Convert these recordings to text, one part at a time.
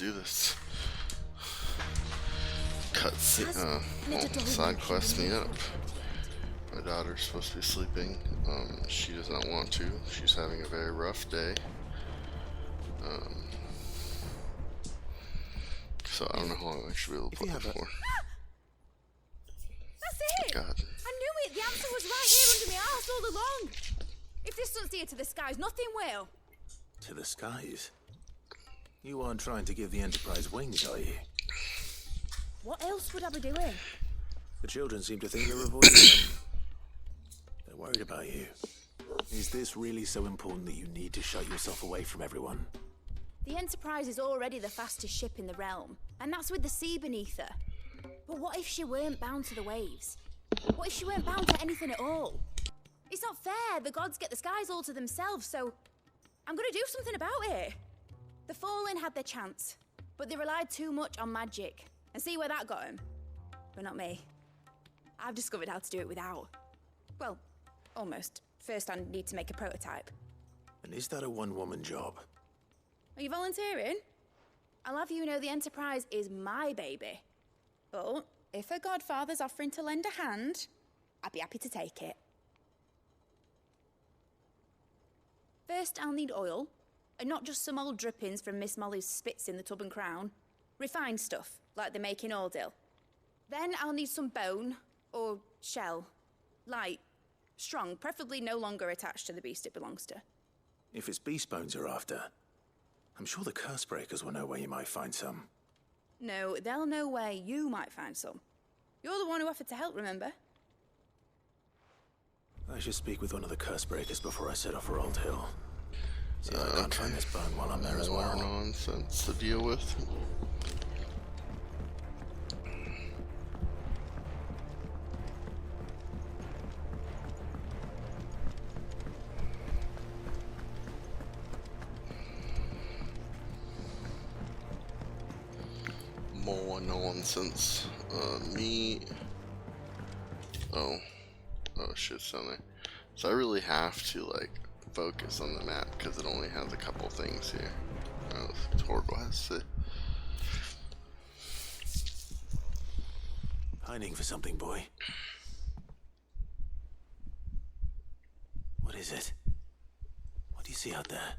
do this. Side quest me up. My daughter's supposed to be sleeping. She does not want to. She's having a very rough day. So I don't know how long I should be able to play it for. That's it! God. I knew it! The answer was right here under my arse all along! If this doesn't steer to the skies, nothing will! To the skies? You aren't trying to give the Enterprise wings, are you? What else would I be doing? The children seem to think you're avoiding them. They're worried about you. Is this really so important that you need to shut yourself away from everyone? The Enterprise is already the fastest ship in the realm, and that's with the sea beneath her. But what if she weren't bound to the waves? What if she weren't bound to anything at all? It's not fair. The gods get the skies all to themselves, so I'm gonna do something about it. The Fallen had their chance, but they relied too much on magic. And see where that got them? But not me. I've discovered how to do it without. Well, almost. First I need to make a prototype. And is that a one-woman job? Are you volunteering? I'll have you know the Enterprise is my baby. But if a godfather's offering to lend a hand, I'd be happy to take it. First, I'll need oil, and not just some old drippings from Miss Molly's spits in the Tub and Crown. Refined stuff, like they make in Ordill. Then I'll need some bone, or shell. Light, strong, preferably no longer attached to the beast it belongs to. If it's beast bones you're after, I'm sure the curse breakers will know where you might find some. No, they'll know where you might find some. You're the one who offered to help, remember? I should speak with one of the curse breakers before I set off for Old Hill. See if I can't find this bone while I'm there as well. More nonsense to deal with. More nonsense. Oh shit's down there. So I really have to like focus on the map because it only has a couple things here. Torgal has to. Pining for something, boy. What is it? What do you see out there?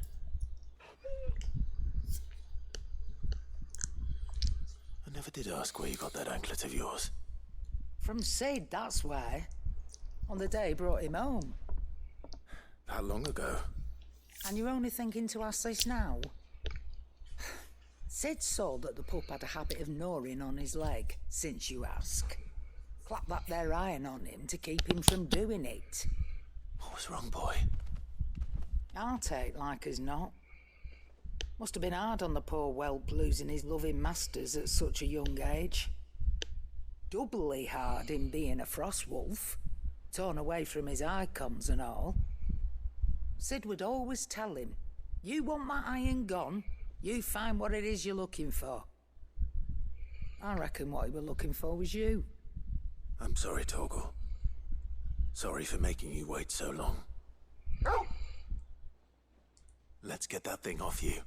I never did ask where you got that anklet of yours. From Sid, that's why. On the day he brought him home. That long ago? And you're only thinking to ask this now? Sid saw that the pup had a habit of gnawing on his leg, since you ask. Clap that there iron on him to keep him from doing it. What was wrong, boy? I'll take like as not. Must have been hard on the poor whelp losing his loving masters at such a young age. Doubly hard in being a frost wolf, torn away from his icons and all. Sid would always tell him, you want that iron gone, you find what it is you're looking for. I reckon what he were looking for was you. I'm sorry, Torgal. Sorry for making you wait so long. Let's get that thing off you.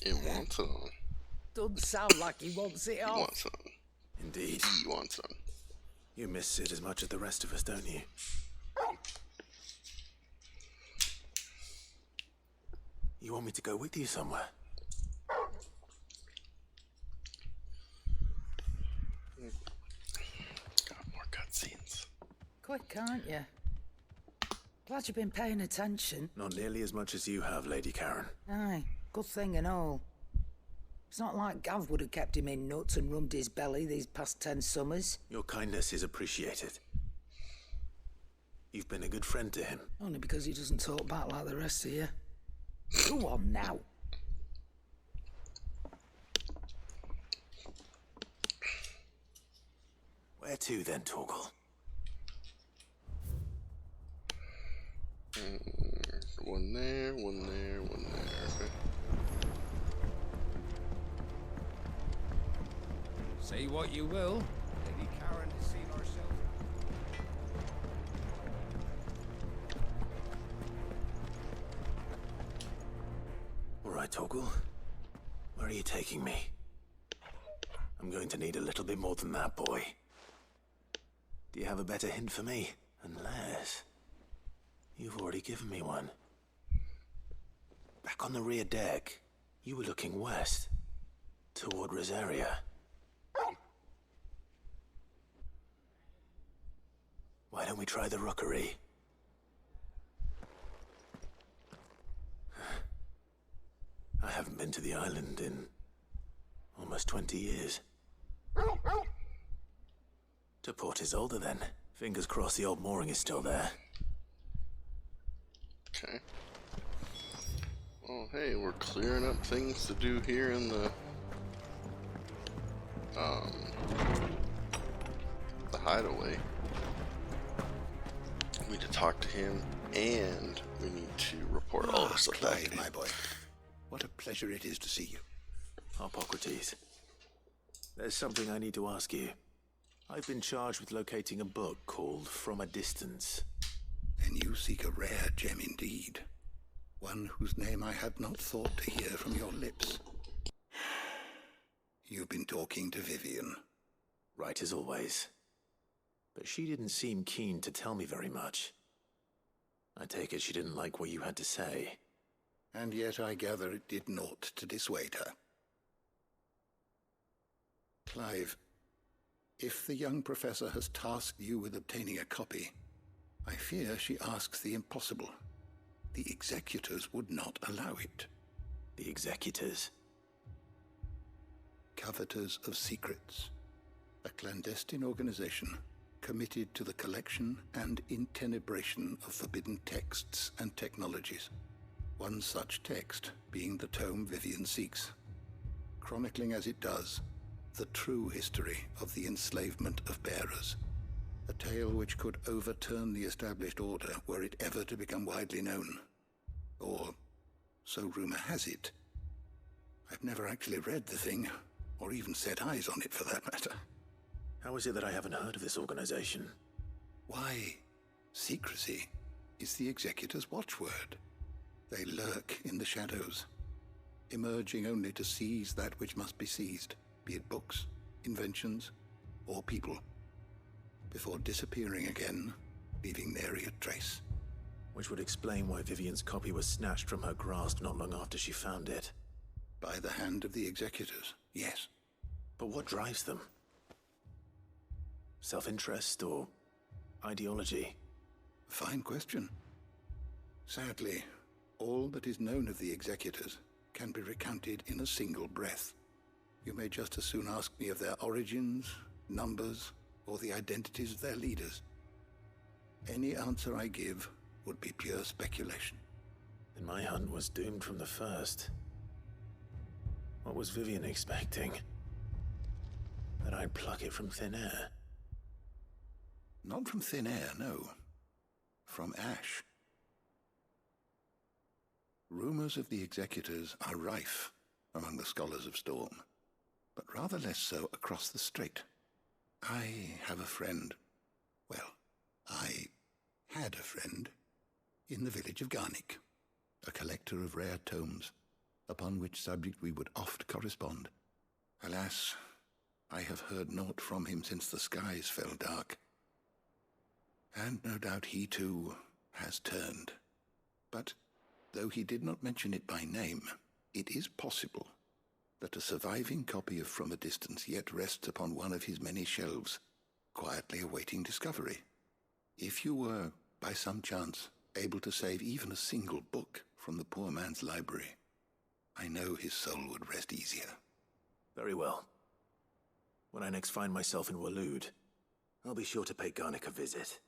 It wants it on. Doesn't sound like he wants it off. He wants it on. Indeed. He wants it on. You miss Sid as much as the rest of us, don't you? You want me to go with you somewhere? Got more cutscenes. Quick, aren't you? Glad you've been paying attention. Not nearly as much as you have, Lady Karen. Aye, good thing and all. It's not like Gav would have kept him in nuts and rubbed his belly these past 10 summers. Your kindness is appreciated. You've been a good friend to him. Only because he doesn't talk back like the rest of you. Go on now. Where to then, Torgal? One there, one there, one there. Okay. Say what you will, Lady Karen has seen herself. Torgal. Where are you taking me? I'm going to need a little bit more than that, boy. Do you have a better hint for me? Unless... you've already given me one. Back on the rear deck, you were looking west, toward Rosaria. Why don't we try the rookery? I haven't been to the island in almost 20 years. To Port Isolde, then. Fingers crossed the old mooring is still there. Okay. Well, hey, we're clearing up things to do here in the hideaway. We need to talk to him, and we need to report all this stuff back to Clive, him. my boy. What a pleasure it is to see you. Hippocrates. There's something I need to ask you. I've been charged with locating a book called From a Distance. Then you seek a rare gem indeed. One whose name I had not thought to hear from your lips. You've been talking to Vivian. Right as always. But she didn't seem keen to tell me very much. I take it she didn't like what you had to say. And yet I gather it did naught to dissuade her. Clive, if the young professor has tasked you with obtaining a copy, I fear she asks the impossible. The executors would not allow it. The executors? Coveters of Secrets, a clandestine organization committed to the collection and intenebration of forbidden texts and technologies. One such text being the tome Vivian seeks, chronicling as it does the true history of the enslavement of bearers, a tale which could overturn the established order were it ever to become widely known. Or, so rumor has it. I've never actually read the thing, or even set eyes on it for that matter. How is it that I haven't heard of this organization? Why, secrecy is the executor's watchword. They lurk in the shadows, emerging only to seize that which must be seized, be it books, inventions, or people, before disappearing again, leaving nary a trace. Which would explain why Vivian's copy was snatched from her grasp not long after she found it. By the hand of the executors, yes. But what drives them? Self-interest or ideology? Fine question. Sadly, all that is known of the executors can be recounted in a single breath. You may just as soon ask me of their origins, numbers, or the identities of their leaders. Any answer I give would be pure speculation. Then my hunt was doomed from the first. What was Vivian expecting? That I'd pluck it from thin air? Not from thin air, no. From ash. Rumors of the executors are rife among the scholars of Storm, but rather less so across the strait. I have a friend. Well, I had a friend in the village of Garnick, a collector of rare tomes, upon which subject we would oft correspond. Alas, I have heard naught from him since the skies fell dark. And no doubt he too has turned. But though he did not mention it by name, it is possible that a surviving copy of From a Distance yet rests upon one of his many shelves, quietly awaiting discovery. If you were, by some chance, able to save even a single book from the poor man's library, I know his soul would rest easier. Very well. When I next find myself in Waloed, I'll be sure to pay Garnick a visit.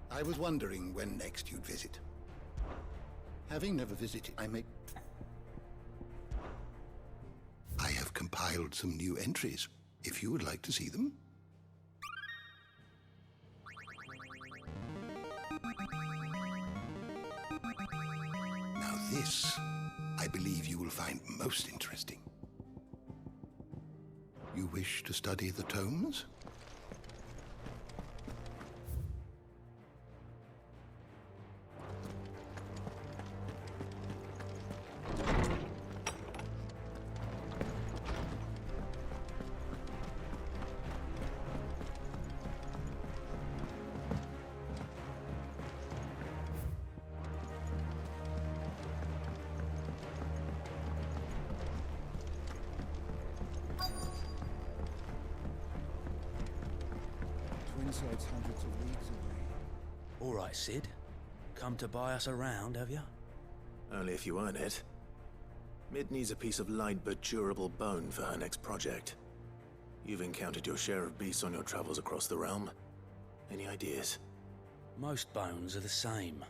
I was wondering when next you'd visit. Having never visited, I have compiled some new entries, if you would like to see them. Now this, I believe you will find most interesting. You wish to study the tomes? Twinside's hundreds of leagues away. All right, Sid. Come to buy us around, have you? Only if you earn it. Mid needs a piece of light but durable bone for her next project. You've encountered your share of beasts on your travels across the realm. Any ideas? Most bones are the same.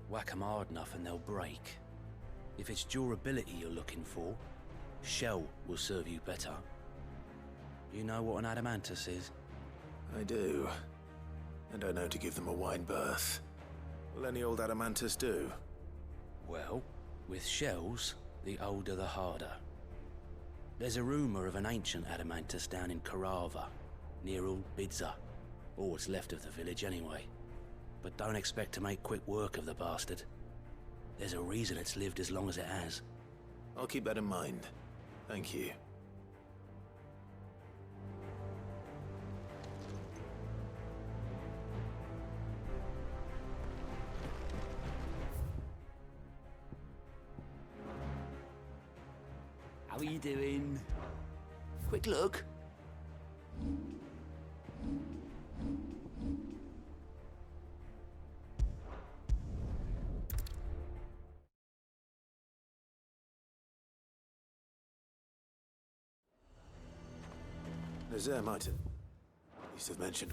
Whack 'em hard enough and they'll break. If it's durability you're looking for, shell will serve you better. You know what an adamantus is? I do. And I know to give them a wide berth. Will any old adamantus do? Well, with shells, the older the harder. There's a rumor of an ancient adamantus down in Karava, near Old Bidza. Or what's left of the village anyway. But don't expect to make quick work of the bastard. There's a reason it's lived as long as it has. I'll keep that in mind. Thank you. How are you doing? Quick look. Nazaire might have... used to have mentioned...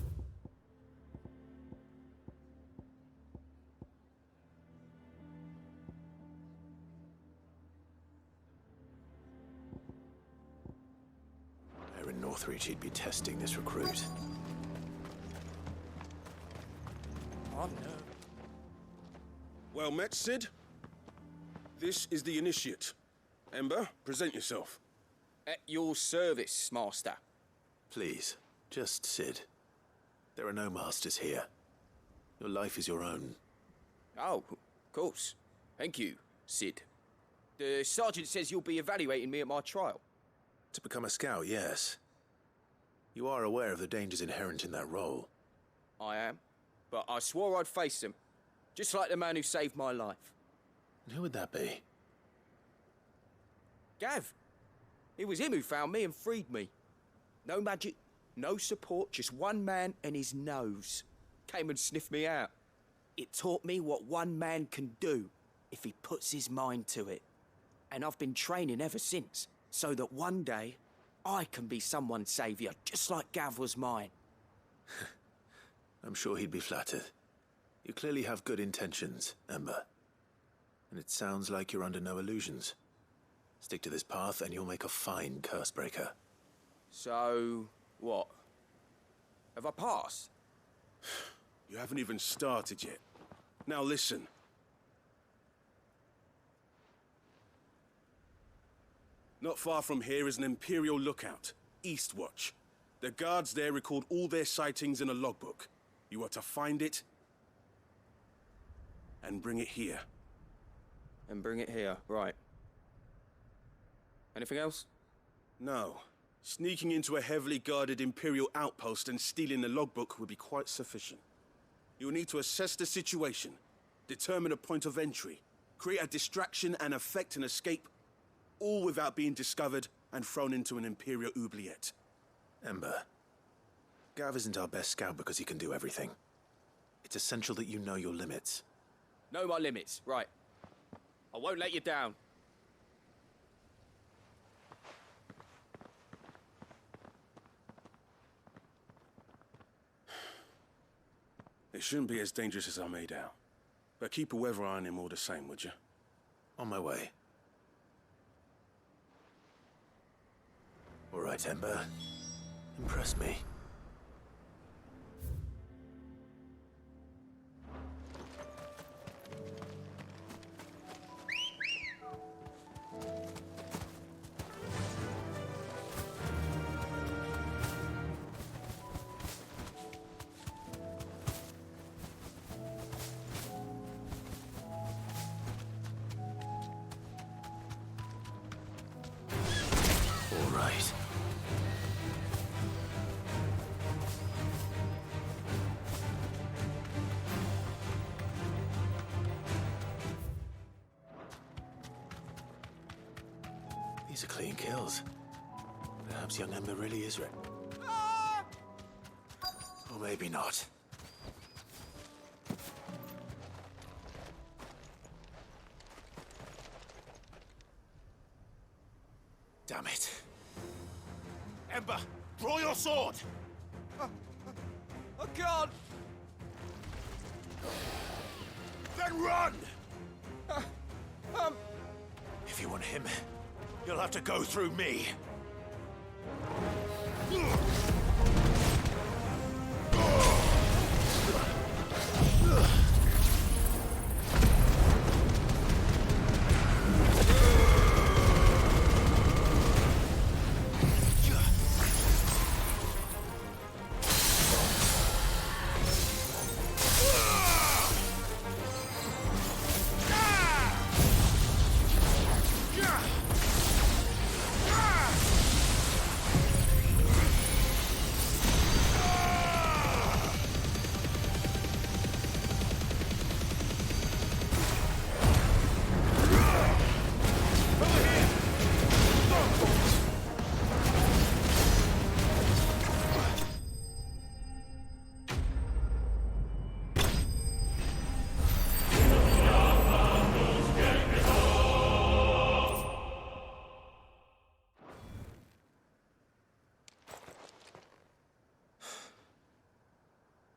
There in Northreach he'd be testing this recruit. Oh, no. Well met, Sid. This is the initiate. Ember, present yourself. At your service, Master. Please, just Sid. There are no masters here. Your life is your own. Oh, of course. Thank you, Sid. The sergeant says you'll be evaluating me at my trial. To become a scout, yes. You are aware of the dangers inherent in that role. I am. But I swore I'd face them. Just like the man who saved my life. And who would that be? Gav. It was him who found me and freed me. No magic, no support, just one man and his nose. Came and sniffed me out. It taught me what one man can do if he puts his mind to it. And I've been training ever since, so that one day I can be someone's saviour, just like Gav was mine. I'm sure he'd be flattered. You clearly have good intentions, Ember. And it sounds like you're under no illusions. Stick to this path and you'll make a fine cursebreaker. So, what? Have I passed? You haven't even started yet. Now listen. Not far from here is an Imperial lookout, Eastwatch. The guards there record all their sightings in a logbook. You are to find it and bring it here. And bring it here, right. Anything else? No. Sneaking into a heavily guarded Imperial outpost and stealing the logbook would be quite sufficient. You'll need to assess the situation, determine a point of entry, create a distraction and effect an escape, all without being discovered and thrown into an Imperial oubliette. Ember, Gav isn't our best scout because he can do everything. It's essential that you know your limits. Know my limits, right. I won't let you down. It shouldn't be as dangerous as I made out. But keep a weather eye on him all the same, would you? On my way. All right, Ember. Impress me. These are clean kills. Perhaps young Ember really is ready. Or maybe not. Damn it. Ember, draw your sword! I can't! Then run! If you want him, you'll have to go through me.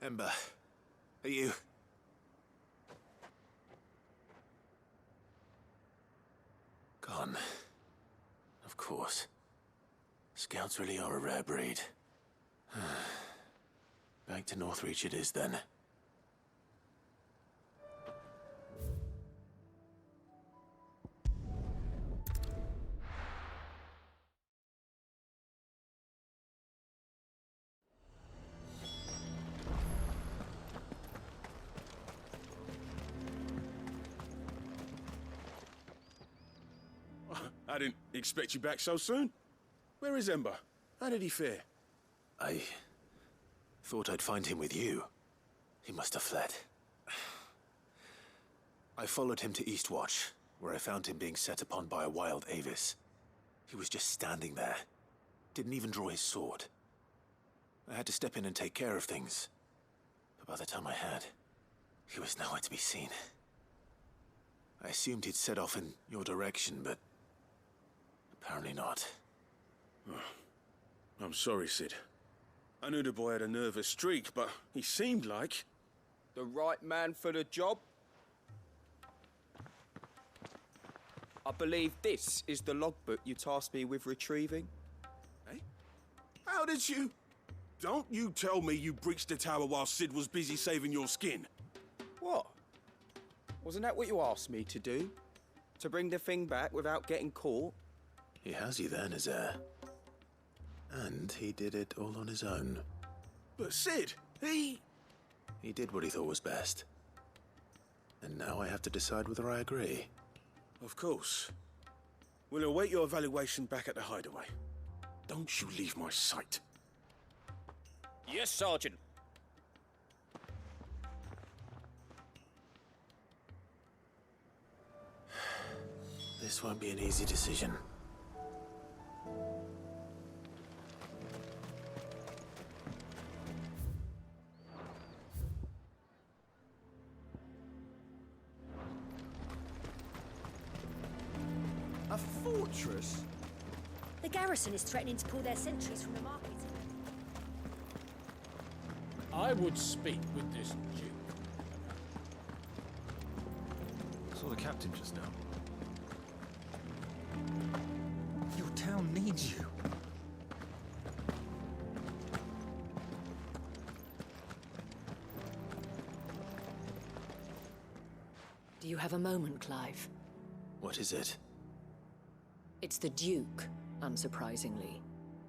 Ember, are you... gone? Of course. Scouts really are a rare breed. Back to Northreach it is then. I didn't expect you back so soon. Where is Ember? How did he fare? I thought I'd find him with you. He must have fled. I followed him to Eastwatch, where I found him being set upon by a wild Avis. He was just standing there. Didn't even draw his sword. I had to step in and take care of things. But by the time I had, he was nowhere to be seen. I assumed he'd set off in your direction, but apparently not. I'm sorry, Sid. I knew the boy had a nervous streak, but he seemed like... The right man for the job? I believe this is the logbook you tasked me with retrieving. Eh? How did you... Don't you tell me you breached the tower while Sid was busy saving your skin. What? Wasn't that what you asked me to do? To bring the thing back without getting caught? He has you then as heir. And he did it all on his own. But Sid, he did what he thought was best. And now I have to decide whether I agree. Of course. We'll await your evaluation back at the hideaway. Don't you leave my sight. Yes, Sergeant. This won't be an easy decision. A fortress? The garrison is threatening to pull their sentries from the market. I would speak with this Duke. I saw the captain just now. Your town needs you. Do you have a moment, Clive? What is it? It's the Duke, unsurprisingly.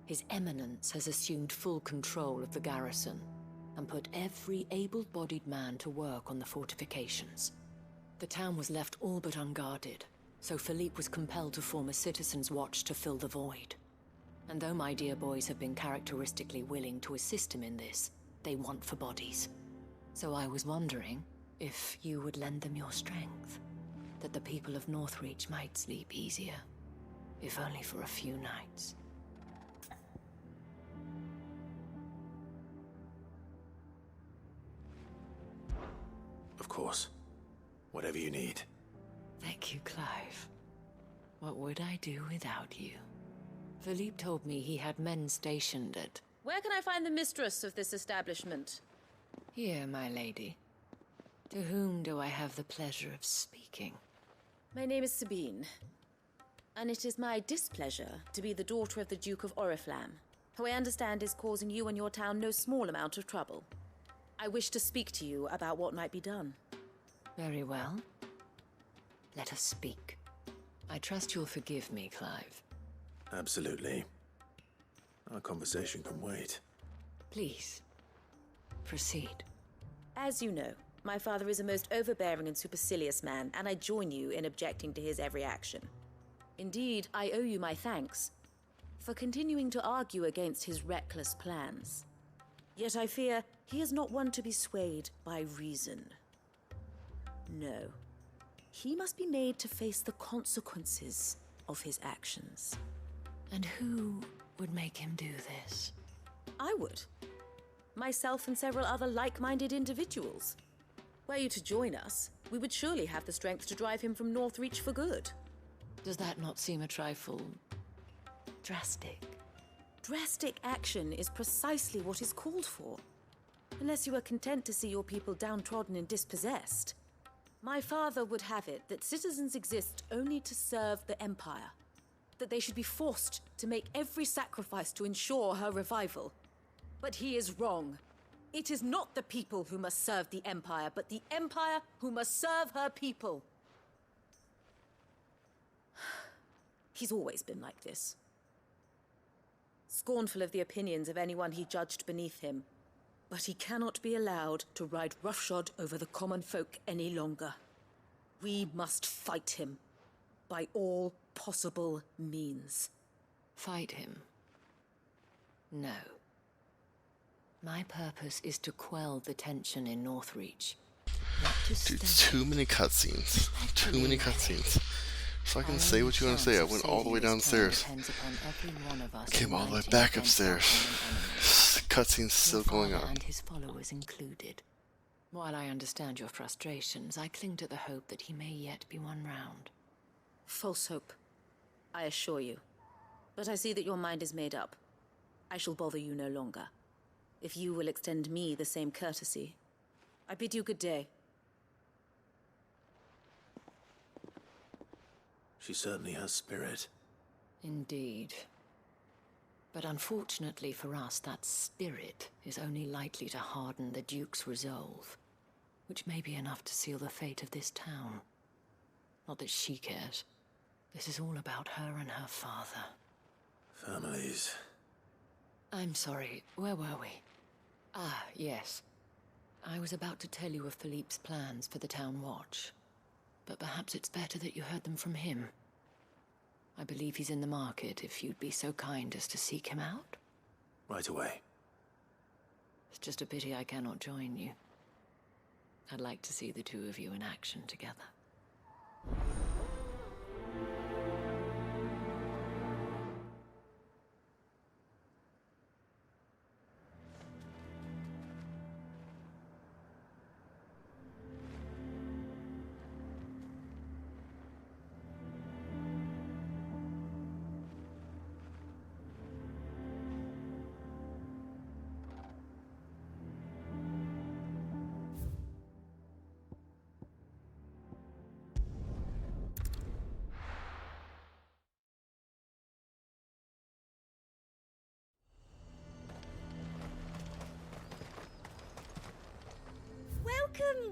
His Eminence has assumed full control of the garrison and put every able-bodied man to work on the fortifications. The town was left all but unguarded, so Philippe was compelled to form a citizens' watch to fill the void. And though my dear boys have been characteristically willing to assist him in this, they want for bodies. So I was wondering if you would lend them your strength, that the people of Northreach might sleep easier. if only for a few nights. Of course. Whatever you need. Thank you, Clive. What would I do without you? Philippe told me he had men stationed at... Where can I find the mistress of this establishment? Here, my lady. To whom do I have the pleasure of speaking? My name is Sabine, and it is my displeasure to be the daughter of the Duke of Oriflamme, who I understand is causing you and your town no small amount of trouble. I wish to speak to you about what might be done. Very well. Let us speak. I trust you'll forgive me, Clive. Absolutely. Our conversation can wait. Please, proceed. As you know, my father is a most overbearing and supercilious man, and I join you in objecting to his every action. Indeed, I owe you my thanks for continuing to argue against his reckless plans. Yet I fear he is not one to be swayed by reason. No. He must be made to face the consequences of his actions. And who would make him do this? I would. Myself and several other like-minded individuals. Were you to join us, we would surely have the strength to drive him from Northreach for good. Does that not seem a trifle... drastic? Drastic action is precisely what is called for. Unless you are content to see your people downtrodden and dispossessed. My father would have it that citizens exist only to serve the Empire. That they should be forced to make every sacrifice to ensure her revival. But he is wrong. It is not the people who must serve the Empire, but the Empire who must serve her people. He's always been like this. Scornful of the opinions of anyone he judged beneath him. But he cannot be allowed to ride roughshod over the common folk any longer. We must fight him by all possible means. Fight him? No. My purpose is to quell the tension in Northreach. Dude, too many cutscenes. Too many cutscenes. So I can say what you want to say. I went all the way downstairs. Came all the way back upstairs. Cutscene's still going on. And his followers included. While I understand your frustrations, I cling to the hope that he may yet be won round. False hope, I assure you. But I see that your mind is made up. I shall bother you no longer. If you will extend me the same courtesy, I bid you good day. She certainly has spirit. Indeed. But unfortunately for us, that spirit is only likely to harden the Duke's resolve, which may be enough to seal the fate of this town. Not that she cares. This is all about her and her father. Families. I'm sorry, where were we? Ah, yes. I was about to tell you of Philippe's plans for the town watch. But perhaps it's better that you heard them from him. I believe he's in the market, if you'd be so kind as to seek him out. Right away. It's just a pity I cannot join you. I'd like to see the two of you in action together.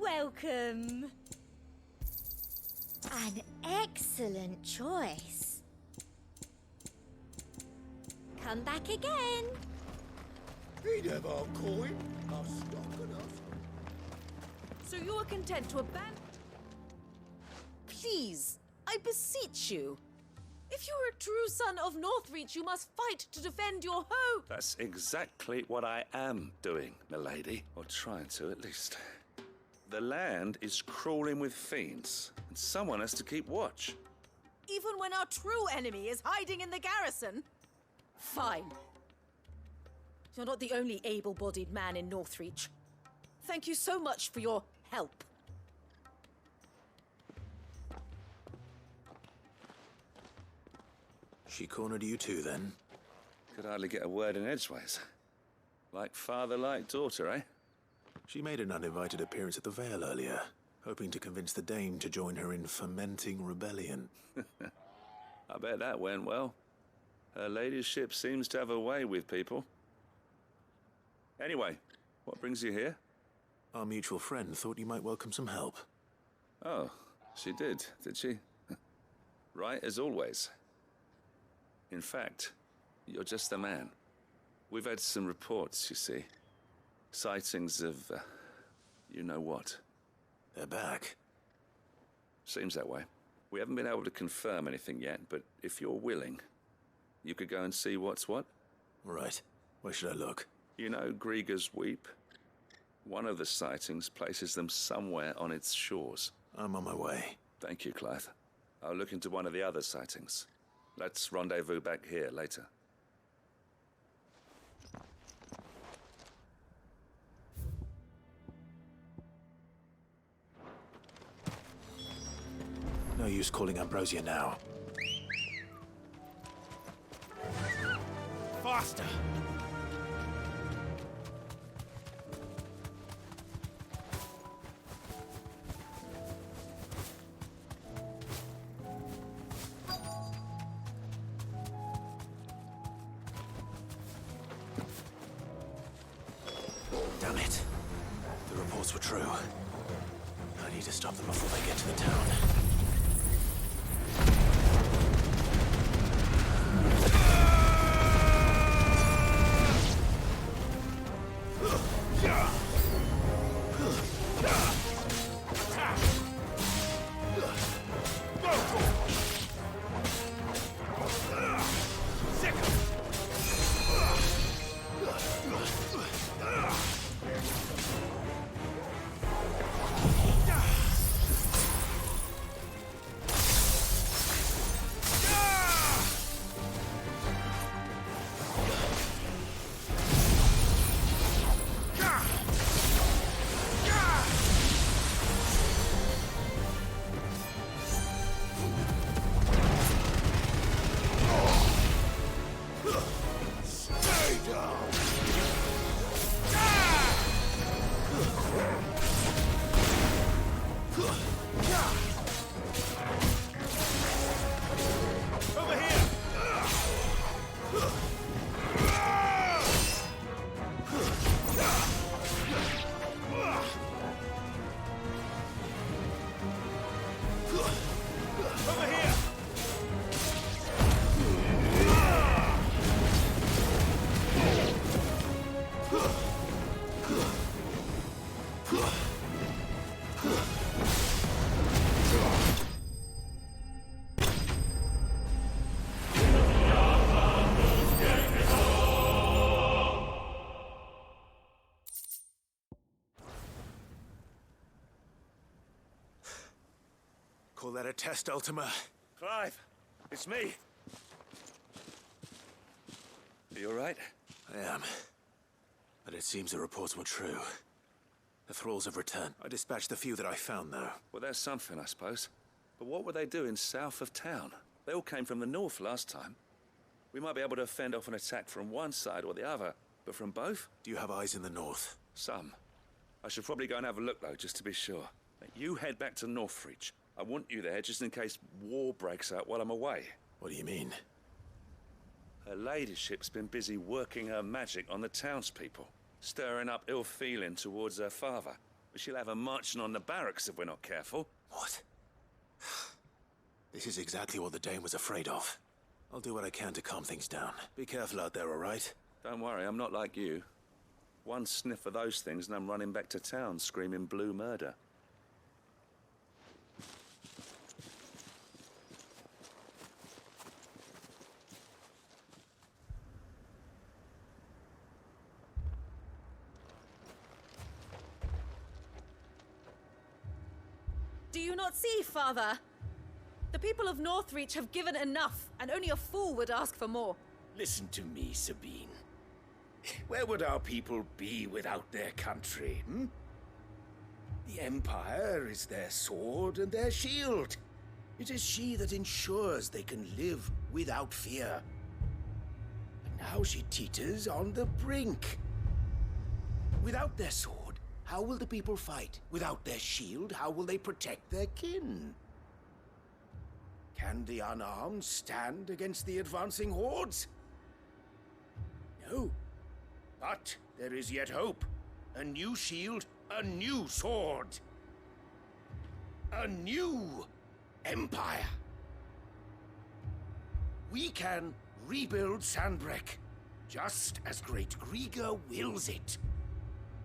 Welcome. An excellent choice. Come back again. He'd have our coin, our stock and us. So you are content to abandon... Please, I beseech you. If you are a true son of Northreach, you must fight to defend your home. That's exactly what I am doing, milady. Or trying to, at least. The land is crawling with fiends, and someone has to keep watch. even when our true enemy is hiding in the garrison? Fine. You're not the only able-bodied man in Northreach. Thank you so much for your help. She cornered you too, then? Could hardly get a word in edgeways. Like father, like daughter, eh? She made an uninvited appearance at the Vale earlier, hoping to convince the Dame to join her in fomenting rebellion. I bet that went well. Her ladyship seems to have a way with people. Anyway, what brings you here? Our mutual friend thought you might welcome some help. Oh, she did she? Right as always. In fact, you're just the man. We've had some reports, you see. Sightings of, you know what. They're back. Seems that way. We haven't been able to confirm anything yet, but if you're willing, you could go and see what's what. Right. Where should I look? You know Grieger's Weep? One of the sightings places them somewhere on its shores. I'm on my way. Thank you, Clive. I'll look into one of the other sightings. Let's rendezvous back here later. No use calling Ambrosia now. Faster! Damn it. The reports were true. I need to stop them before they get to the town. Call that a test, Ultima? Clive, it's me. Are you all right? I am. But it seems the reports were true. The thralls have returned. I dispatched the few that I found, though. Well, that's something, I suppose. But what were they doing south of town? They all came from the north last time. We might be able to fend off an attack from one side or the other, but from both? Do you have eyes in the north? Some. I should probably go and have a look, though, just to be sure. You head back to Northreach. I want you there just in case war breaks out while I'm away. What do you mean? Her ladyship's been busy working her magic on the townspeople, stirring up ill feeling towards her father. But she'll have her marching on the barracks if we're not careful. What? This is exactly what the Dame was afraid of. I'll do what I can to calm things down. Be careful out there, all right? Don't worry, I'm not like you. One sniff of those things and I'm running back to town screaming blue murder. Do you not see, Father? The people of Northreach have given enough, and only a fool would ask for more. Listen to me, Sabine. Where would our people be without their country, hmm? The Empire is their sword and their shield. It is she that ensures they can live without fear. And now she teeters on the brink. Without their sword, how will the people fight? Without their shield, how will they protect their kin? Can the unarmed stand against the advancing hordes? No. But there is yet hope. A new shield, a new sword. A new empire. We can rebuild Sandbreck, just as Great Grieger wills it.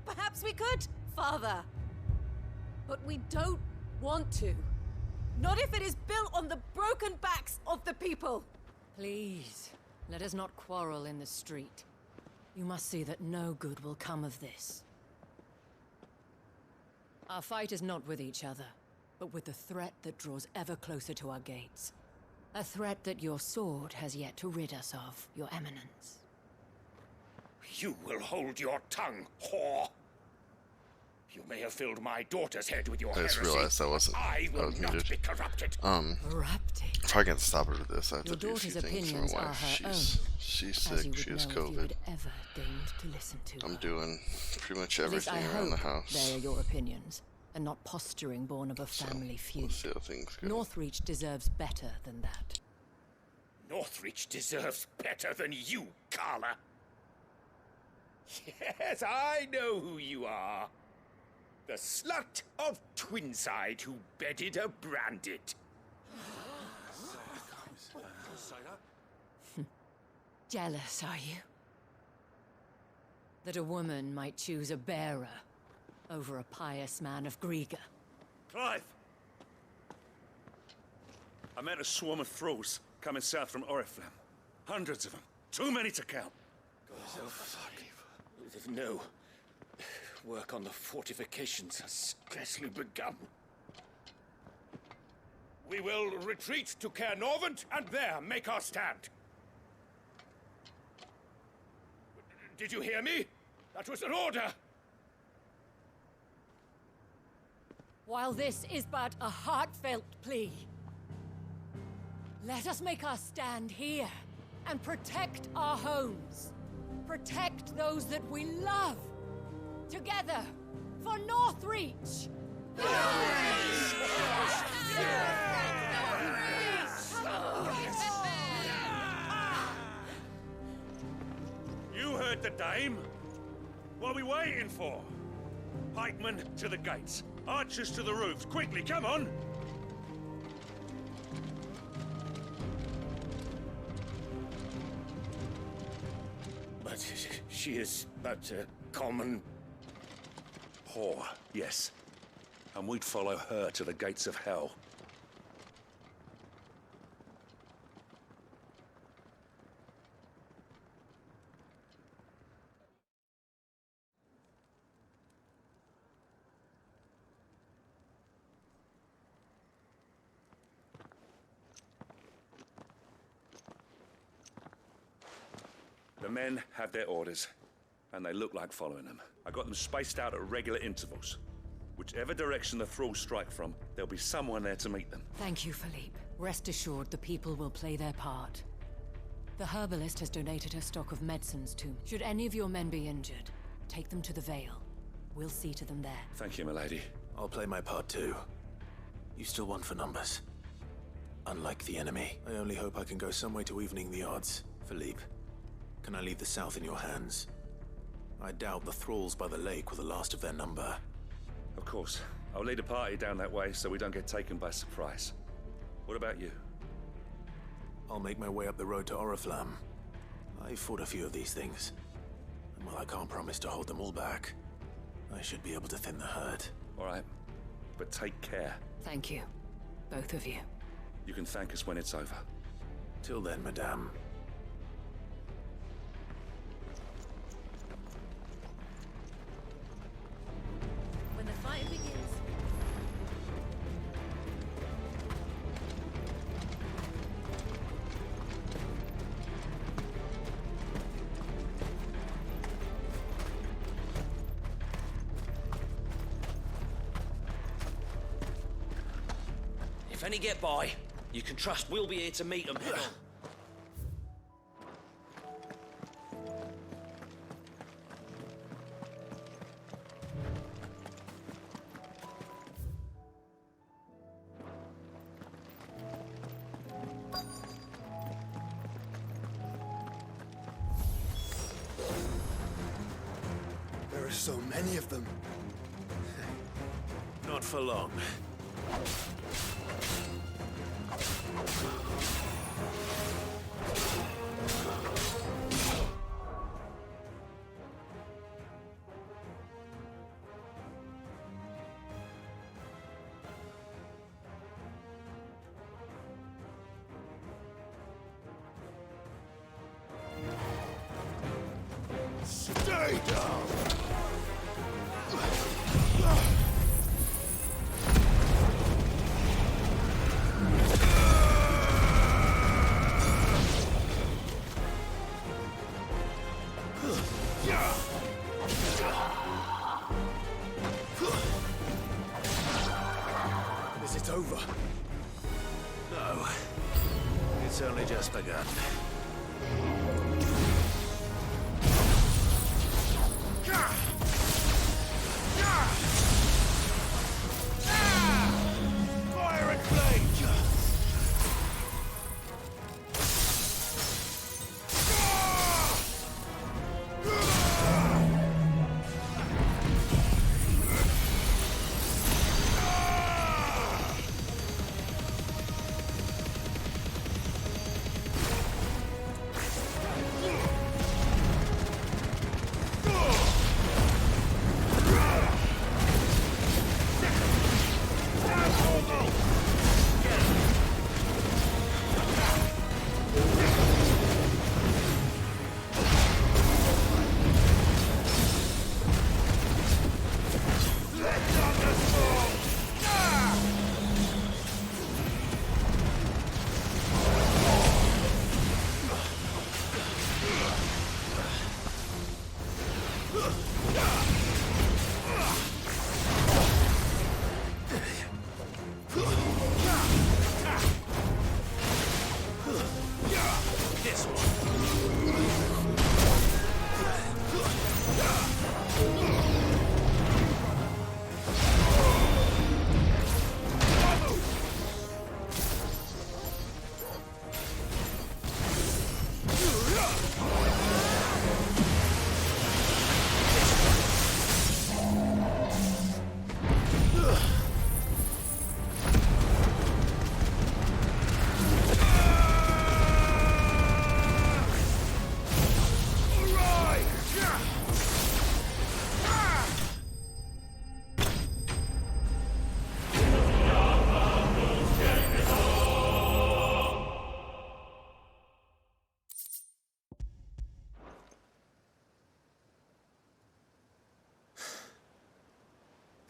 Perhaps we could, Father. But we don't want to. Not if it is built on the broken backs of the people. Please, let us not quarrel in the street. You must see that no good will come of this. Our fight is not with each other, but with the threat that draws ever closer to our gates. A threat that your sword has yet to rid us of, Your Eminence. You will hold your tongue, whore. You may have filled my daughter's head with your I just heresy. realized I wasn't. I will was not muted. be corrupted. Corrupted? I'm probably gonna stop her with this. I have Your to do a few daughter's things for opinions my are wife. her She's own, she's as you sick. would She has know if you COVID. had ever deigned to listen to I'm her. doing pretty much At least everything I around the hope house. they are your opinions, and not posturing born of a family feud. We'll see how things go. Northreach deserves better than that. Northreach deserves better than you, Carla. Yes, I know who you are. The slut of Twinside who bedded a Brandit. Jealous, are you? That a woman might choose a bearer over a pious man of Grieger. Clive! I met a swarm of thralls coming south from Oriflamme. Hundreds of them. Too many to count. No. Work on the fortifications has scarcely begun. We will retreat to Caer Norvent and there make our stand. Did you hear me? That was an order. While this is but a heartfelt plea, let us make our stand here and protect our homes. Protect those that we love. Together, for Northreach! You heard the dame. What are we waiting for? Pikemen to the gates. Archers to the roofs. Quickly, come on! But she is but a common... Whore, yes. And we'd follow her to the gates of hell. The men have their orders, and they look like following them. I got them spaced out at regular intervals. Whichever direction the thralls strike from, there'll be someone there to meet them. Thank you, Philippe. Rest assured the people will play their part. The herbalist has donated her stock of medicines to me. Should any of your men be injured, take them to the Vale. We'll see to them there. Thank you, milady. I'll play my part too. You still want for numbers. Unlike the enemy, I only hope I can go some way to evening the odds. Philippe, can I leave the south in your hands? I doubt the thralls by the lake were the last of their number. Of course. I'll lead a party down that way so we don't get taken by surprise. What about you? I'll make my way up the road to Oriflamme. I fought a few of these things. And while I can't promise to hold them all back, I should be able to thin the herd. All right. But take care. Thank you, both of you. You can thank us when it's over. Till then, madame. When the fight begins. any get by, you can trust we'll be here to meet them head on. There are so many of them. Not for long. Stay down! Is it over? No. It's only just begun. Fire and flame!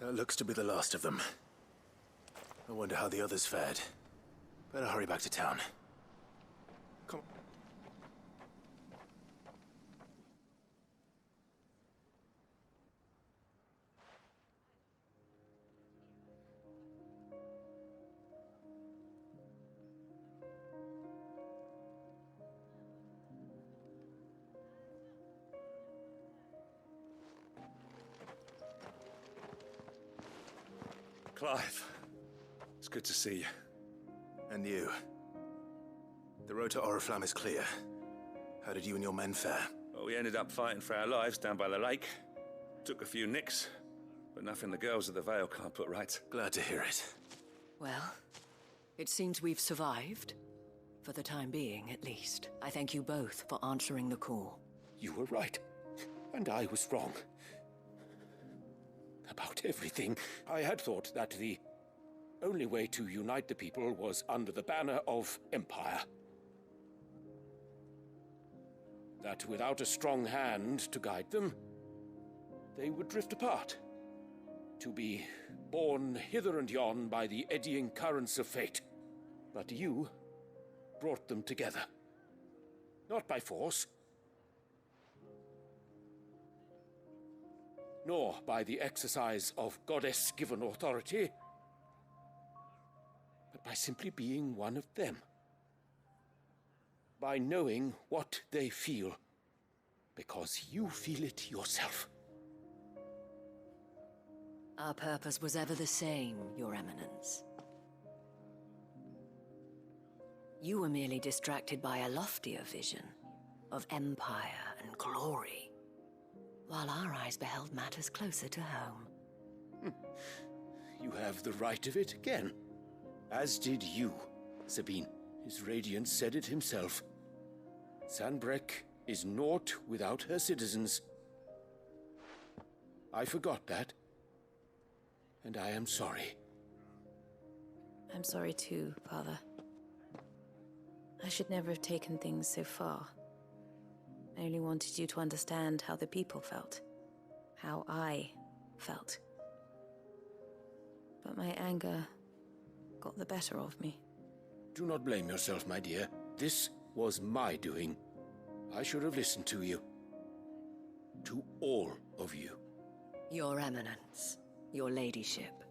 That looks to be the last of them. I wonder how the others fared. Better hurry back to town. Come on. Clive, it's good to see you. And you. The road to Oriflamme is clear. How did you and your men fare? Well, we ended up fighting for our lives down by the lake. Took a few nicks, but nothing the girls of the Vale can't put right. Glad to hear it. Well, it seems we've survived. For the time being, at least. I thank you both for answering the call. You were right, and I was wrong. About everything. I had thought that the only way to unite the people was under the banner of Empire. That without a strong hand to guide them, they would drift apart. To be borne hither and yon by the eddying currents of fate. But you brought them together. Not by force, nor by the exercise of goddess-given authority, but by simply being one of them. By knowing what they feel, because you feel it yourself. Our purpose was ever the same, Your Eminence. You were merely distracted by a loftier vision of empire and glory, while our eyes beheld matters closer to home. You have the right of it again. As did you, Sabine. His Radiance said it himself. Sanbreque is naught without her citizens. I forgot that. And I am sorry. I'm sorry too, Father. I should never have taken things so far. I only wanted you to understand how the people felt. How I felt. But my anger got the better of me. Do not blame yourself, my dear. This was my doing. I should have listened to you. To all of you. Your Eminence, your Ladyship,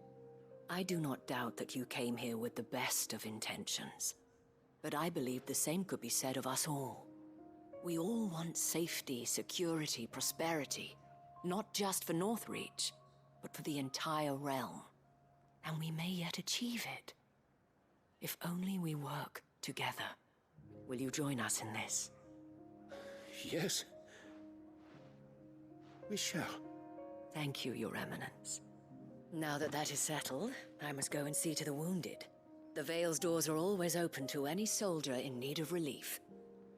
I do not doubt that you came here with the best of intentions. But I believe the same could be said of us all. We all want safety, security, prosperity. Not just for Northreach, but for the entire realm. And we may yet achieve it. If only we work together. Will you join us in this? Yes. We shall. Thank you, Your Eminence. Now that that is settled, I must go and see to the wounded. The Vale's doors are always open to any soldier in need of relief.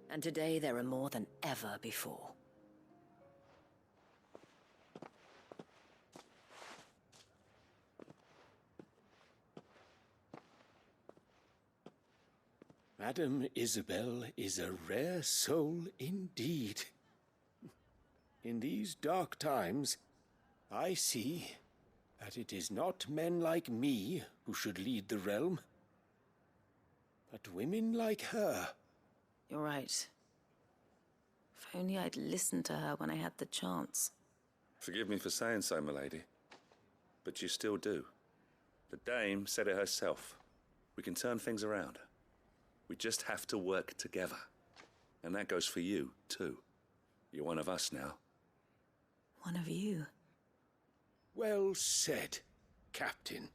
And today there are more than ever before. Madame Isabel is a rare soul indeed. In these dark times, I see that it is not men like me who should lead the realm, but women like her. You're right. If only I'd listened to her when I had the chance. Forgive me for saying so, milady, but you still do. The dame said it herself. We can turn things around. We just have to work together. And that goes for you, too. You're one of us now. One of you? Well said, Captain.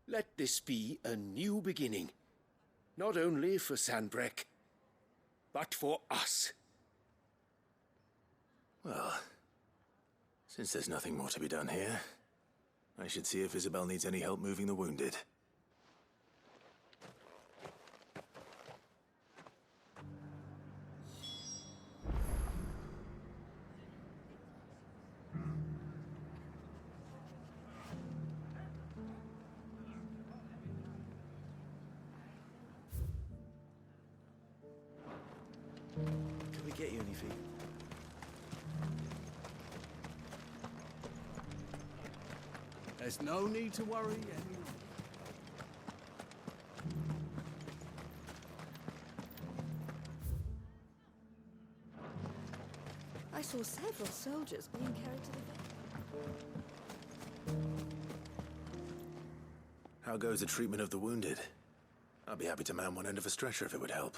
Let this be a new beginning. Not only for Sanbreque, but for us. Well, since there's nothing more to be done here, I should see if Isabel needs any help moving the wounded. Can we get you anything? There's no need to worry any longer. I saw several soldiers being carried to the How goes the treatment of the wounded? I'd be happy to man one end of a stretcher if it would help.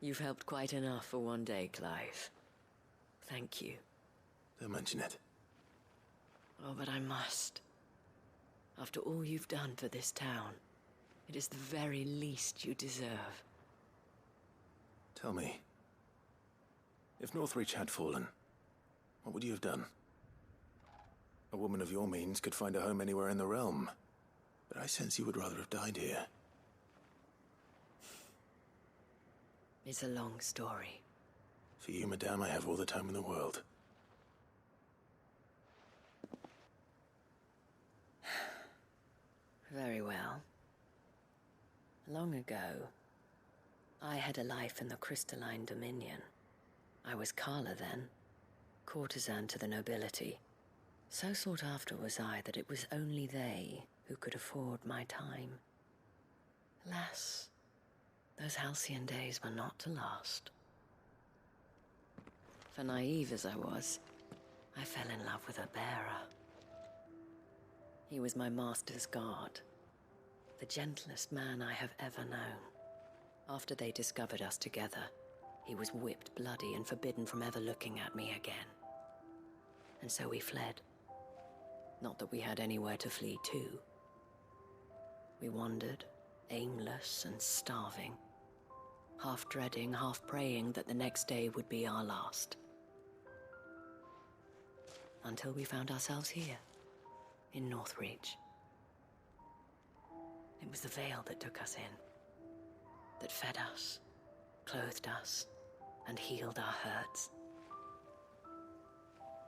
You've helped quite enough for one day, Clive. Thank you. Don't mention it. Oh, but I must. After all you've done for this town, it is the very least you deserve. Tell me, if Northreach had fallen, what would you have done? A woman of your means could find a home anywhere in the realm, but I sense you would rather have died here. It's a long story. For you, madame, I have all the time in the world. Very well. Long ago, I had a life in the Crystalline Dominion. I was Carla then, courtesan to the nobility. So sought after was I that it was only they who could afford my time. Alas, those halcyon days were not to last. For naive as I was, I fell in love with a bearer. He was my master's guard, the gentlest man I have ever known. After they discovered us together, he was whipped bloody and forbidden from ever looking at me again. And so we fled. Not that we had anywhere to flee to. We wandered, aimless and starving, half dreading, half praying that the next day would be our last. Until we found ourselves here, in Northreach. It was the veil that took us in, that fed us, clothed us, and healed our hurts.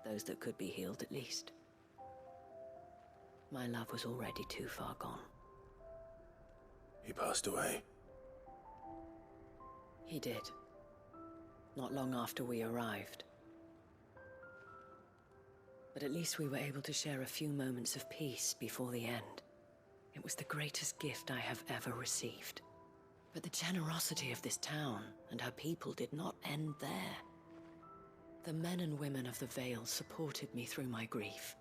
Those that could be healed, at least. My love was already too far gone. He passed away. He did. Not long after we arrived. But at least we were able to share a few moments of peace before the end. It was the greatest gift I have ever received. But the generosity of this town and her people did not end there. The men and women of the Vale supported me through my grief.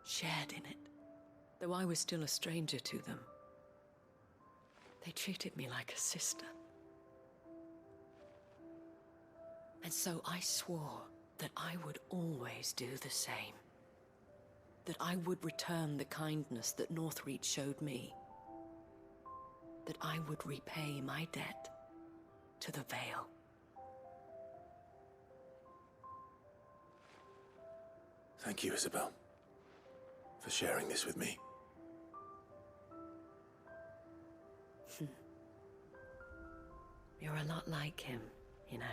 Shared in it, though I was still a stranger to them. They treated me like a sister. And so I swore that I would always do the same. That I would return the kindness that Northreach showed me. That I would repay my debt to the Vale. Thank you, Isabel, for sharing this with me. You're a lot like him, you know.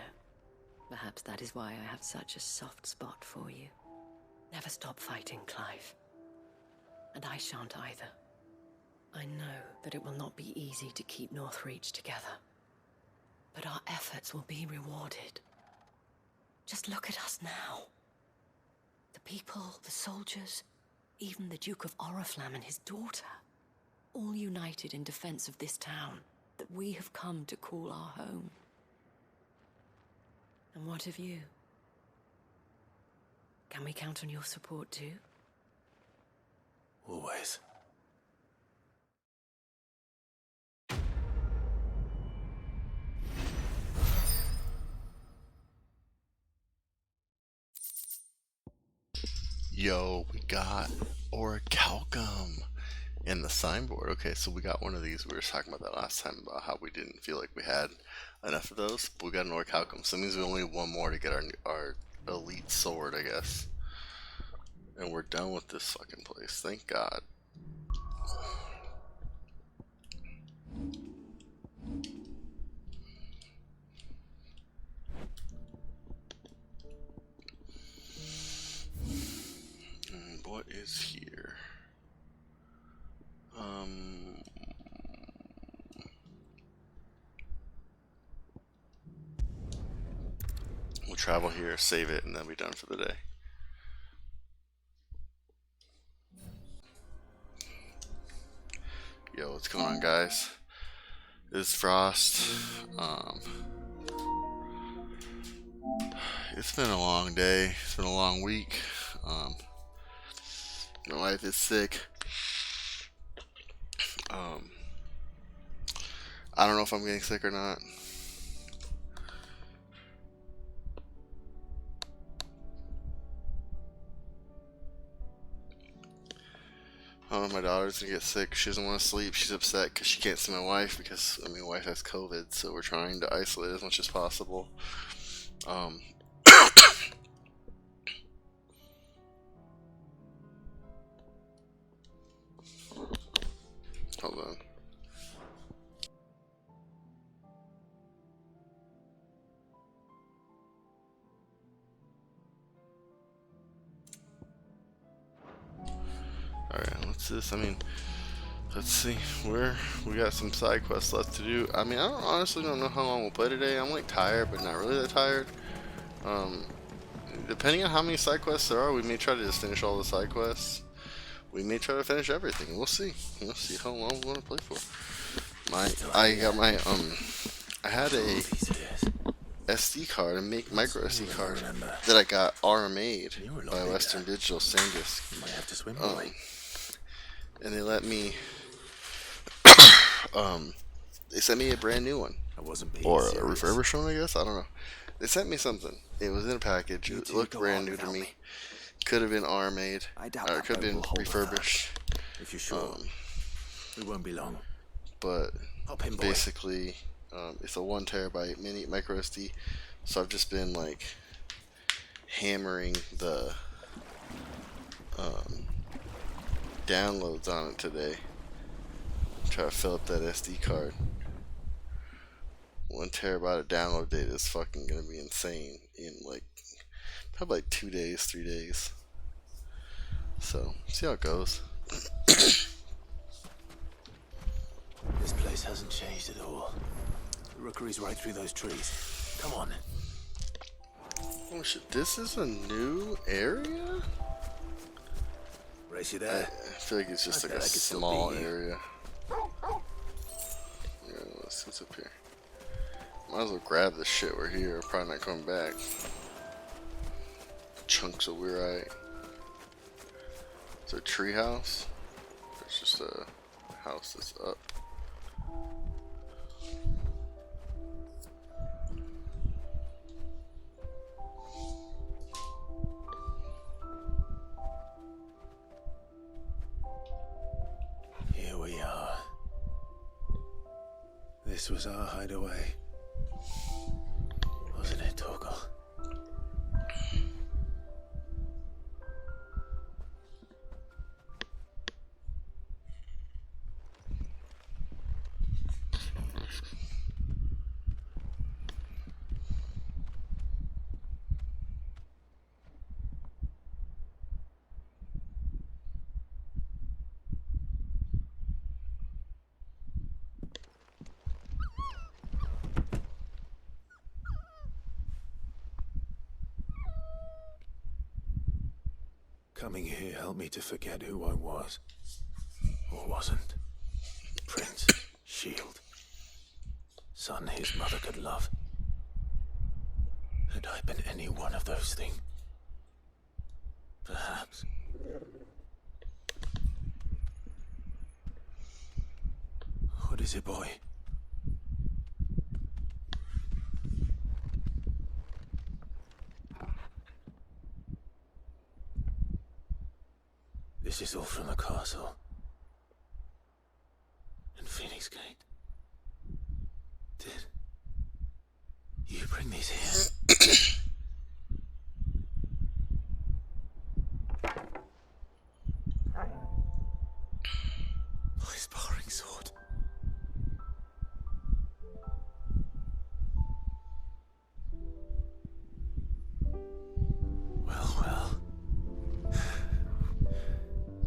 Perhaps that is why I have such a soft spot for you. Never stop fighting, Clive. And I shan't either. I know that it will not be easy to keep Northreach together. But our efforts will be rewarded. Just look at us now. The people, the soldiers, even the Duke of Oriflamme and his daughter. All united in defense of this town that we have come to call our home. And what of you? Can we count on your support too? Always. Yo, we got orichalcum in the signboard. Okay, so we got one of these. We were talking about that last time about how we didn't feel like we had enough of those. But we got an orichalcum, so that means we only need one more to get our elite sword, I guess. And we're done with this fucking place. Thank God. What is here? We'll travel here, save it, and then be done for the day. Yo, what's going on, guys? This is Frost. It's been a long day. It's been a long week. My wife is sick. I don't know if I'm getting sick or not. I don't know if my daughter's gonna get sick. She doesn't want to sleep. She's upset because she can't see my wife because, I mean, my wife has COVID, so we're trying to isolate as much as possible. Hold on. Alright, what's this? I mean, let's see. We got some side quests left to do. I mean, I honestly don't know how long we'll play today. I'm like tired, but not really that tired. Depending on how many side quests there are, we may try to just finish all the side quests. We may try to finish everything. We'll see. We'll see how long we want to play for. I had a SD card, a micro SD card that I got made by Western Digital SanDisk. You might have to swim away. and they let me. They sent me a brand new one, I wasn't being or a serious. refurbished one, I guess. I don't know. They sent me something. It was in a package. It looked brand new to me. Could have been R made, I doubt or that it could have boat been will hold us up. refurbished. If you're sure, we won't be long. But Hop in, boy. basically, it's a 1 terabyte mini micro SD. So I've just been like hammering the downloads on it today. Try to fill up that SD card. 1 terabyte of download data is fucking gonna be insane in like probably like 2 days, 3 days. So see how it goes. This place hasn't changed at all. The rookery's right through those trees. Come on. Oh shit, this is a new area? Race you there? I feel like it's just I like a bet I could still small beat you. area. Yeah, let's see what's up here. Might as well grab this shit. We're here. Probably not coming back. Chunks of wheelwright. It's a tree house. It's just a house that's up. Here we are. This was our hideaway. Wasn't it, Torgal? Coming here helped me to forget who I was. Or wasn't. Prince, shield. Son his mother could love. Had I been any one of those things? Perhaps. What is it, boy? This is all from the castle. And Phoenix Gate. Did you bring these here? My sparring sword. Well, well.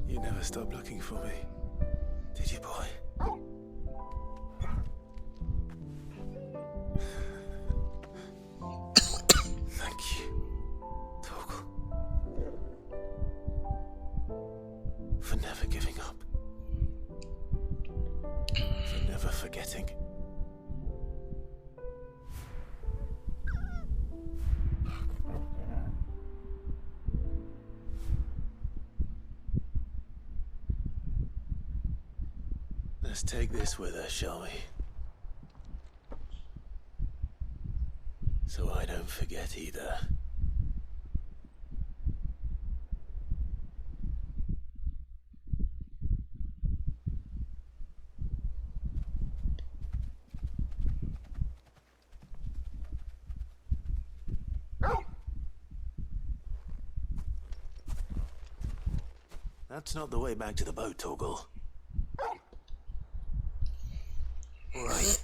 You never stopped looking for me, did you, boy? Thank you, Torgal, for never giving up, for never forgetting. Let's take this with us, shall we? So I don't forget either. That's not the way back to the boat, Torgal. All right.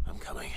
I'm coming.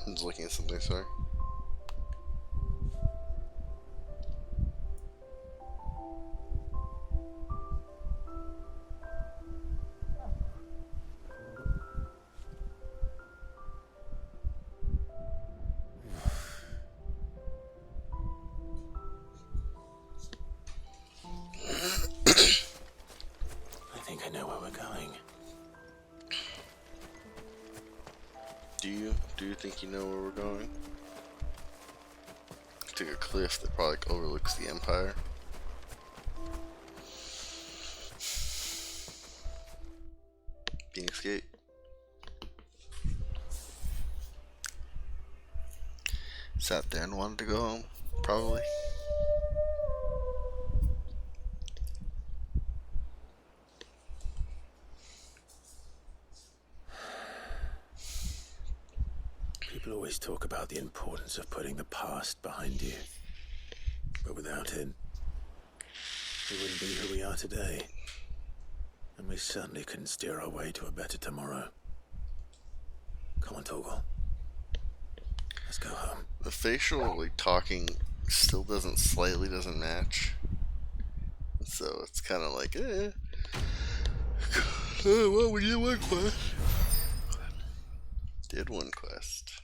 I'm just looking at something, sorry. I think I know where we're going. Do you? Do you think you know where we're going? To a cliff that probably like, overlooks the Empire. Phoenix Gate. Sat there and wanted to go home, probably. People always talk about the importance of putting the past behind you. But without it, we wouldn't be who we are today. And we certainly couldn't steer our way to a better tomorrow. Come on, Torgal. Let's go home. The facial like talking still slightly doesn't match. So it's kind of like, well, we did one quest. Did one quest.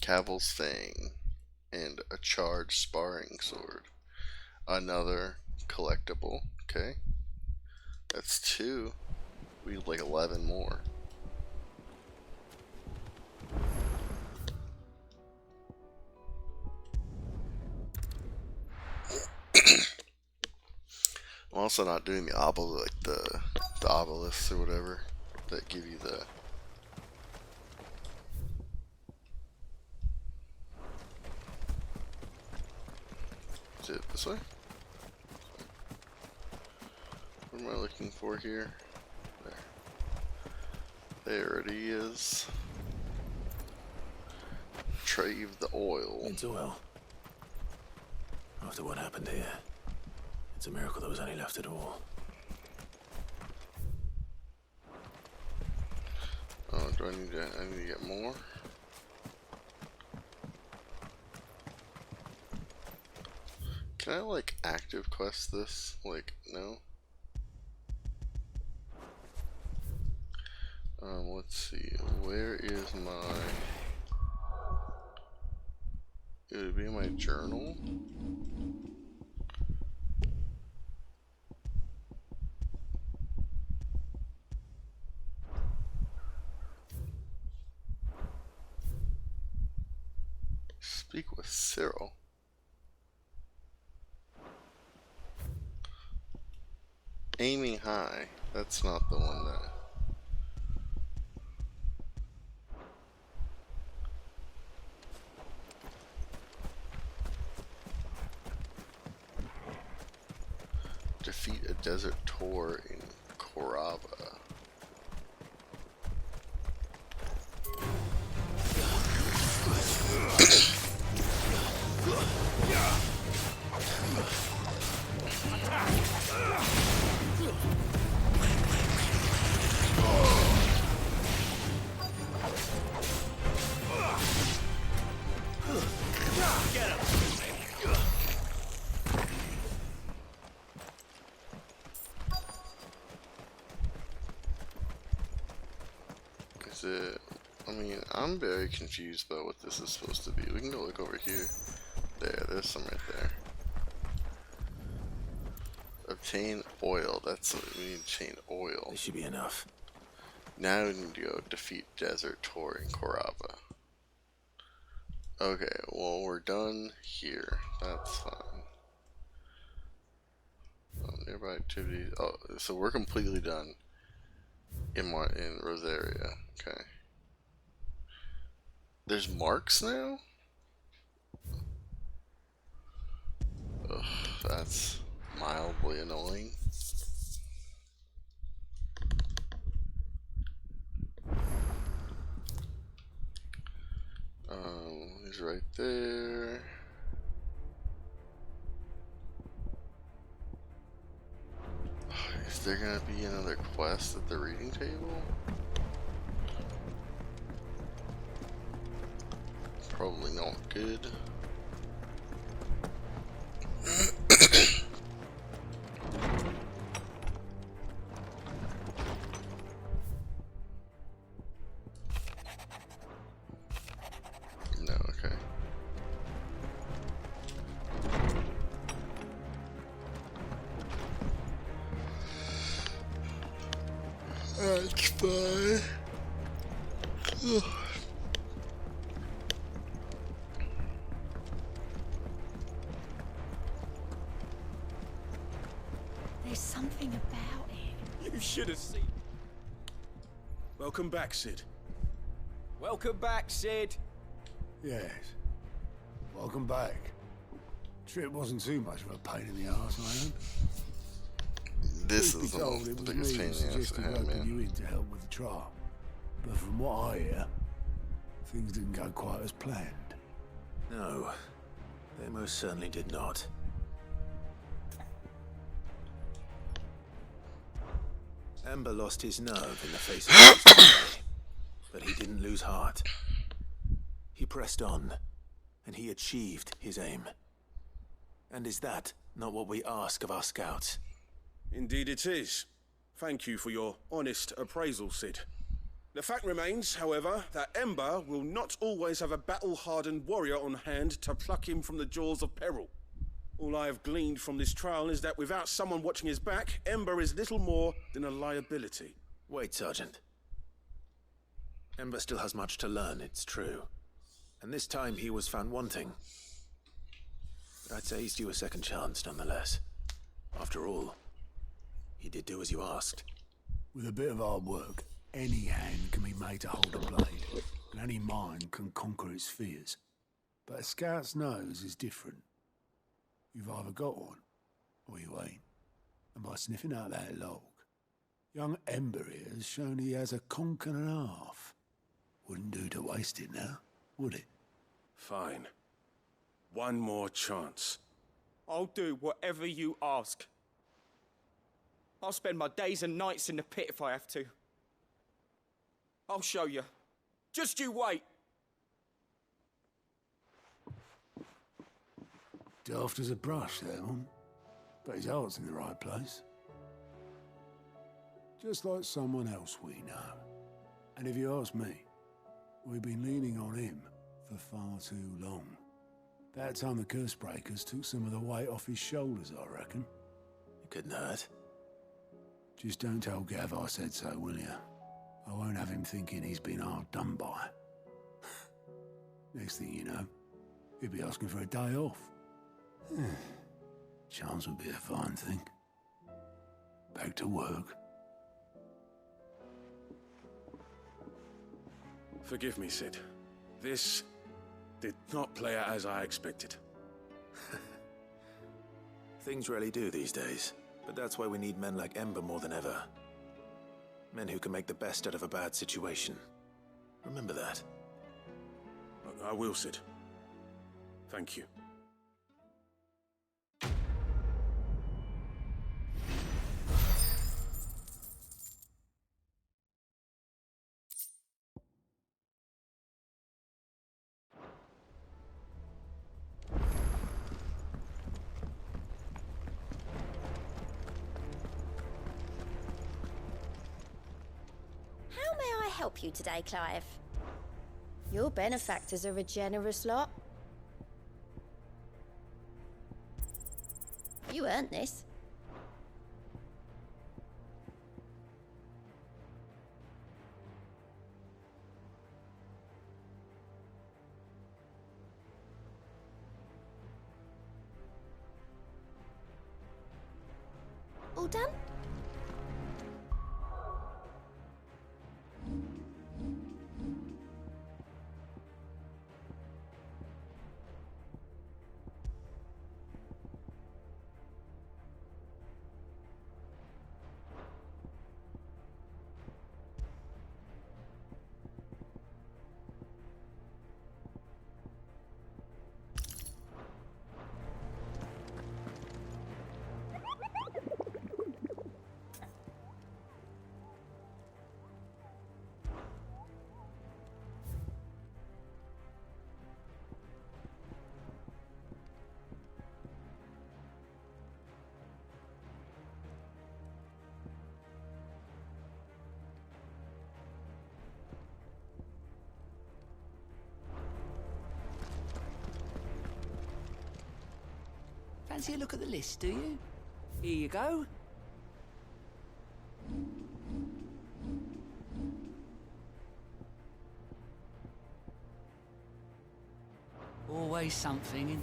Cavil's Fang and a charged sparring sword. Another collectible. Okay. That's 2. We need like 11 more. I'm also not doing the the obelisks or whatever that give you the is it this way? What am I looking for here? There it is. Retrieve the oil. It's oil. After what happened here, it's a miracle there was any left at all. Oh, do I need to get more? Can I like active quest this? Like, no? Let's see, where is my... It would be in my journal? Speak with Cyril. Aiming high. That's not the one that... Defeat a desert tour in Korava. Is it... I mean, I'm very confused about what this is supposed to be. We can go look over here. There's some right there. Obtain oil. That's what we need to obtain oil. This should be enough. Now we need to go defeat desert tour in Korava. Okay, well we're done here. That's fine. Nearby activities. Oh, so we're completely done in Rosaria. Okay. There's marks now? Ugh, that's mildly annoying. He's right there. Is there gonna be another quest at the reading table? probably not good. No, okay. That's fine. Ugh. There's something about it. You should have seen. Welcome back, Sid. Welcome back, Sid. Yes. Welcome back. Trip wasn't too much of a pain in the arse, man. This Truth is be the told, it the was biggest me pain who in the ass I suggested had, roping man. you in to help with the trial. But from what I hear, things didn't go quite as planned. No, they most certainly did not. Ember lost his nerve in the face of adversity, but he didn't lose heart. He pressed on, and he achieved his aim. And is that not what we ask of our scouts? Indeed it is. Thank you for your honest appraisal, Sid. The fact remains, however, that Ember will not always have a battle-hardened warrior on hand to pluck him from the jaws of peril. All I have gleaned from this trial is that without someone watching his back, Ember is little more than a liability. Wait, Sergeant. Ember still has much to learn, it's true. And this time he was found wanting. But I'd say he's due a second chance, nonetheless. After all, he did do as you asked. With a bit of hard work, any hand can be made to hold a blade, and any mind can conquer its fears. But a scout's nose is different. You've either got one, or you ain't. And by sniffing out that log, young Ember here has shown he has a conch and a half. Wouldn't do to waste it now, would it? Fine. One more chance. I'll do whatever you ask. I'll spend my days and nights in the pit if I have to. I'll show you. Just you wait. Daft as a brush, that one. But his heart's in the right place. Just like someone else we know. And if you ask me, we've been leaning on him for far too long. That time the curse breakers took some of the weight off his shoulders, I reckon. It couldn't hurt. Just don't tell Gav I said so, will you? I won't have him thinking he's been hard done by. Next thing you know, he'll be asking for a day off. Chance would be a fine thing. Back to work. Forgive me, Sid. This did not play out as I expected. Things really do these days, but that's why we need men like Ember more than ever. Men who can make the best out of a bad situation. Remember that. I will, Sid. Thank you. How may I help you today, Clive? Your benefactors are a generous lot. You earned this. All done? fancy a look at the list, do you? Here you go. Always something in...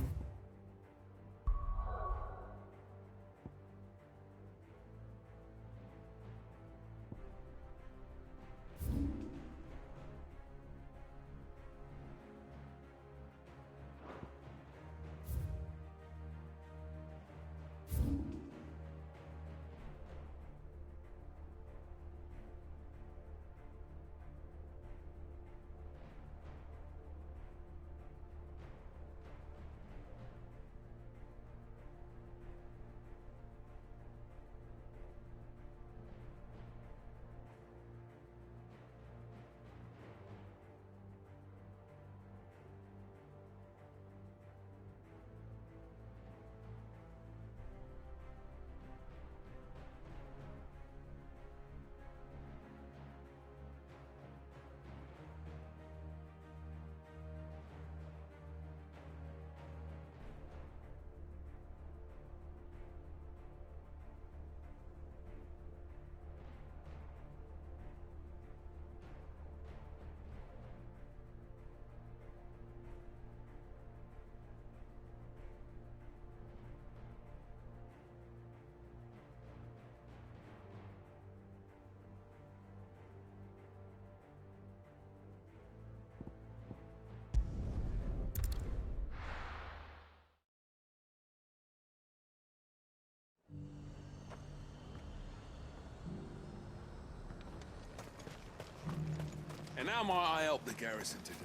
And how might I help the garrison today?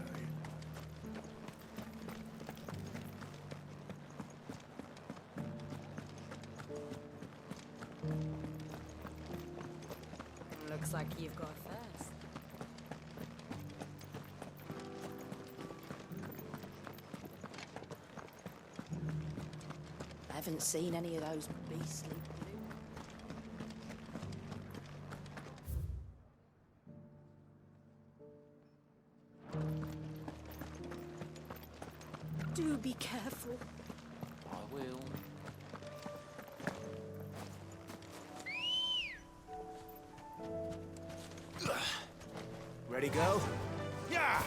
Looks like you've got first. I haven't seen any of those beastly Do be careful. I will. Ready, go? Yeah!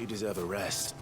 You deserve a rest.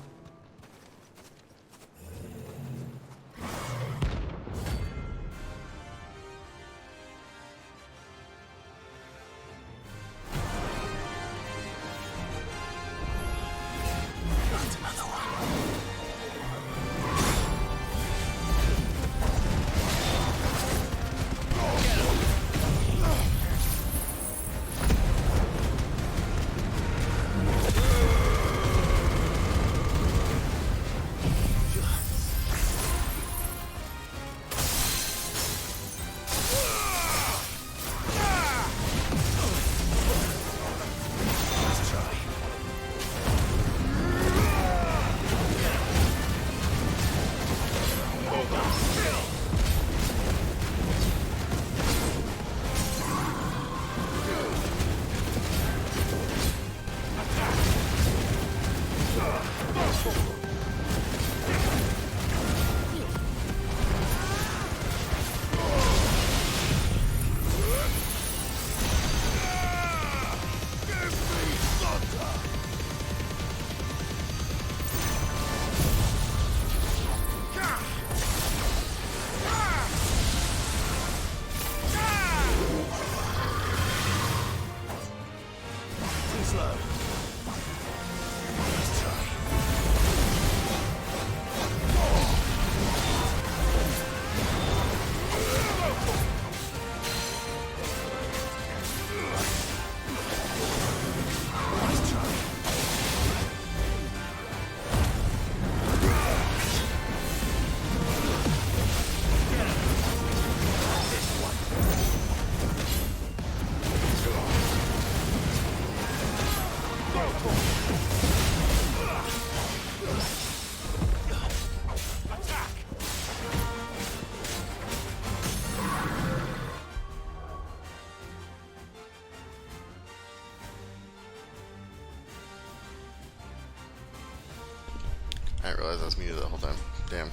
I didn't realize I was muted the whole time. Damn.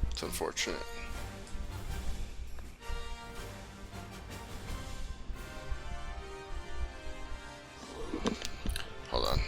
It's unfortunate. Hold on.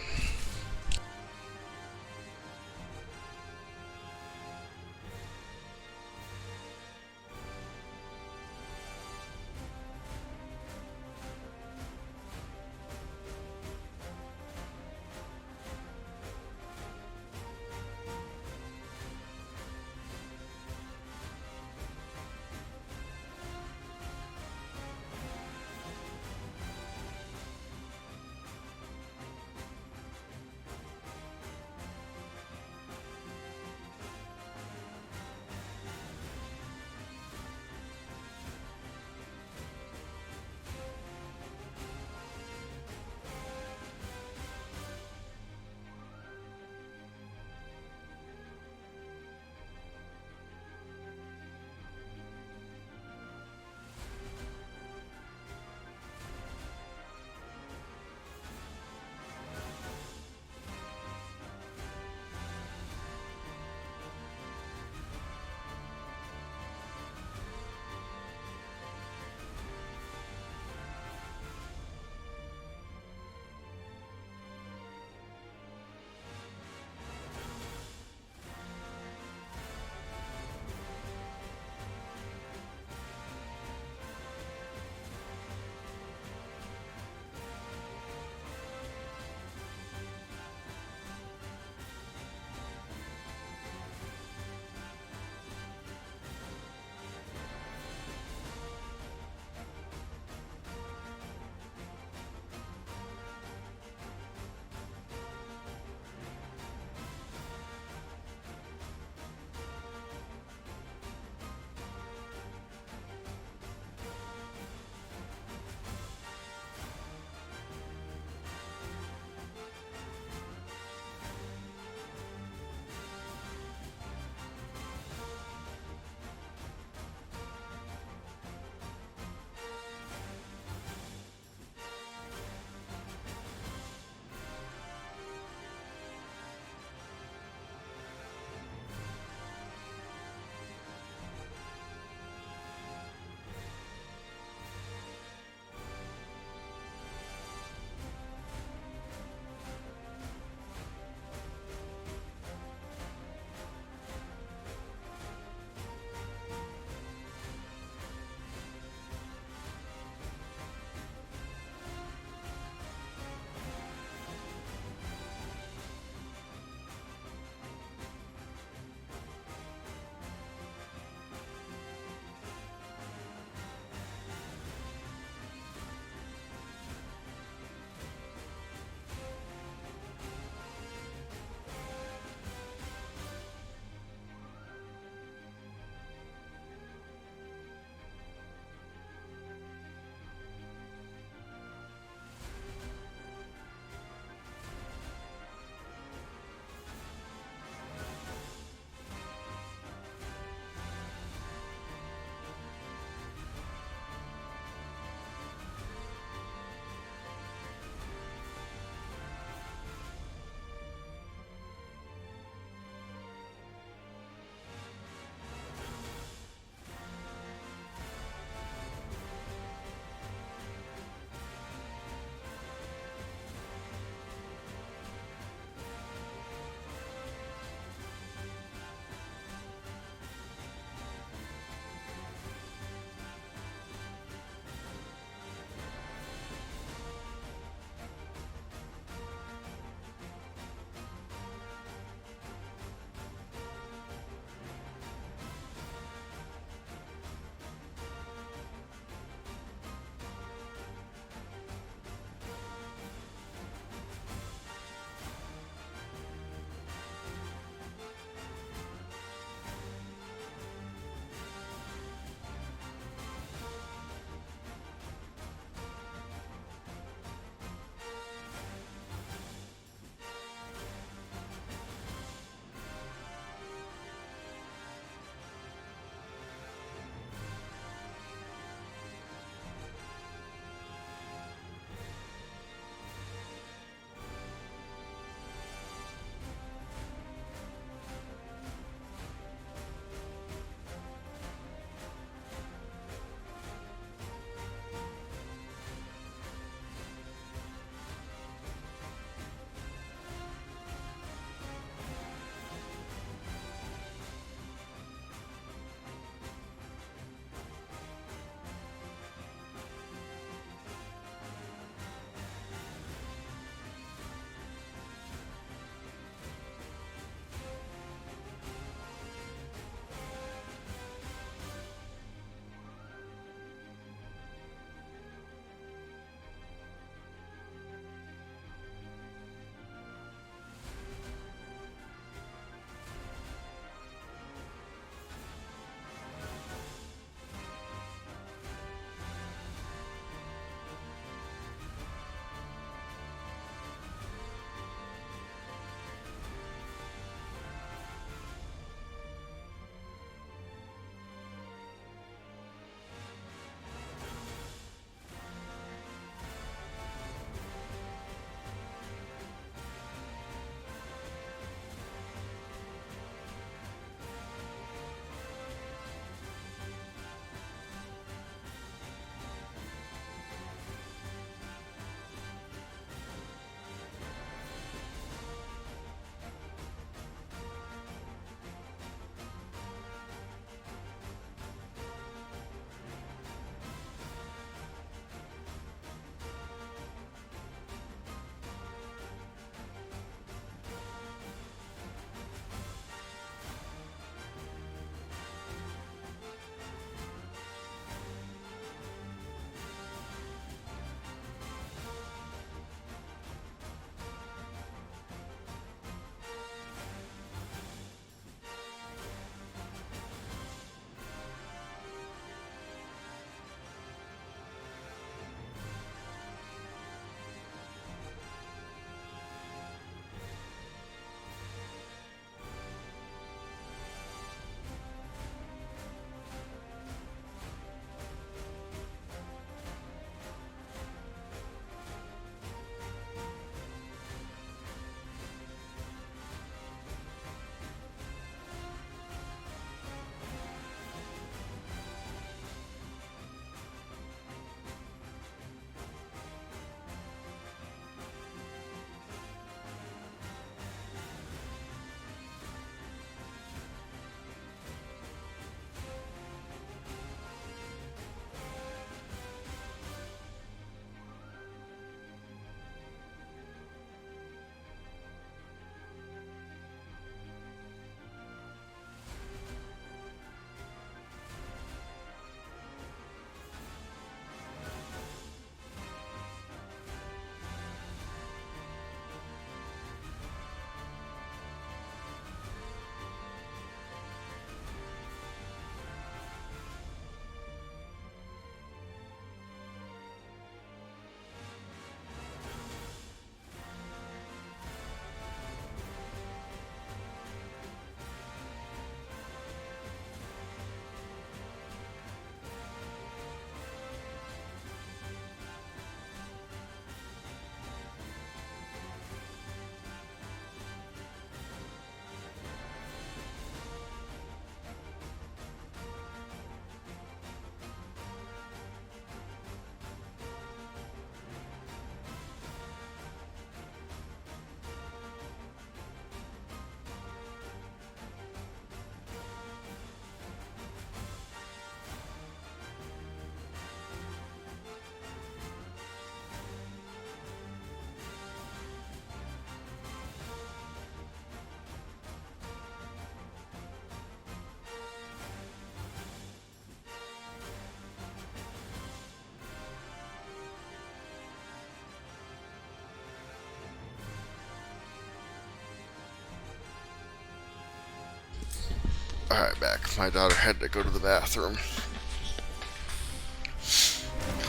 Alright, back. My daughter had to go to the bathroom.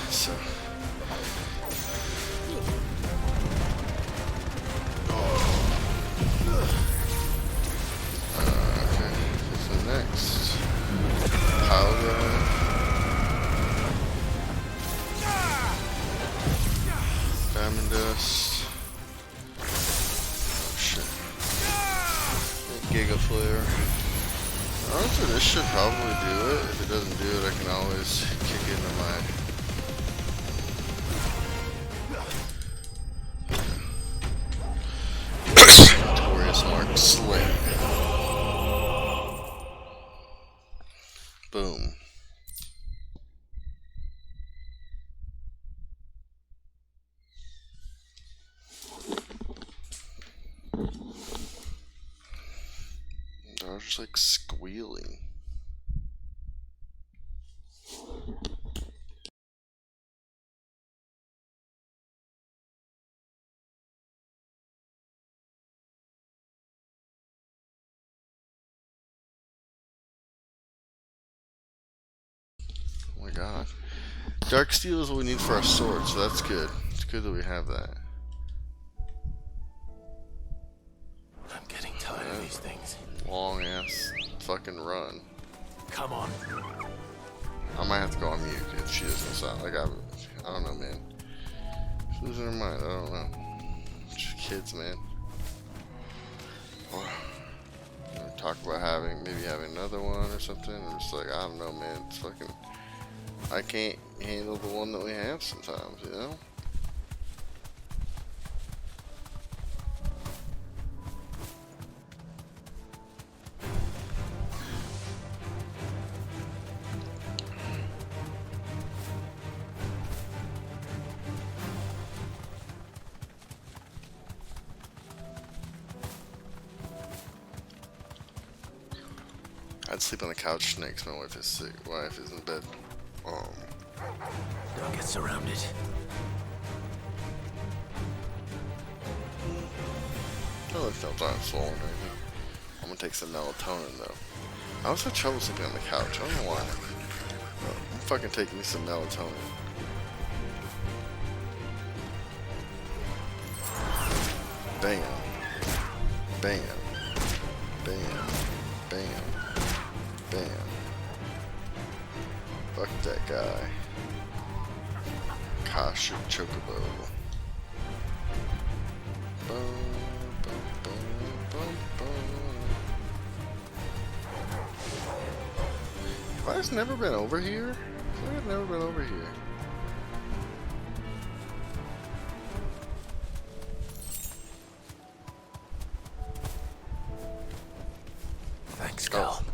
So. Okay, so next. Powder. Diamond dust. Oh shit. Giga flare. Honestly, this should probably do it. If it doesn't do it, I can always kick into my... Victorious Mark Sling. Boom. They're just like squealing. Oh my god. Dark steel is what we need for our sword, so that's good. It's good that we have that. I'm getting tired of these things. Long ass fucking run. Come on. I might have to go on mute if she doesn't sound like I don't know, man. She's losing her mind. I don't know. Just kids, man. Talk about maybe having another one or something. I'm just like, I don't know, man. It's fucking. I can't handle the one that we have sometimes, you know. I'd sleep on the couch next. My wife is sick. Wife is in bed. Don't get surrounded. Oh, it feels like swollen or anything. I'm gonna take some melatonin though. I also have trouble sleeping on the couch. I don't know why. I'm fucking taking me some melatonin. Bam. Bam. Bam. Bam. Bam. Fuck that guy. Kasha Chocobo. Boom, boom, boom, boom, boom. Have I just never been over here? I feel like I've never been over here. Thanks, Cal. Oh.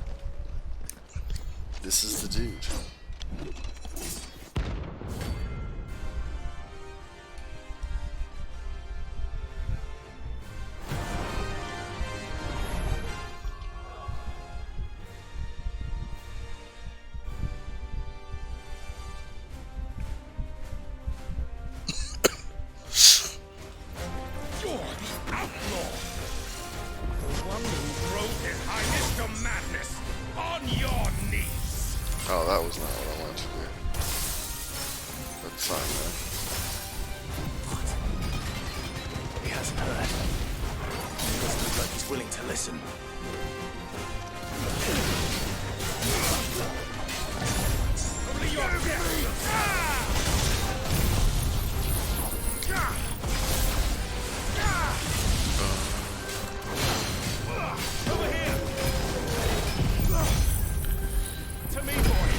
This is the dude. You're the outlaw! The one who drove His Highness to madness! On your knees! Oh, that was not what I wanted to do. That's fine, man. He hasn't heard. He doesn't look like he's willing to listen. Only your death! Over here! To me, boy!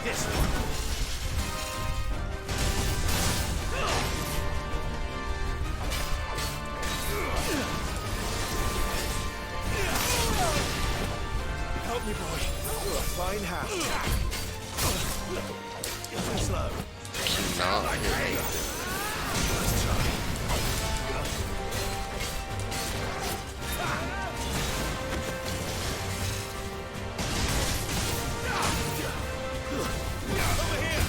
This one! Help me, boy. You're a fine hand. Too slow. Cannot hit me. Let's try. Over here!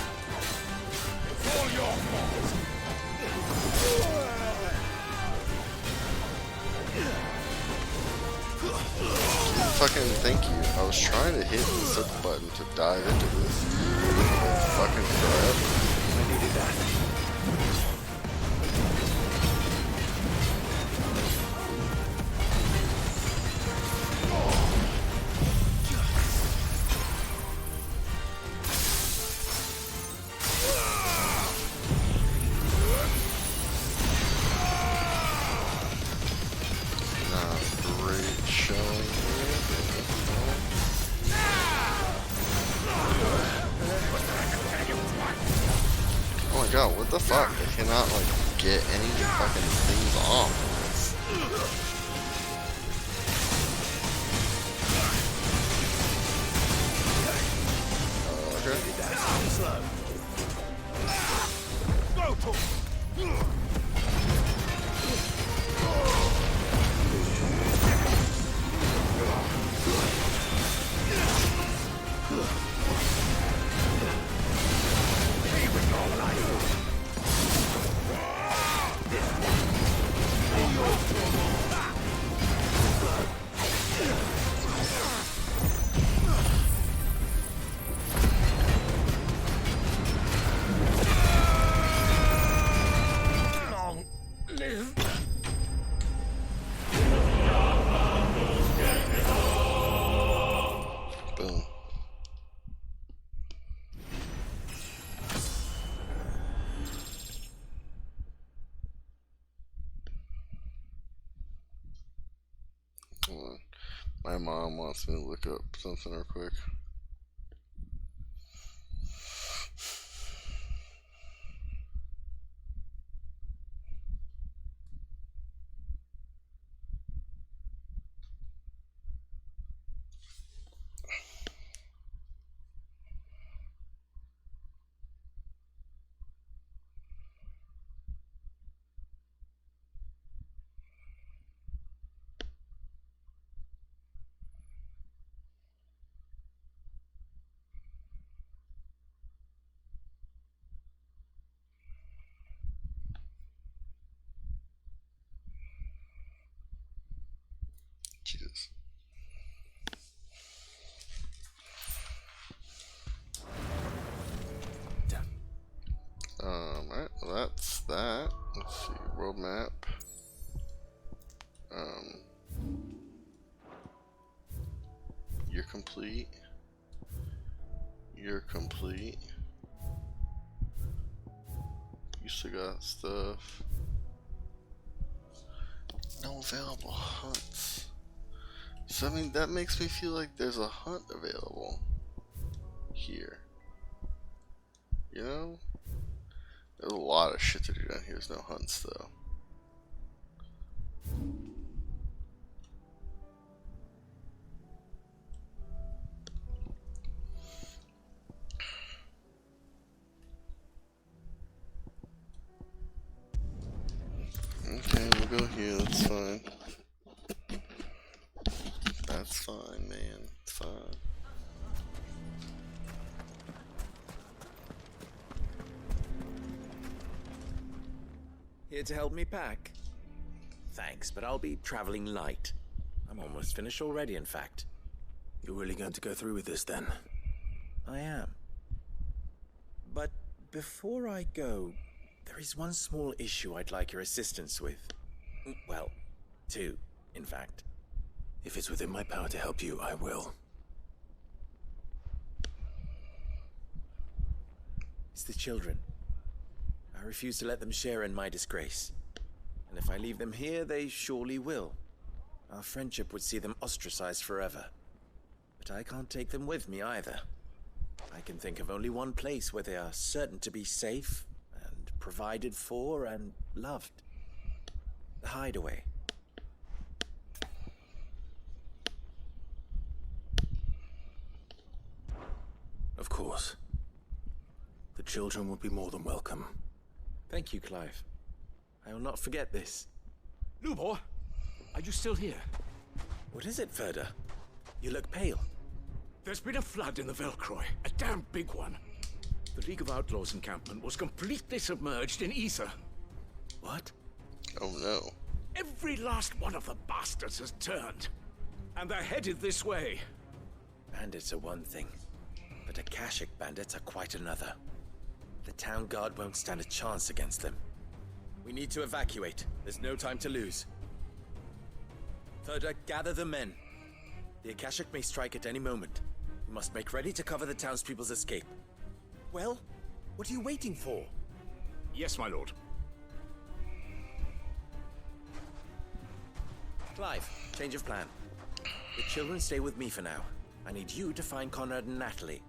It's all your fault! hit the circle button to dive into this. Fucking forever. I needed that. God, what the fuck? I cannot, like, get any fucking things off. My mom wants me to look up something real quick. Jesus. Alright, well that's that. Let's see, world map. You're complete. You're complete. You still got stuff. No available hunts. So I mean that makes me feel like there's a hunt available here. You know? There's a lot of shit to do down here. There's no hunts though. Okay, we'll go here, that's fine. That's fine, man. It's fine. Here to help me pack? Thanks, but I'll be traveling light. I'm almost finished already, in fact. You're really going to go through with this, then? I am. But before I go, there is one small issue I'd like your assistance with. Well, two, in fact. If it's within my power to help you, I will. It's the children. I refuse to let them share in my disgrace. And if I leave them here, they surely will. Our friendship would see them ostracized forever. But I can't take them with me either. I can think of only one place where they are certain to be safe and provided for and loved. The hideaway. Of course. The children would be more than welcome. Thank you, Clive. I will not forget this. Lubor, are you still here? What is it, Ferda? You look pale. There's been a flood in the Velcroy, a damn big one. The League of Outlaws encampment was completely submerged in ether. What? Oh no. Every last one of the bastards has turned. And they're headed this way. Bandits are one thing, but Akashic bandits are quite another. The town guard won't stand a chance against them. We need to evacuate. There's no time to lose. Further, gather the men. The Akashic may strike at any moment. We must make ready to cover the townspeople's escape. Well, what are you waiting for? Yes, my lord. Clive, change of plan. The children stay with me for now. I need you to find Conrad and Natalie.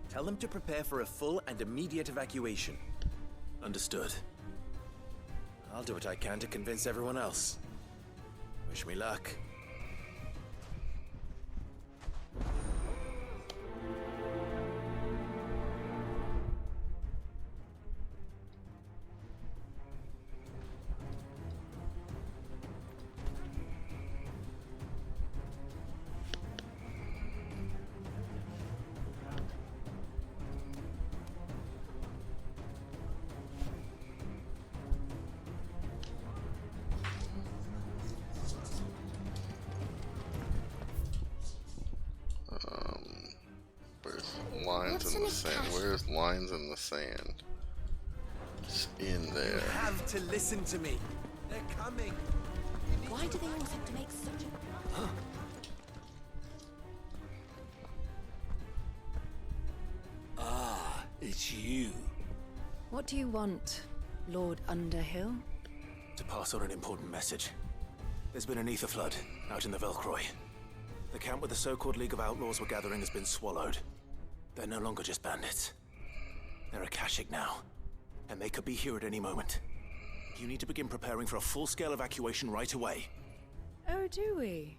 Tell them to prepare for a full and immediate evacuation. Understood. I'll do what I can to convince everyone else. Wish me luck. Lines in the sand. Where's lines in the sand? It's in there. You have to listen to me. They're coming. Why do they always have to make such a... Ah, it's you. What do you want, Lord Underhill? To pass on an important message. There's been an ether flood out in the Velcroy. The camp where the so-called League of Outlaws were gathering has been swallowed. They're no longer just bandits. They're Akashic now, and they could be here at any moment. You need to begin preparing for a full-scale evacuation right away. Oh, do we?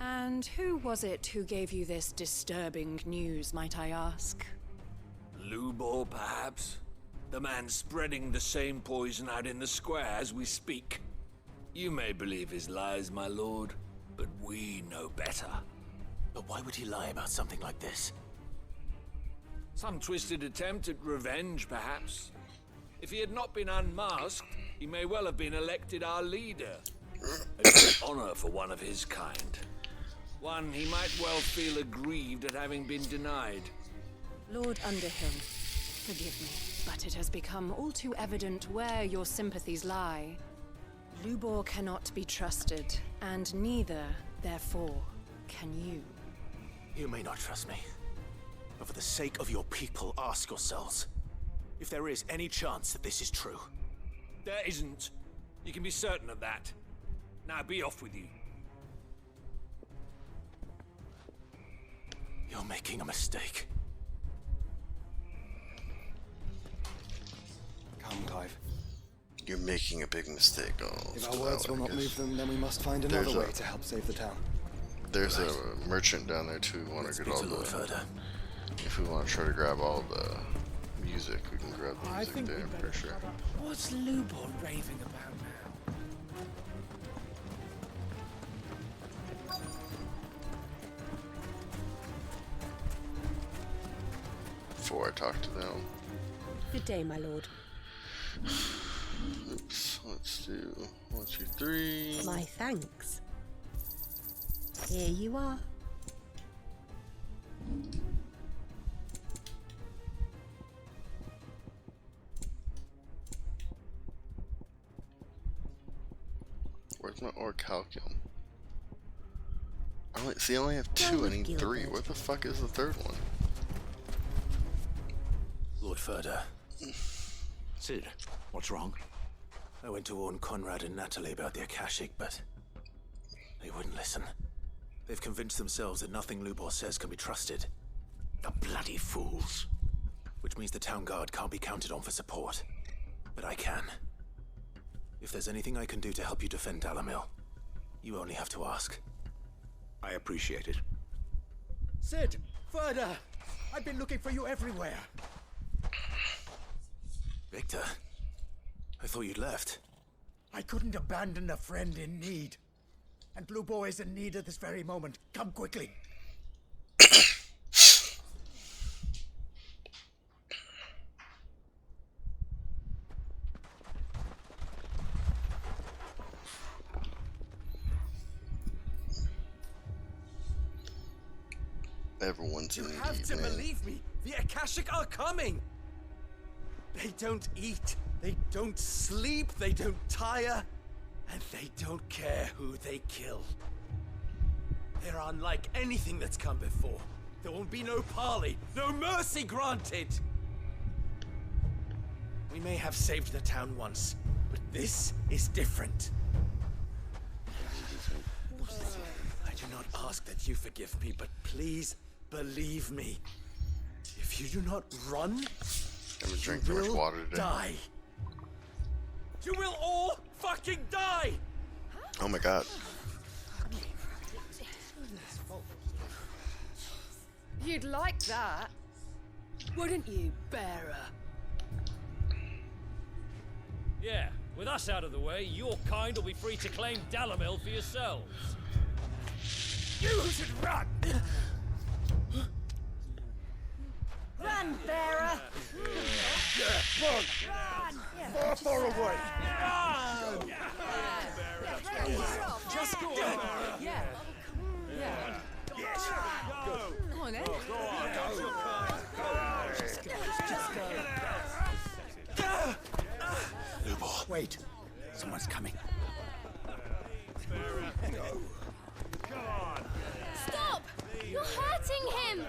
And who was it who gave you this disturbing news, might I ask? Lubor, perhaps? The man spreading the same poison out in the square as we speak. You may believe his lies, my lord, but we know better. But why would he lie about something like this? Some twisted attempt at revenge, perhaps. If he had not been unmasked, he may well have been elected our leader. A great honor for one of his kind. One he might well feel aggrieved at having been denied. Lord Underhill, forgive me, but it has become all too evident where your sympathies lie. Lubor cannot be trusted, and neither, therefore, can you. You may not trust me. But for the sake of your people, ask yourselves if there is any chance that this is true. There isn't. You can be certain of that. Now be off with you. You're making a mistake. Come, Clive. You're making a big mistake. If our words will not move them, then we must find another way to help save the town. There's a merchant down there too. We want to get all the... If we want to try to grab all the music, we can grab the music there, I'm pretty sure. What's Lubor raving about now? Before I talk to them. Good day, my lord. Oops, let's do 1, 2, 3. My thanks. Here you are. Where's my orichalcum? I only have 2. I need 3. Where the fuck is the third one? Lord Furder. Sid, what's wrong? I went to warn Conrad and Natalie about the Akashic, but they wouldn't listen. They've convinced themselves that nothing Lubor says can be trusted. The bloody fools. Which means the town guard can't be counted on for support. But I can. If there's anything I can do to help you defend Dalamil, you only have to ask. I appreciate it. Sid! Further! I've been looking for you everywhere. Victor, I thought you'd left. I couldn't abandon a friend in need. And Lubor is in need at this very moment. Come quickly. Everyone's You in have deep, to man. believe me. The Akashic are coming. They don't eat. They don't sleep. They don't tire. And they don't care who they kill. They're unlike anything that's come before. There won't be no parley, no mercy granted. We may have saved the town once, but this is different. I do not ask that you forgive me, but please believe me. If you do not run, Never you drank too much will water today. die. You will all fucking die! Oh my god. You'd like that, wouldn't you, bearer? Yeah, with us out of the way, your kind will be free to claim Dalamil for yourselves. You should run! Run, bearer! Run! Run! Far away! Run! Just go on! Yeah. Yeah. Yes! Go! Come on, then. Go on! Just go! Lubor, wait. Someone's coming. Stop! You're hurting him!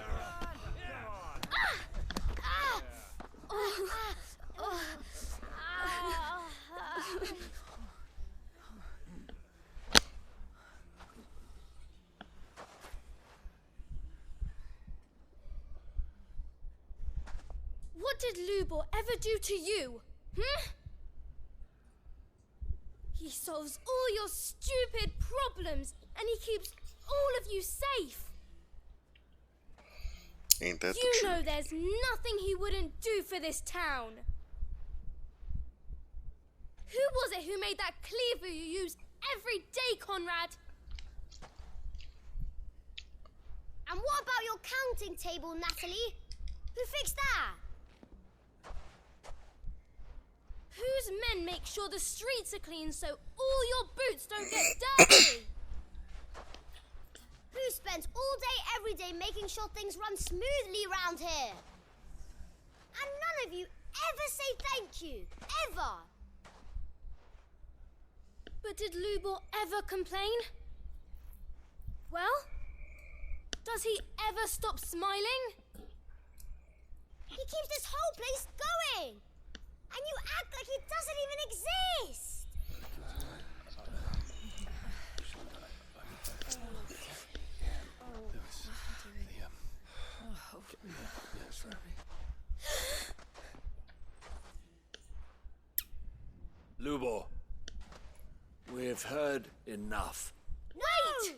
What did Lubor ever do to you? He solves all your stupid problems, and he keeps all of you safe. Ain't that the You truth? know there's nothing he wouldn't do for this town. Who was it who made that cleaver you use every day, Conrad? And what about your counting table, Natalie? Who fixed that? Whose men make sure the streets are clean so all your boots don't get dirty? Who spends all day every day making sure things run smoothly round here? And none of you ever say thank you, ever. But did Lubor ever complain? Well, does he ever stop smiling? He keeps this whole place going. And you act like it doesn't even exist! Lubor, we've heard enough. Wait!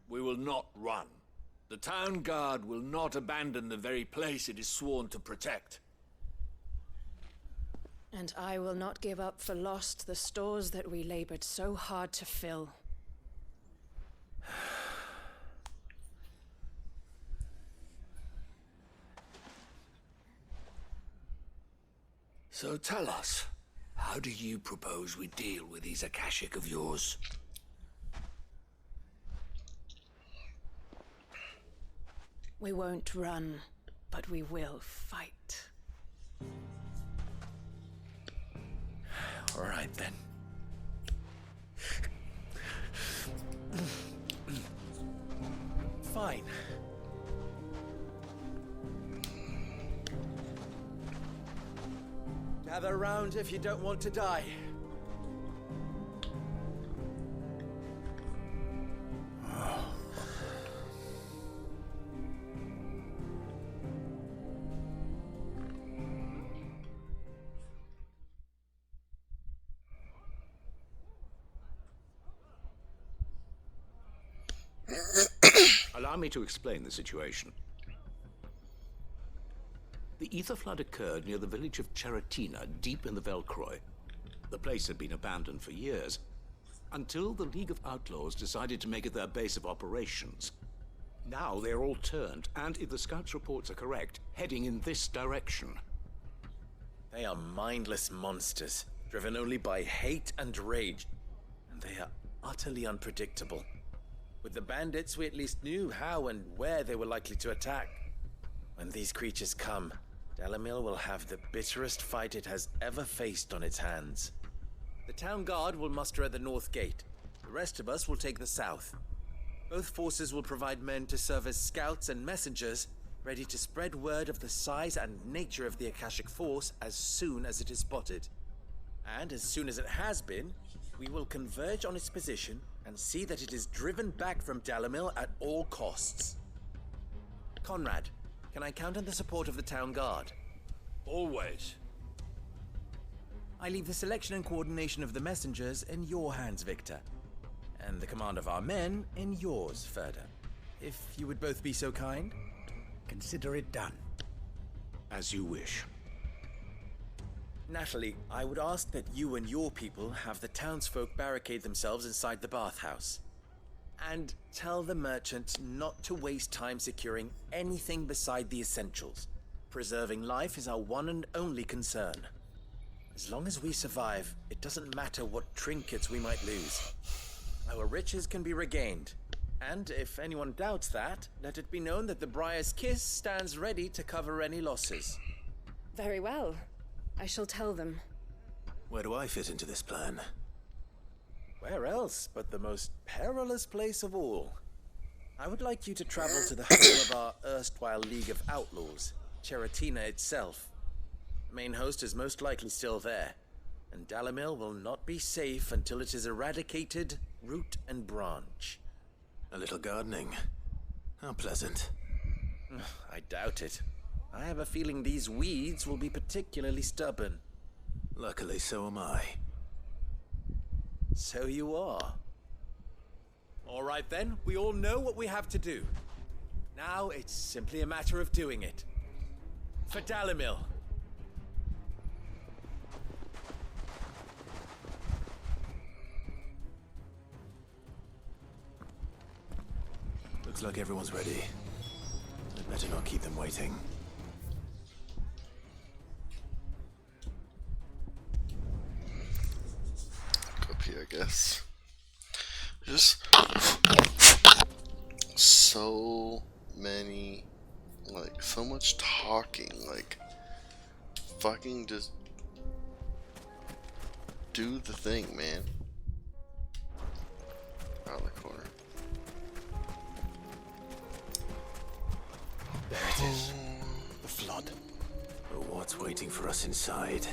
We will not run. The town guard will not abandon the very place it is sworn to protect. And I will not give up for lost the stores that we labored so hard to fill. So tell us, how do you propose we deal with these Akashic of yours? We won't run, but we will fight. All right, then. Fine. Gather round if you don't want to die. Allow me to explain the situation. The ether flood occurred near the village of Cheratina, deep in the Velcroy. The place had been abandoned for years, until the League of Outlaws decided to make it their base of operations. Now they're all turned, and if the scouts' reports are correct, heading in this direction. They are mindless monsters, driven only by hate and rage. And they are utterly unpredictable. With the bandits, we at least knew how and where they were likely to attack. When these creatures come, Dalamil will have the bitterest fight it has ever faced on its hands. The town guard will muster at the north gate. The rest of us will take the south. Both forces will provide men to serve as scouts and messengers, ready to spread word of the size and nature of the Akashic force as soon as it is spotted. And as soon as it has been, we will converge on its position and see that it is driven back from Dalamil at all costs. Conrad, can I count on the support of the town guard? Always. I leave the selection and coordination of the messengers in your hands, Victor. And the command of our men in yours, Ferda. If you would both be so kind. Consider it done. As you wish. Natalie, I would ask that you and your people have the townsfolk barricade themselves inside the bathhouse. And tell the merchant not to waste time securing anything beside the essentials. Preserving life is our one and only concern. As long as we survive, it doesn't matter what trinkets we might lose. Our riches can be regained. And if anyone doubts that, let it be known that the Briar's Kiss stands ready to cover any losses. Very well. I shall tell them. Where do I fit into this plan? Where else but the most perilous place of all? I would like you to travel to the home of our erstwhile League of Outlaws, Cheratina itself. The main host is most likely still there, and Dalamil will not be safe until it is eradicated, root and branch. A little gardening. How pleasant. I doubt it. I have a feeling these weeds will be particularly stubborn. Luckily, so am I. So you are. All right then, we all know what we have to do. Now it's simply a matter of doing it. For Dalamil. Looks like everyone's ready. I'd better not keep them waiting. Up here, I guess. Just so many, like, so much talking, like, fucking just do the thing, man. Around the corner. There it is. The flood. But what's waiting for us inside?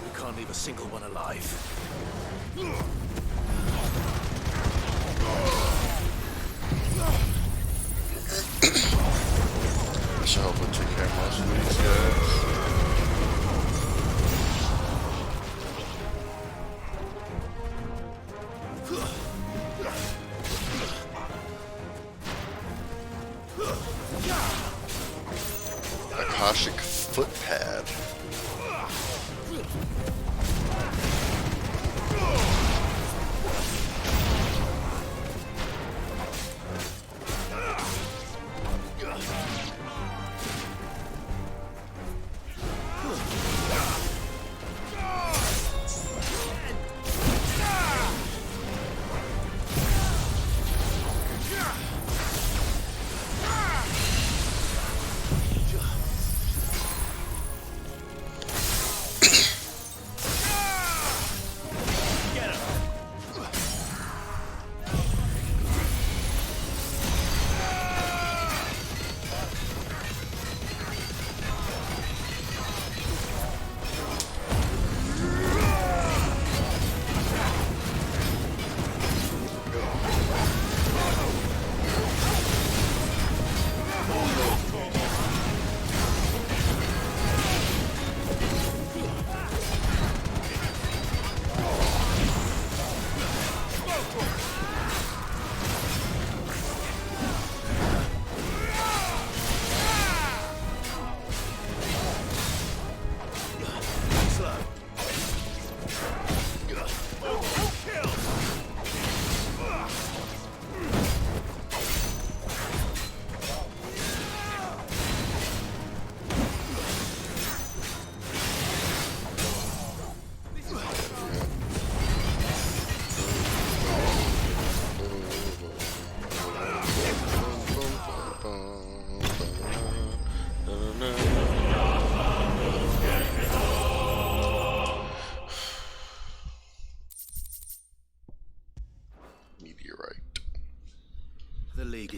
We can't leave a single one alive. I should hopefully take care of most of these guys. Akashic footpad.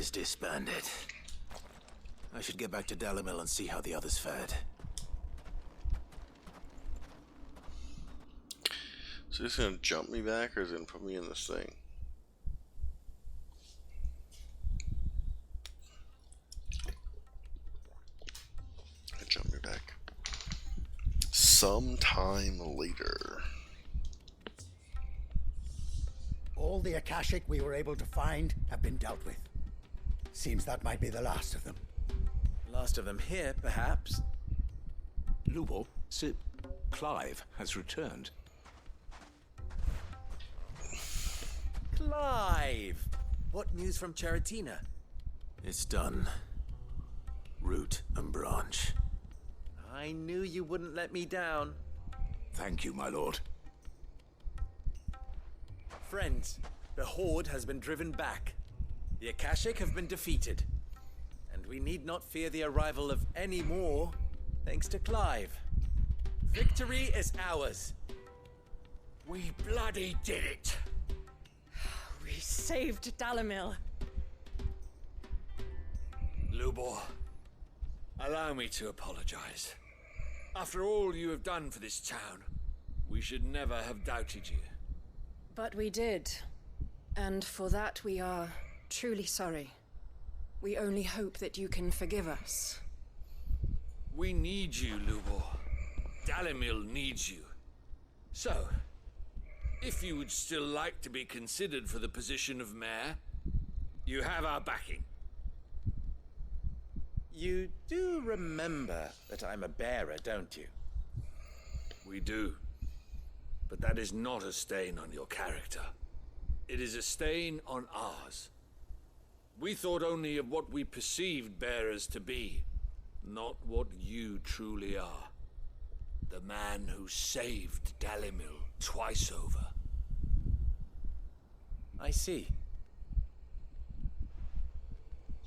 is disbanded. I should get back to Dalimil and see how the others fared. So he's gonna jump me back, or is he gonna put me in this thing? Jump me back. Sometime later. All the Akashic we were able to find have been dealt with. Seems that might be the last of them. Last of them here, perhaps. Lubo, Sir Clive has returned. Clive! What news from Charatina? It's done. Root and branch. I knew you wouldn't let me down. Thank you, my lord. Friends, the Horde has been driven back. The Akashic have been defeated. And we need not fear the arrival of any more, thanks to Clive. Victory is ours. We bloody did it. We saved Dalimil. Lubor, allow me to apologize. After all you have done for this town, we should never have doubted you. But we did. And for that we are truly sorry. We only hope that you can forgive us. We need you, Lubor. Dalimil needs you. So, if you would still like to be considered for the position of mayor, you have our backing. You do remember that I'm a bearer, don't you? We do. But that is not a stain on your character. It is a stain on ours. We thought only of what we perceived bearers to be, not what you truly are. The man who saved Dalimil twice over. I see.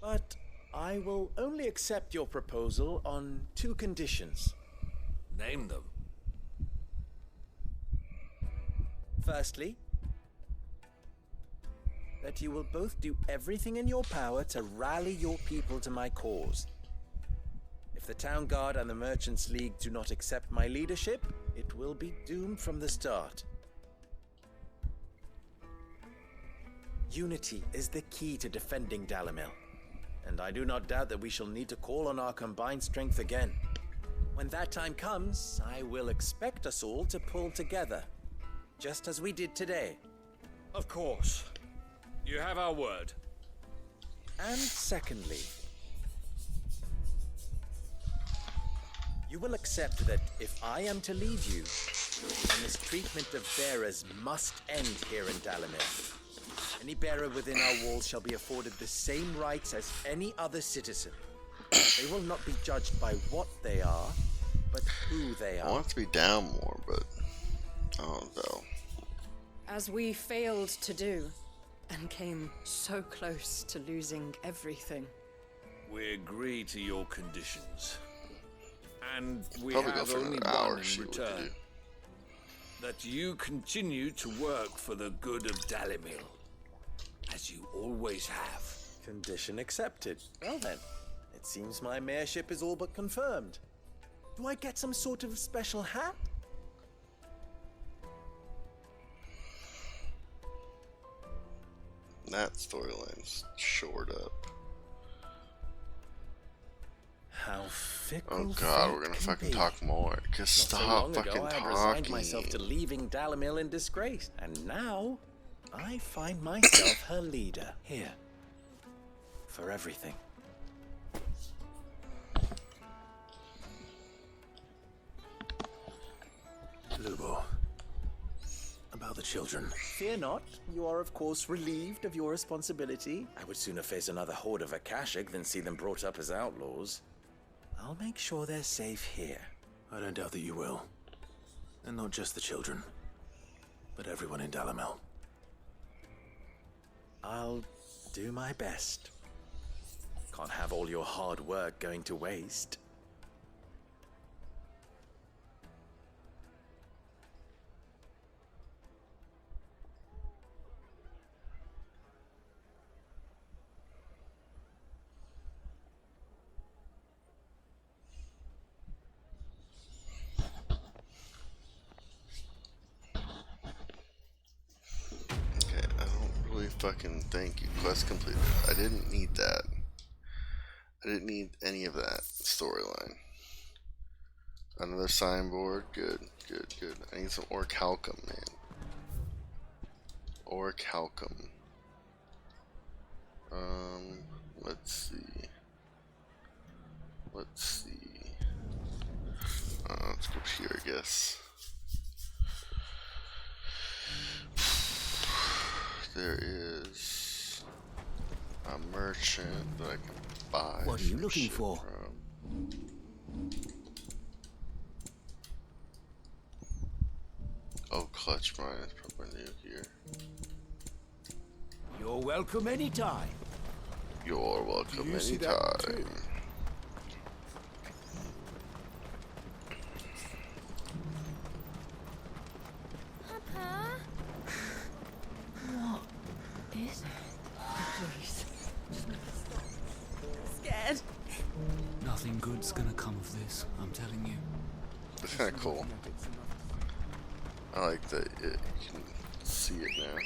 But I will only accept your proposal on 2 conditions. Name them. Firstly, that you will both do everything in your power to rally your people to my cause. If the Town Guard and the Merchants League do not accept my leadership, it will be doomed from the start. Unity is the key to defending Dalimil, and I do not doubt that we shall need to call on our combined strength again. When that time comes, I will expect us all to pull together, just as we did today. Of course. You have our word. And secondly, you will accept that if I am to lead you, the mistreatment of bearers must end here in Dalimil. Any bearer within our walls shall be afforded the same rights as any other citizen. They will not be judged by what they are, but who they are. I want it to be down more, but I don't know. As we failed to do, and came so close to losing everything. We agree to your conditions. And we Probably go have for only another hour, one in see what we return. do. That you continue to work for the good of Dalimil, as you always have. Condition accepted. Well then, it seems my mayorship is all but confirmed. Do I get some sort of special hat? That storyline's shored up. How fickle. Oh god, we're gonna fucking talk more. Cause Not so stop long fucking ago, I had resigned talking. myself to leaving Dalimil in disgrace, and now I find myself her leader here. For everything. Lubo, about the children. Fear not, you are of course relieved of your responsibility. I would sooner face another horde of Akashic than see them brought up as outlaws. I'll make sure they're safe here. I don't doubt that you will. And not just the children, but everyone in Dalimil. I'll do my best. Can't have all your hard work going to waste. Fucking thank you. Quest completed. I didn't need that. I didn't need any of that storyline. Another signboard. Good, good, good. I need some orichalcum, man. Orichalcum. Let's see. Let's see. Let's go here, I guess. There is a merchant that I can buy. What are you looking for? From. Oh, clutch mine is probably new here. You're welcome anytime. You're welcome You see that anytime. too? Papa? What is it? Please. Scared. Nothing good's gonna come of this, I'm telling you. It's kind of cool. I like that you can see it now.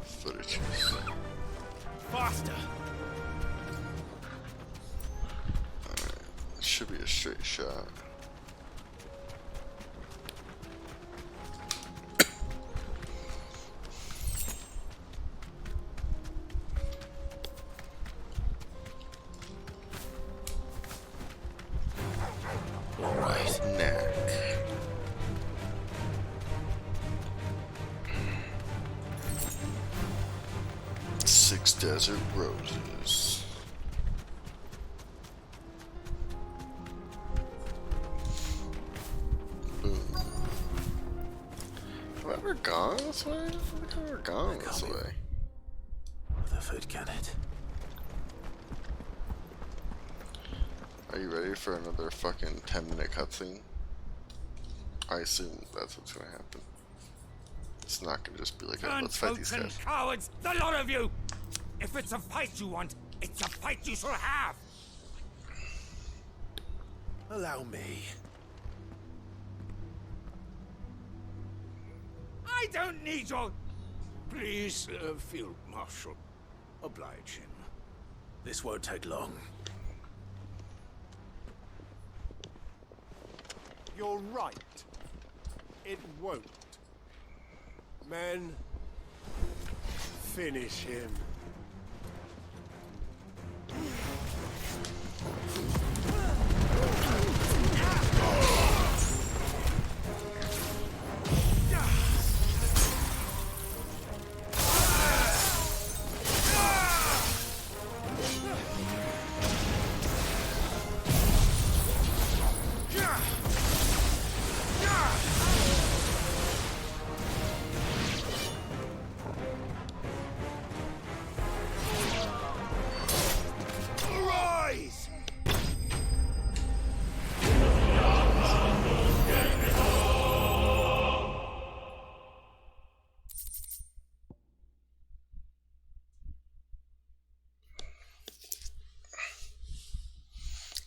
Footage. Faster! It should be a straight shot. Alright. Neck. Six desert roses. Boom. Have I ever gone this way? I don't think I've ever gone this way. The food cannon. Are you ready for another fucking 10-minute cutscene? I assume that's what's gonna happen. It's not gonna just be like, oh, let's fight these guys. Cowards, the lot of you! If it's a fight you want, it's a fight you shall have! Allow me. I don't need your... Please, Field Marshal, oblige him. This won't take long. You're right. It won't. Men, finish him. Arise!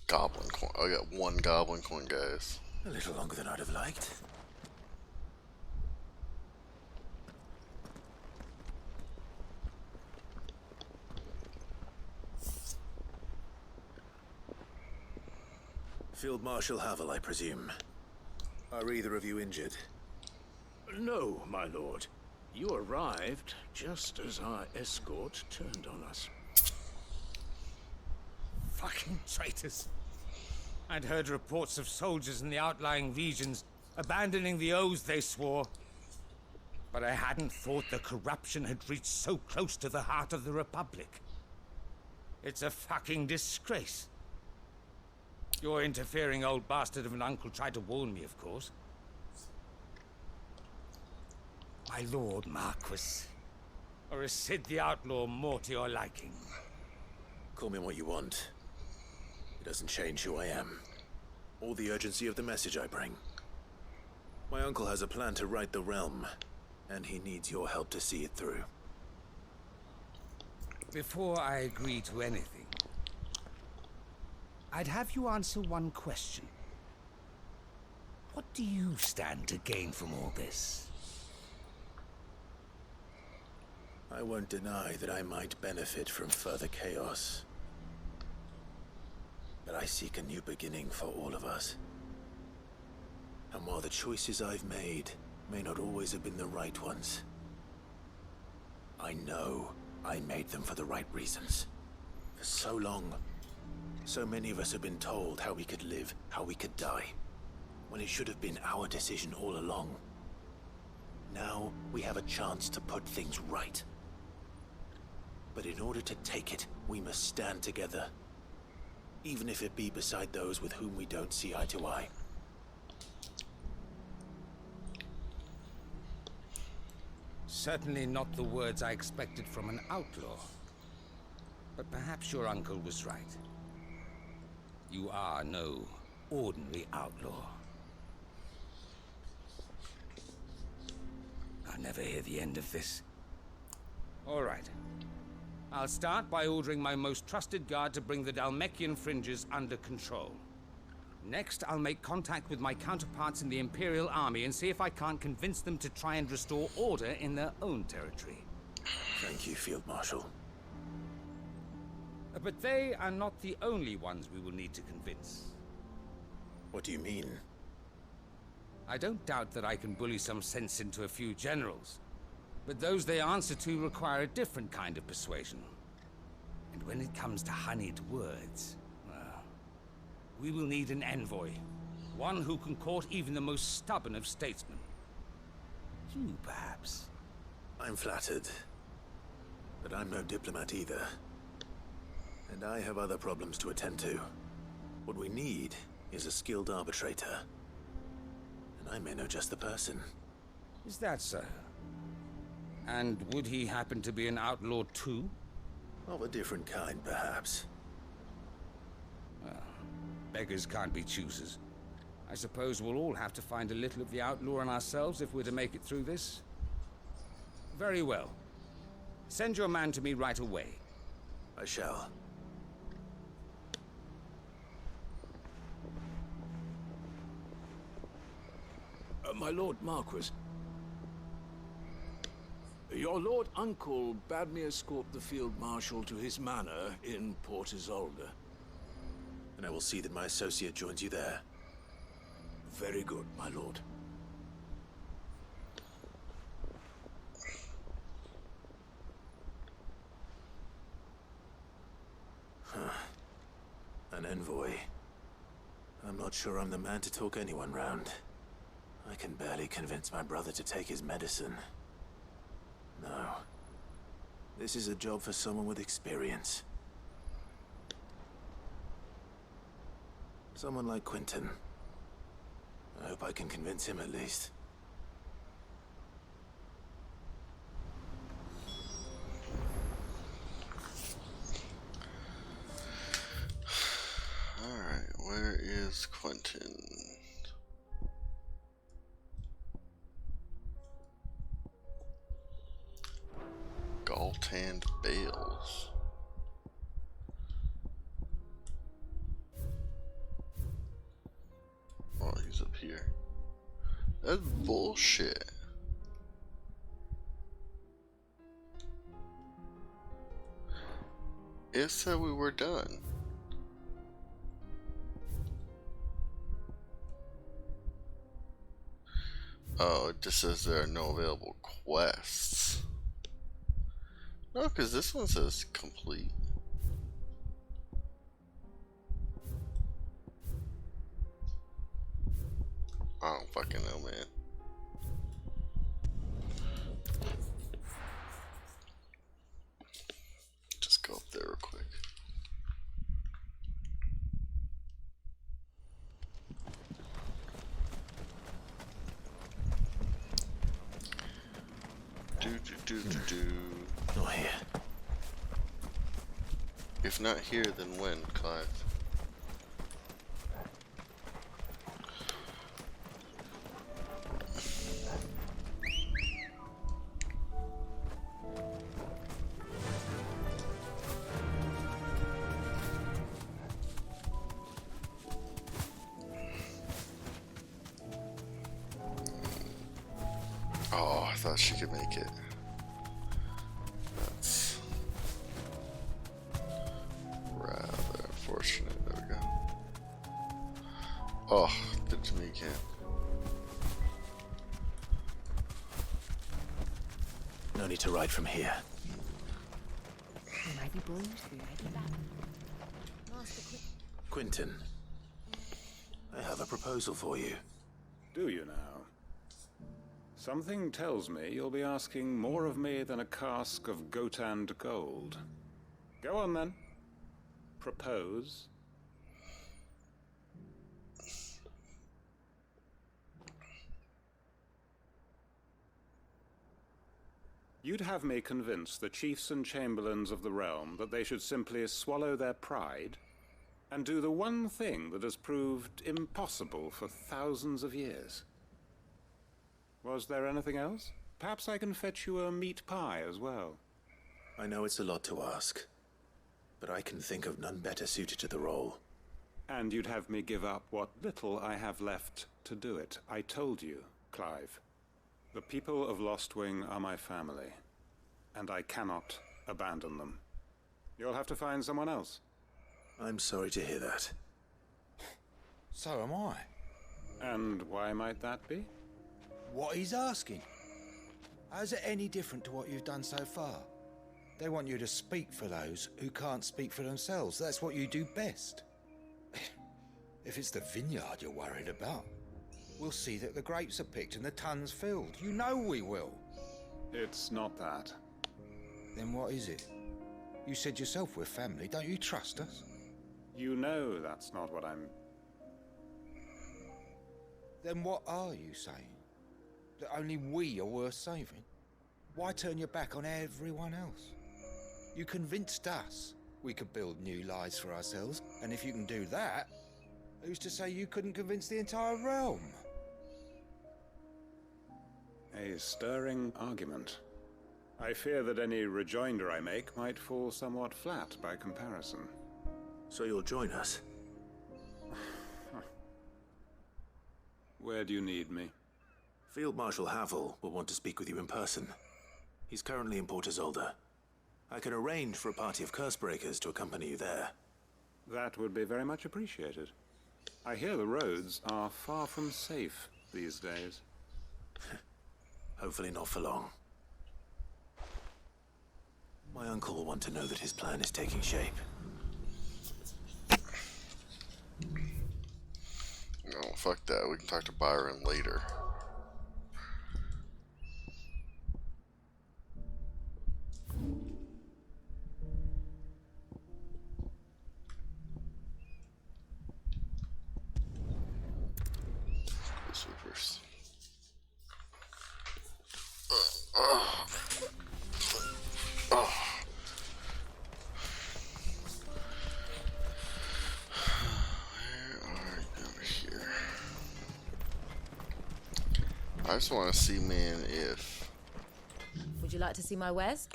Goblin coin. I got one goblin coin, guys. A little longer than I'd have liked. Field Marshal Havel, I presume. Are either of you injured? No, my lord. You arrived just as our escort turned on us. Fucking traitors. I'd heard reports of soldiers in the outlying regions abandoning the oaths they swore. But I hadn't thought the corruption had reached so close to the heart of the Republic. It's a fucking disgrace. Your interfering old bastard of an uncle tried to warn me, of course. My lord Marquis. Or is Sid the Outlaw more to your liking? Call me what you want. It doesn't change who I am, or the urgency of the message I bring. My uncle has a plan to right the realm, and he needs your help to see it through. Before I agree to anything, I'd have you answer one question. What do you stand to gain from all this? I won't deny that I might benefit from further chaos. But I seek a new beginning for all of us. And while the choices I've made may not always have been the right ones, I know I made them for the right reasons. For so long, so many of us have been told how we could live, how we could die, when it should have been our decision all along. Now we have a chance to put things right. But in order to take it, we must stand together, even if it be beside those with whom we don't see eye to eye. Certainly not the words I expected from an outlaw. But perhaps your uncle was right. You are no ordinary outlaw. I'll never hear the end of this. All right. I'll start by ordering my most trusted guard to bring the Dalmekian fringes under control. Next, I'll make contact with my counterparts in the Imperial Army and see if I can't convince them to try and restore order in their own territory. Thank you, Field Marshal. But they are not the only ones we will need to convince. What do you mean? I don't doubt that I can bully some sense into a few generals, but those they answer to require a different kind of persuasion. And when it comes to honeyed words, well, we will need an envoy. One who can court even the most stubborn of statesmen. You, perhaps. I'm flattered. But I'm no diplomat either. And I have other problems to attend to. What we need is a skilled arbitrator. And I may know just the person. Is that so? And would he happen to be an outlaw too? Of a different kind, perhaps. Well, beggars can't be choosers. I suppose we'll all have to find a little of the outlaw in ourselves if we're to make it through this. Very well. Send your man to me right away. I shall. My Lord Marquis. Your Lord Uncle bade me escort the Field Marshal to his manor in Port Isolde. And I will see that my associate joins you there. Very good, my lord. An envoy. I'm not sure I'm the man to talk anyone round. I can barely convince my brother to take his medicine. No. This is a job for someone with experience. Someone like Quentin. I hope I can convince him at least. Alright, where is Quentin? Galtand Bales. Oh, he's up here. That's bullshit. It said we were done. Oh, it just says there are no available quests. No, because this one says complete. I don't fucking know, man. Just go up there real quick. Not here. If not here, then when, Clive? Oh, I thought she could make it. Oh, did it to me again. No need to ride from here. We may be bruised, we may be battered. Quentin, I have a proposal for you. Do you now? Something tells me you'll be asking more of me than a cask of Gotand gold. Go on then. Propose. You'd have me convince the chiefs and chamberlains of the realm that they should simply swallow their pride and do the one thing that has proved impossible for thousands of years. Was there anything else? Perhaps I can fetch you a meat pie as well. I know it's a lot to ask, but I can think of none better suited to the role. And you'd have me give up what little I have left to do it. I told you, Clive. The people of Lostwing are my family, and I cannot abandon them. You'll have to find someone else. I'm sorry to hear that. So am I. And why might that be? What he's asking. How's it any different to what you've done so far? They want you to speak for those who can't speak for themselves. That's what you do best. If it's the vineyard you're worried about, we'll see that the grapes are picked and the tons filled. You know we will. It's not that. Then what is it? You said yourself we're family. Don't you trust us? You know that's not what I'm... Then what are you saying? That only we are worth saving? Why turn your back on everyone else? You convinced us we could build new lives for ourselves, and if you can do that, who's to say you couldn't convince the entire realm? A stirring argument. I fear that any rejoinder I make might fall somewhat flat by comparison. So you'll join us? Where do you need me? Field Marshal Havel will want to speak with you in person. He's currently in Port Isolde. I can arrange for a party of Cursebreakers to accompany you there. That would be very much appreciated. I hear the roads are far from safe these days. Hopefully not for long. My uncle will want to know that his plan is taking shape. No, fuck that. We can talk to Byron later. Sweepers. I just want to see, man, if... Would you like to see my wares?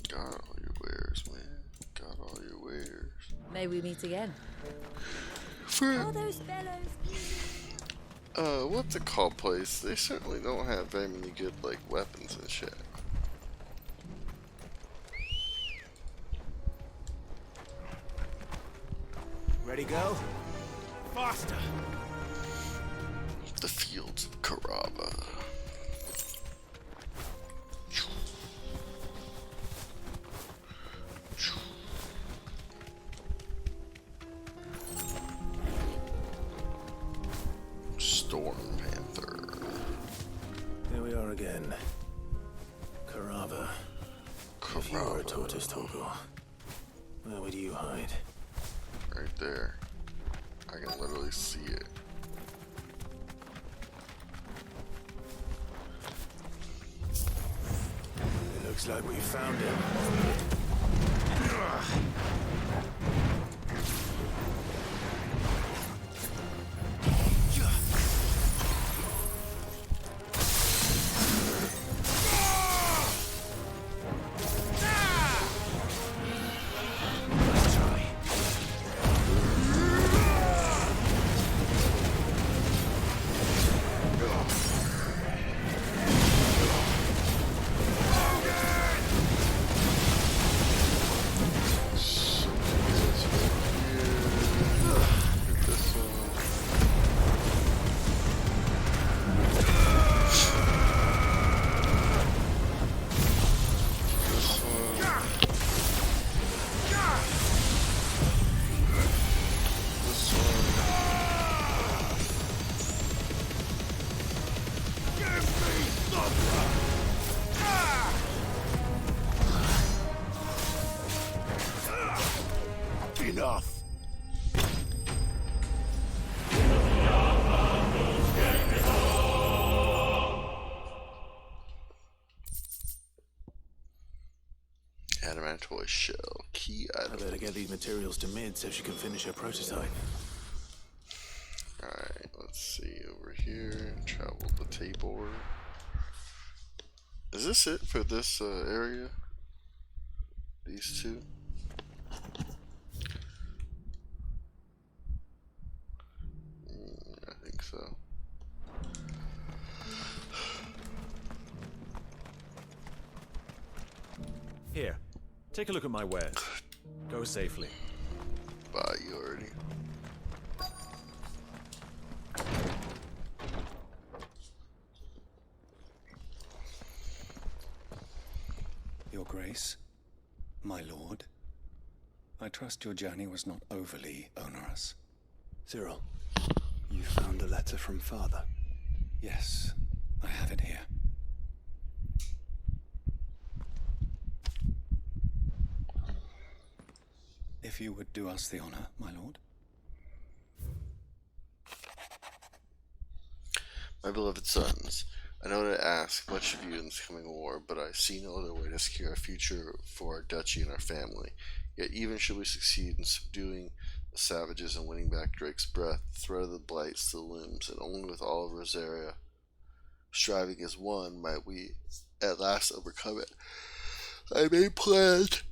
Got all your wares, man. Got all your wares. May we meet again? All those fellows. What's it called, place? They certainly don't have very many good, like, weapons and shit. Ready, go? Faster! The fields of Carava. Storm Panther. Here we are again. Carava. If you were a tortoise, Toggle, where would you hide? Right there. I can literally see it. It looks like we found him. Adamantoid shell. Key I item. better get these materials to Mid so she can finish her prototype. Alright, let's see over here. Travel the Tabor. Is this it for this area? These two? I think so. Here, take a look at my wares. Go safely. Bye, you already. Your Grace, my lord, I trust your journey was not overly onerous. Cyril, you found a letter from Father? Yes, I have it here. If you would do us the honor, my lord. My beloved sons, I know that I ask much of you in this coming war, but I see no other way to secure a future for our duchy and our family. Yet even should we succeed in subduing the savages and winning back Drake's breath, the threat of the blight still looms, and only with all of Rosaria striving as one might we at last overcome it. I made plans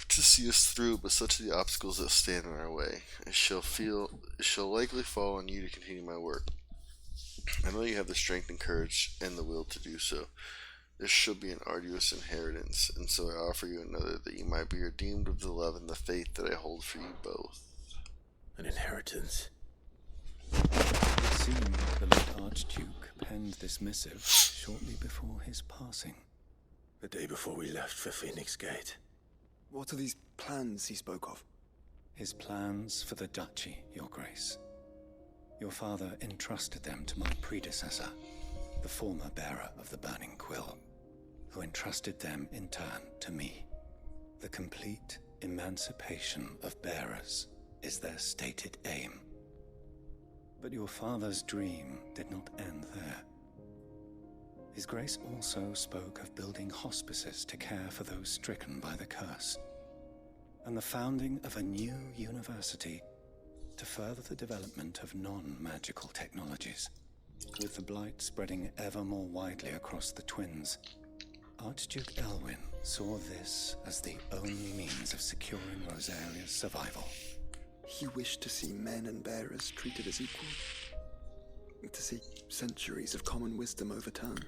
to see us through, but such are the obstacles that stand in our way. It shall likely fall on you to continue my work. I know you have the strength and courage and the will to do so. This shall be an arduous inheritance, and so I offer you another, that you might be redeemed of the love and the faith that I hold for you both. An inheritance? It seemed the late Archduke penned this missive shortly before his passing. The day before we left for Phoenix Gate. What are these plans he spoke of? His plans for the duchy, Your Grace. Your father entrusted them to my predecessor, the former bearer of the Burning Quill, who entrusted them in turn to me. The complete emancipation of bearers is their stated aim. But your father's dream did not end there. His Grace also spoke of building hospices to care for those stricken by the curse, and the founding of a new university to further the development of non-magical technologies. With the blight spreading ever more widely across the twins, Archduke Elwyn saw this as the only means of securing Rosaria's survival. He wished to see men and bearers treated as equal. To see centuries of common wisdom overturned.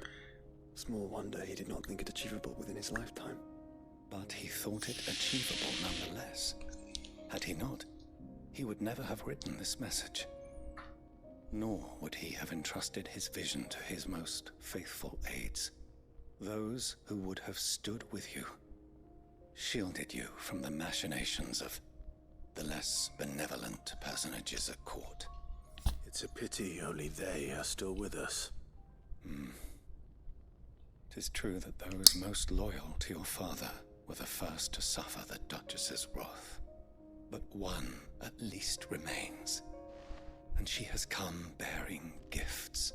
Small wonder he did not think it achievable within his lifetime. But he thought it achievable nonetheless. Had he not, he would never have written this message. Nor would he have entrusted his vision to his most faithful aides, those who would have stood with you, shielded you from the machinations of the less benevolent personages at court. It's a pity only they are still with us. 'Tis true that those most loyal to your father were the first to suffer the Duchess's wrath. But one at least remains, and she has come bearing gifts.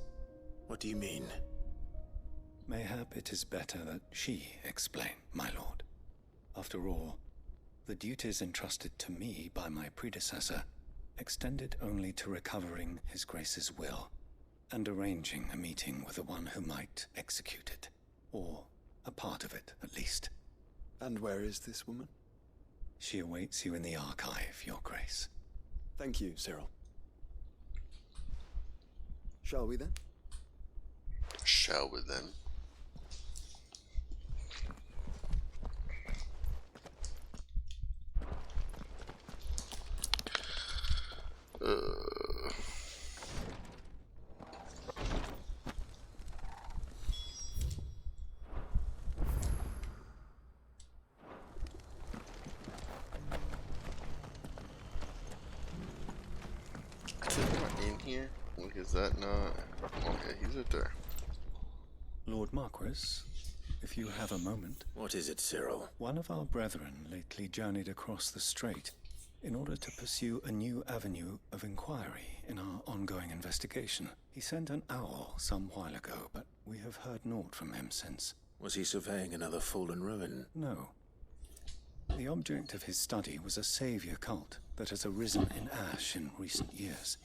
What do you mean? Mayhap it is better that she explain, my lord. After all, the duties entrusted to me by my predecessor extended only to recovering His Grace's will and arranging a meeting with the one who might execute it, or a part of it at least. And where is this woman? She awaits you in the archive, Your Grace. Thank you, Cyril. Shall we then? Shall we then? In here? Like, is that not? Okay, he's right there. Lord Marquis, if you have a moment. What is it, Cyril? One of our brethren lately journeyed across the strait in order to pursue a new avenue of inquiry in our ongoing investigation. He sent an owl some while ago, but we have heard naught from him since. Was he surveying another fallen ruin? No. The object of his study was a savior cult that has arisen in Ash in recent years.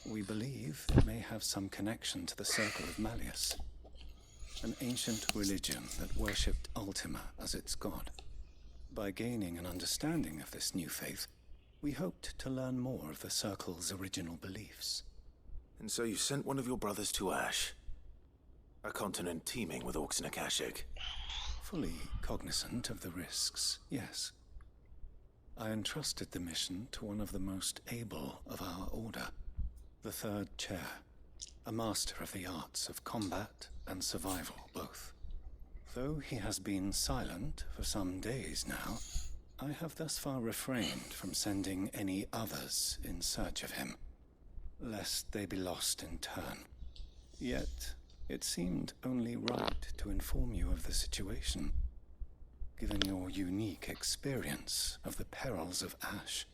We believe it may have some connection to the Circle of Malleus, an ancient religion that worshipped Ultima as its god. By gaining an understanding of this new faith, we hoped to learn more of the Circle's original beliefs. And so you sent one of your brothers to Ash, a continent teeming with orcs and Akashic. Fully cognizant of the risks, yes. I entrusted the mission to one of the most able of our order, the Third Chair, a master of the arts of combat and survival both. Though he has been silent for some days now, I have thus far refrained from sending any others in search of him, lest they be lost in turn. Yet, it seemed only right to inform you of the situation, given your unique experience of the perils of Ash.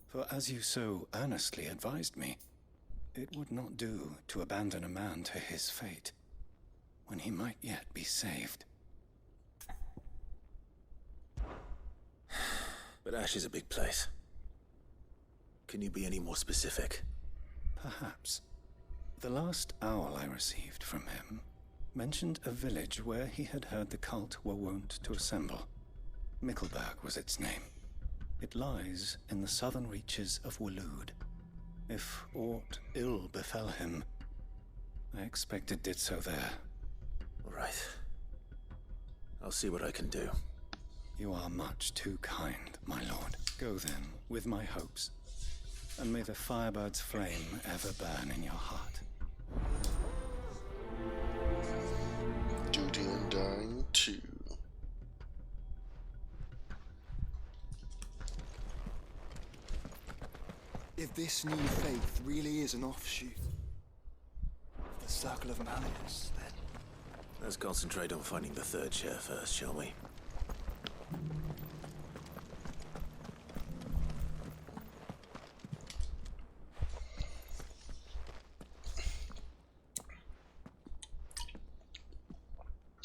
For as you so earnestly advised me, it would not do to abandon a man to his fate, when he might yet be saved. But Ash is a big place. Can you be any more specific? Perhaps. The last owl I received from him mentioned a village where he had heard the cult were wont to assemble. Mickleburg was its name. It lies in the southern reaches of Waloed. If aught ill befell him, I expect it did so there. All right. I'll see what I can do. You are much too kind, my lord. Go then, with my hopes, and may the Firebird's flame ever burn in your heart. Duty and Dying 2. If this new faith really is an offshoot of the Circle of Malleus, then... Let's concentrate on finding the Third Chair first, shall we?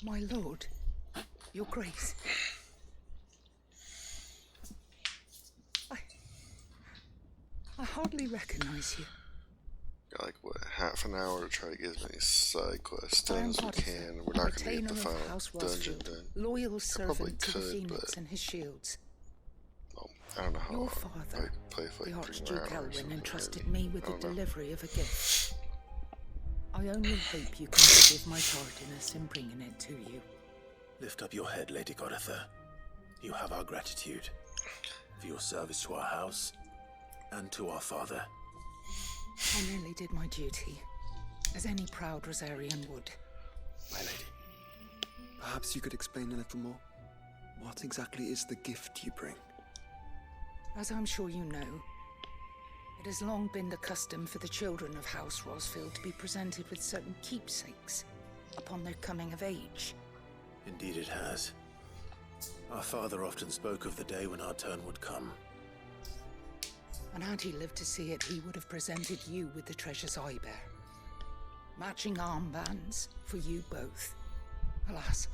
My lord, your grace. I hardly recognize you. Got like, what, half an hour to try to get as many side quests done as we can, and we're not going to get the final dungeon done. Loyal servant to the could, Phoenix but and his shields. well, I don't know how Your long father, I play for the like 3 Archduke hours. Elwyn, entrusted maybe. me with I the don't know. delivery of a gift. I only hope you can forgive my tardiness in bringing it to you. Lift up your head, Lady Goditha. You have our gratitude for your service to our house and to our father. I merely did my duty, as any proud Rosarian would. My lady, perhaps you could explain a little more? What exactly is the gift you bring? As I'm sure you know, it has long been the custom for the children of House Rosfield to be presented with certain keepsakes upon their coming of age. Indeed it has. Our father often spoke of the day when our turn would come. And had he lived to see it, he would have presented you with the treasures I bear. Matching armbands for you both. Alas,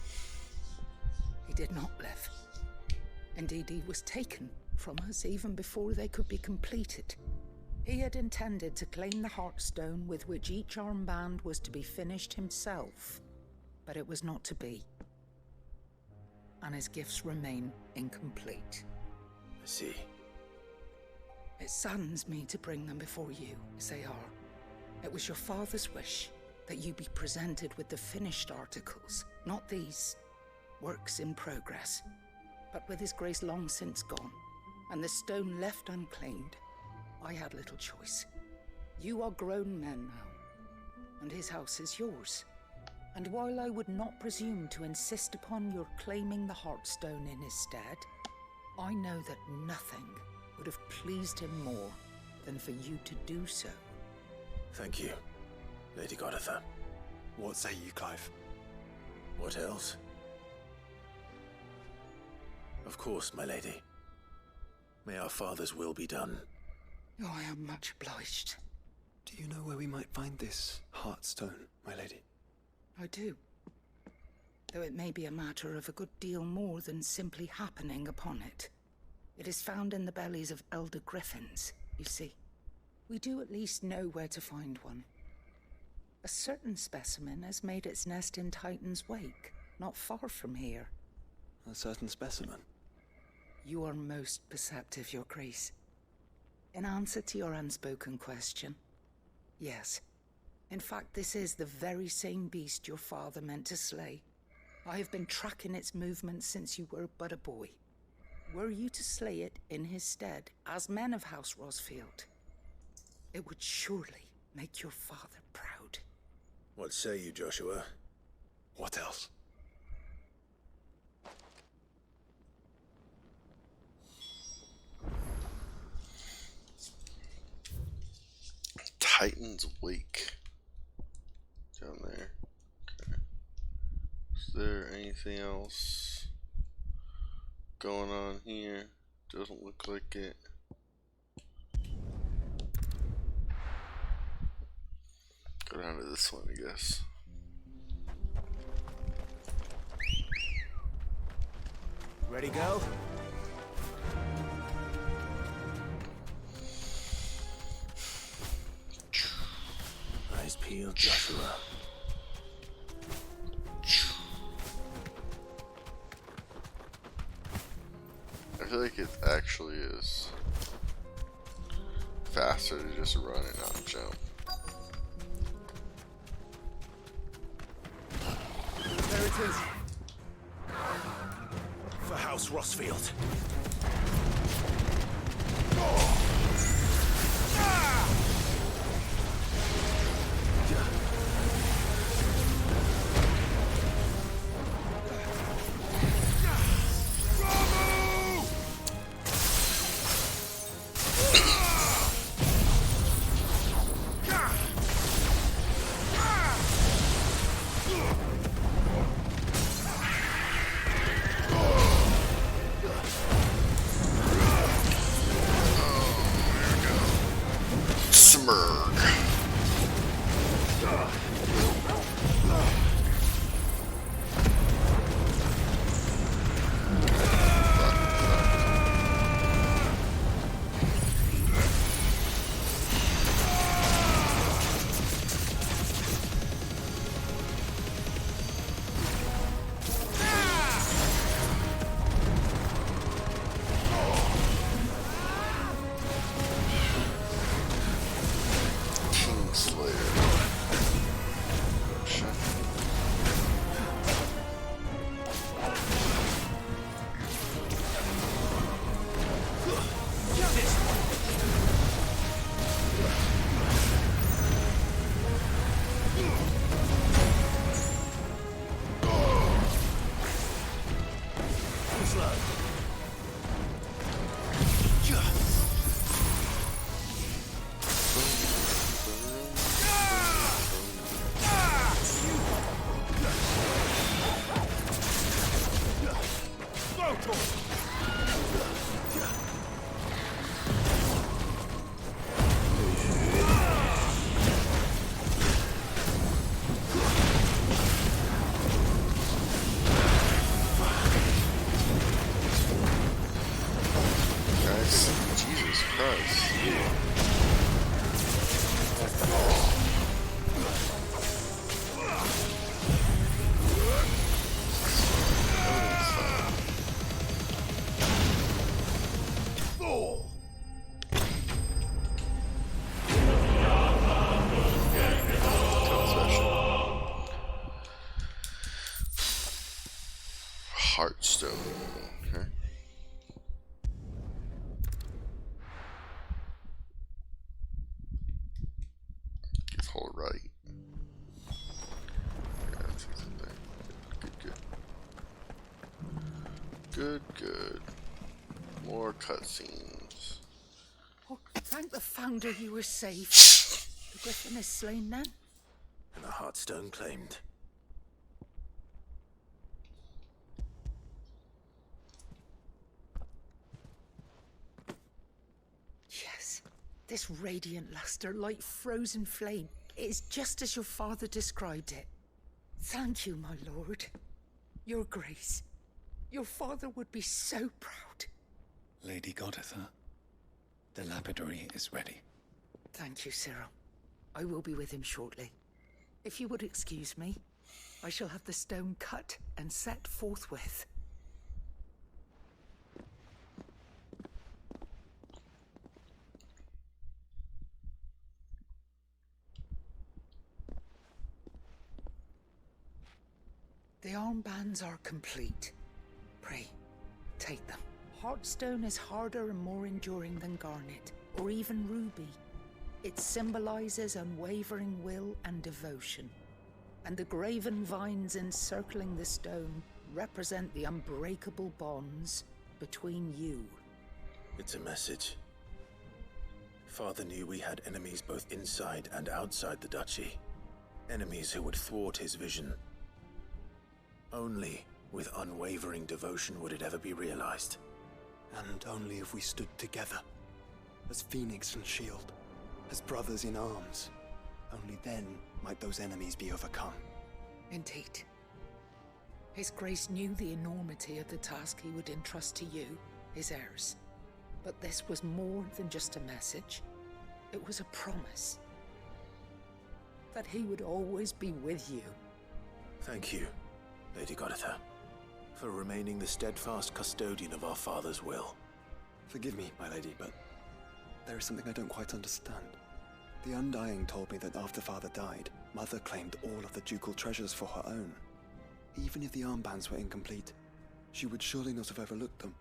he did not live. Indeed, he was taken from us even before they could be completed. He had intended to claim the Heartstone with which each armband was to be finished himself, but it was not to be. And his gifts remain incomplete. I see. It saddens me to bring them before you, as they are. It was your father's wish that you be presented with the finished articles, not these works in progress. But with his grace long since gone, and the stone left unclaimed, I had little choice. You are grown men now, and his house is yours. And while I would not presume to insist upon your claiming the Heartstone in his stead, I know that nothing would have pleased him more than for you to do so. Thank you, Lady Goditha. What say you, Clive? What else? Of course, my lady. May our father's will be done. Oh, I am much obliged. Do you know where we might find this Heartstone, my lady? I do. though it may be a matter of a good deal more than simply happening upon it. It is found in the bellies of elder griffins, you see. We do at least know where to find one. A certain specimen has made its nest in Titan's Wake, not far from here. A certain specimen? You are most perceptive, Your Grace. In answer to your unspoken question, yes. In fact, this is the very same beast your father meant to slay. I have been tracking its movements since you were but a boy. Were you to slay it in his stead, as men of House Rosfield, it would surely make your father proud. What say you, Joshua? What else? Titan's Wake. Down there. Okay. Is there anything else going on here? Doesn't look like it. Go down to this one, I guess. Ready, go? Eyes peeled, Joshua. I feel like it actually is faster to just run and not jump. There it is. For House Rosfield. Heartstone. Okay. Guess hold right. Yeah, that's easy there. Good. Good. More cutscenes. Oh, thank the Founder you were safe. The Griffin is slain then? And the Heartstone claimed. Yes. This radiant luster, like frozen flame, it is just as your father described it. Thank you, my lord. Your Grace, your father would be so proud. Lady Goditha, the lapidary is ready. Thank you, Cyril. I will be with him shortly. If you would excuse me, I shall have the stone cut and set forthwith. The armbands are complete. Pray, take them. Heartstone is harder and more enduring than garnet, or even ruby. It symbolizes unwavering will and devotion. And the graven vines encircling the stone represent the unbreakable bonds between you. It's a message. Father knew we had enemies both inside and outside the duchy. Enemies who would thwart his vision. Only with unwavering devotion would it ever be realized. And only if we stood together, as Phoenix and Shield, as brothers in arms, only then might those enemies be overcome. Indeed. His Grace knew the enormity of the task he would entrust to you, his heirs. But this was more than just a message. It was a promise. That he would always be with you. Thank you, Lady Goditha, for remaining the steadfast custodian of our father's will. Forgive me, my lady, but there is something I don't quite understand. The Undying told me that after Father died, Mother claimed all of the ducal treasures for her own. Even if the armbands were incomplete, she would surely not have overlooked them.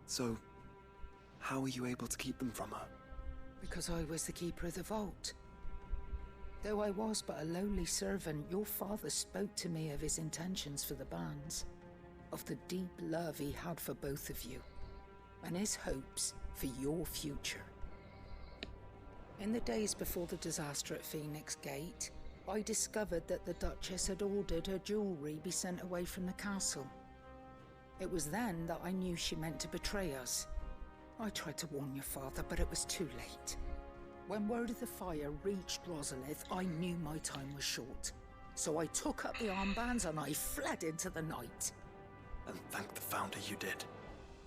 So, how were you able to keep them from her? Because I was the keeper of the vault. Though I was but a lowly servant, your father spoke to me of his intentions for the bands, of the deep love he had for both of you, and his hopes for your future. In the days before the disaster at Phoenix Gate, I discovered that the Duchess had ordered her jewelry be sent away from the castle. It was then that I knew she meant to betray us. I tried to warn your father, but it was too late. When word of the fire reached Rosalith, I knew my time was short. So I took up the armbands and I fled into the night. And thank the Founder you did.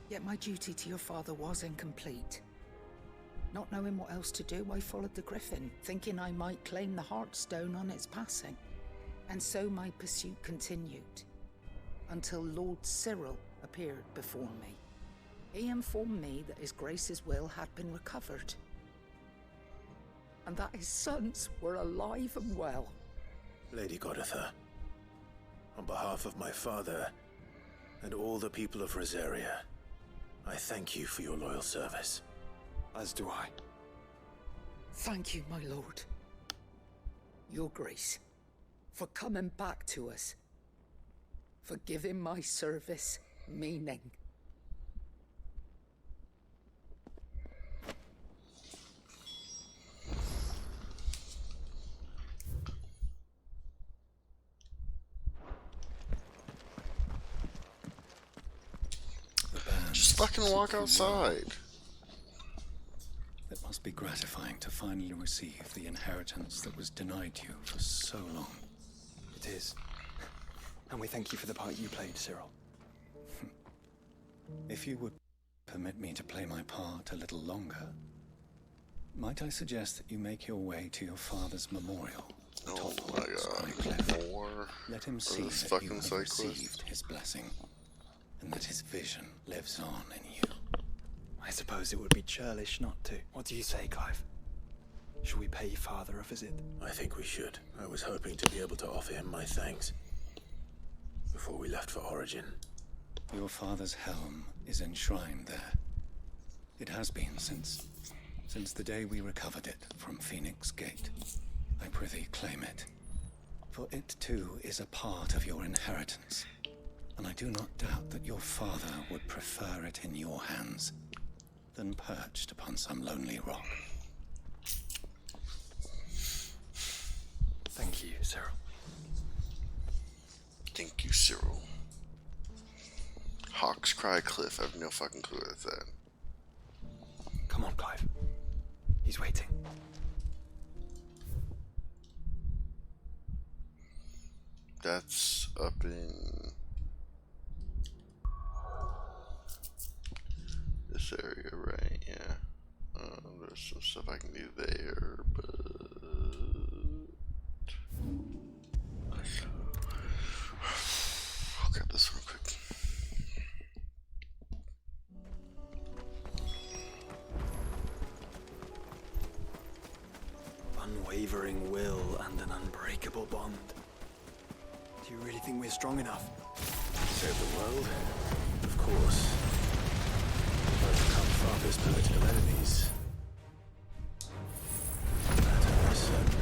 Yet my duty to your father was incomplete. Not knowing what else to do, I followed the Griffin, thinking I might claim the Heartstone on its passing. And so my pursuit continued, until Lord Cyril appeared before me. He informed me that His Grace's will had been recovered, and that his sons were alive and well. Lady Goditha, on behalf of my father and all the people of Rosaria, I thank you for your loyal service. As do I. Thank you, my lord. Your Grace, for coming back to us, for giving my service meaning. Just fucking walk outside. It must be gratifying to finally receive the inheritance that was denied you for so long. It is. And we thank you for the part you played, Cyril. If you would permit me to play my part a little longer, might I suggest that you make your way to your father's memorial? Oh my god. More. Let him see this that fucking you have cyclist. received his blessing, and that his vision lives on in you. I suppose it would be churlish not to. What do you say, Clive? Should we pay Father a visit? I think we should. I was hoping to be able to offer him my thanks before we left for Origin. Your father's helm is enshrined there. It has been since the day we recovered it from Phoenix Gate. I prithee claim it, for it too is a part of your inheritance, and I do not doubt that your father would prefer it in your hands than perched upon some lonely rock. Thank you, Cyril. Thank you, Cyril. Hawks Cry Cliff. I have no fucking clue what that. Come on, Clive. He's waiting. That's up in some stuff I can do there, but I'll grab this real quick. Unwavering will and an unbreakable bond. Do you really think we're strong enough? Save the world? Of course. But become father's political enemies. That is certain.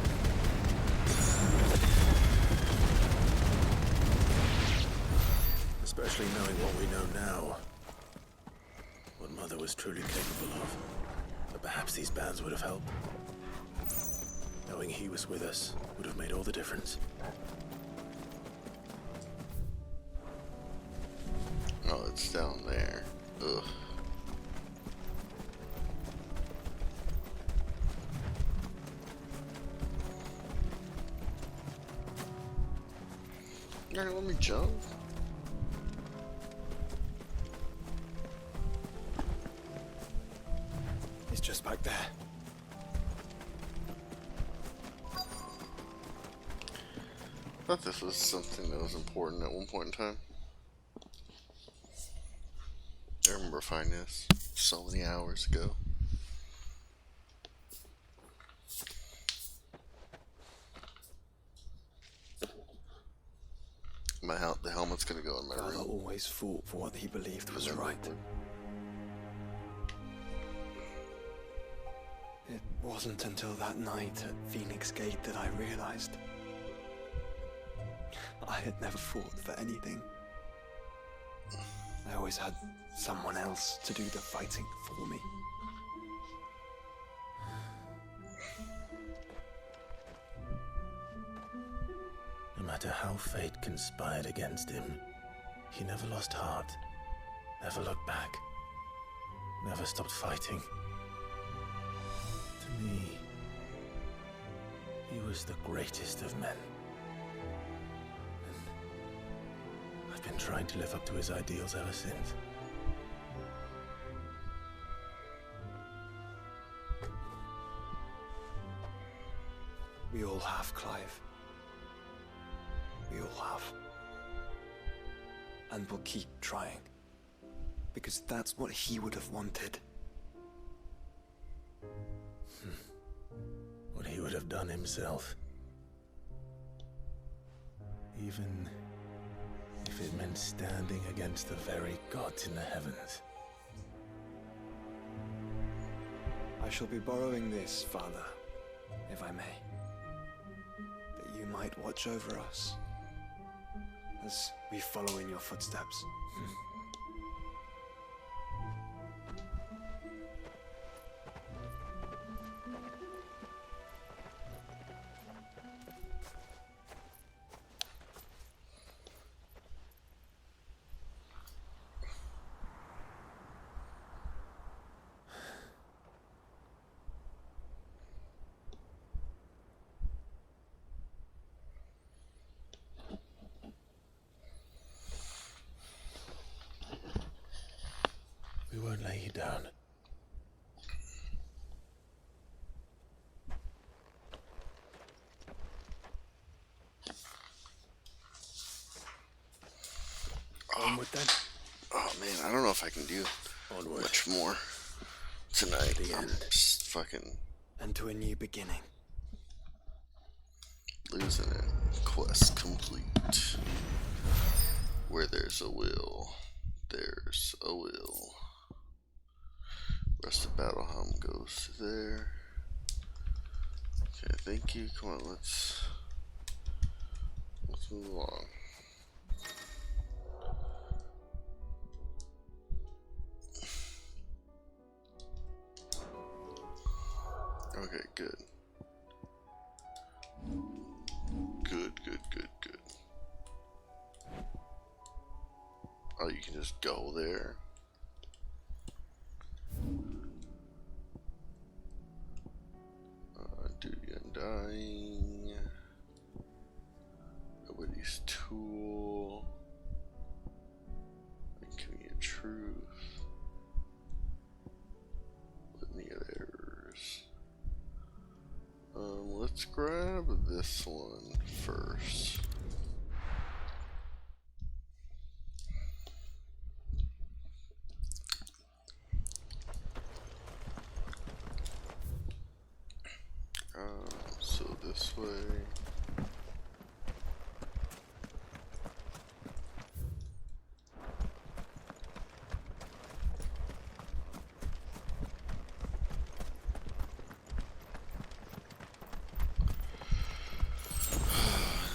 Especially knowing what we know now. What Mother was truly capable of. But perhaps these bands would have helped. Knowing he was with us would have made all the difference. Oh, it's down there. Ugh. You're gonna let me jump? He's just back there. I thought this was something that was important at one point in time. I remember finding this so many hours ago. The helmet's gonna go in my Father room. always fought for what he believed was right. It wasn't until that night at Phoenix Gate that I realized I had never fought for anything. I always had someone else to do the fighting for me. No matter how fate conspired against him, he never lost heart, never looked back, never stopped fighting. To me, he was the greatest of men. And I've been trying to live up to his ideals ever since. We all have, Clive. We all have. And we'll keep trying. Because that's what he would have wanted. What he would have done himself. Even if it meant standing against the very gods in the heavens. I shall be borrowing this, Father, if I may. That you might watch over us as we follow in your footsteps. We won't lay you down. Onward then. Oh man, I don't know if I can do Onward. much more tonight. The I'm end. just fucking And to a new beginning. losing it. Quest complete. Where there's a will, there's a will. Rest of Battle Hum goes to there. Okay, thank you. Come on, let's move along. Okay, good. Good. Oh, you can just go there. Duty Undying. Nobody's Tool. Litany of Truth. Litany of Errors. grab this one first. So this way.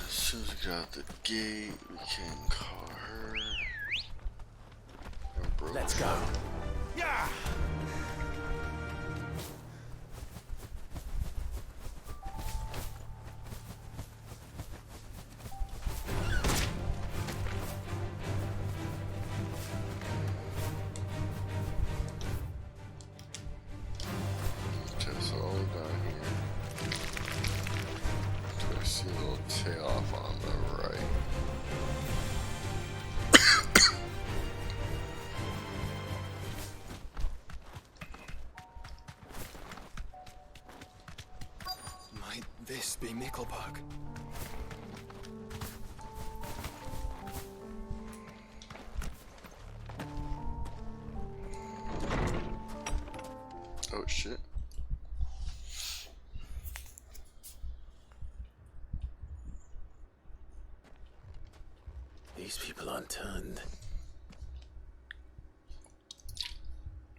As soon as we get out the gate, we can call her. And Let's go. Yeah! Okay, so all down here. So I see a little tail off on the right. Might this be Mickelberg? Oh shit. These people aren't turned.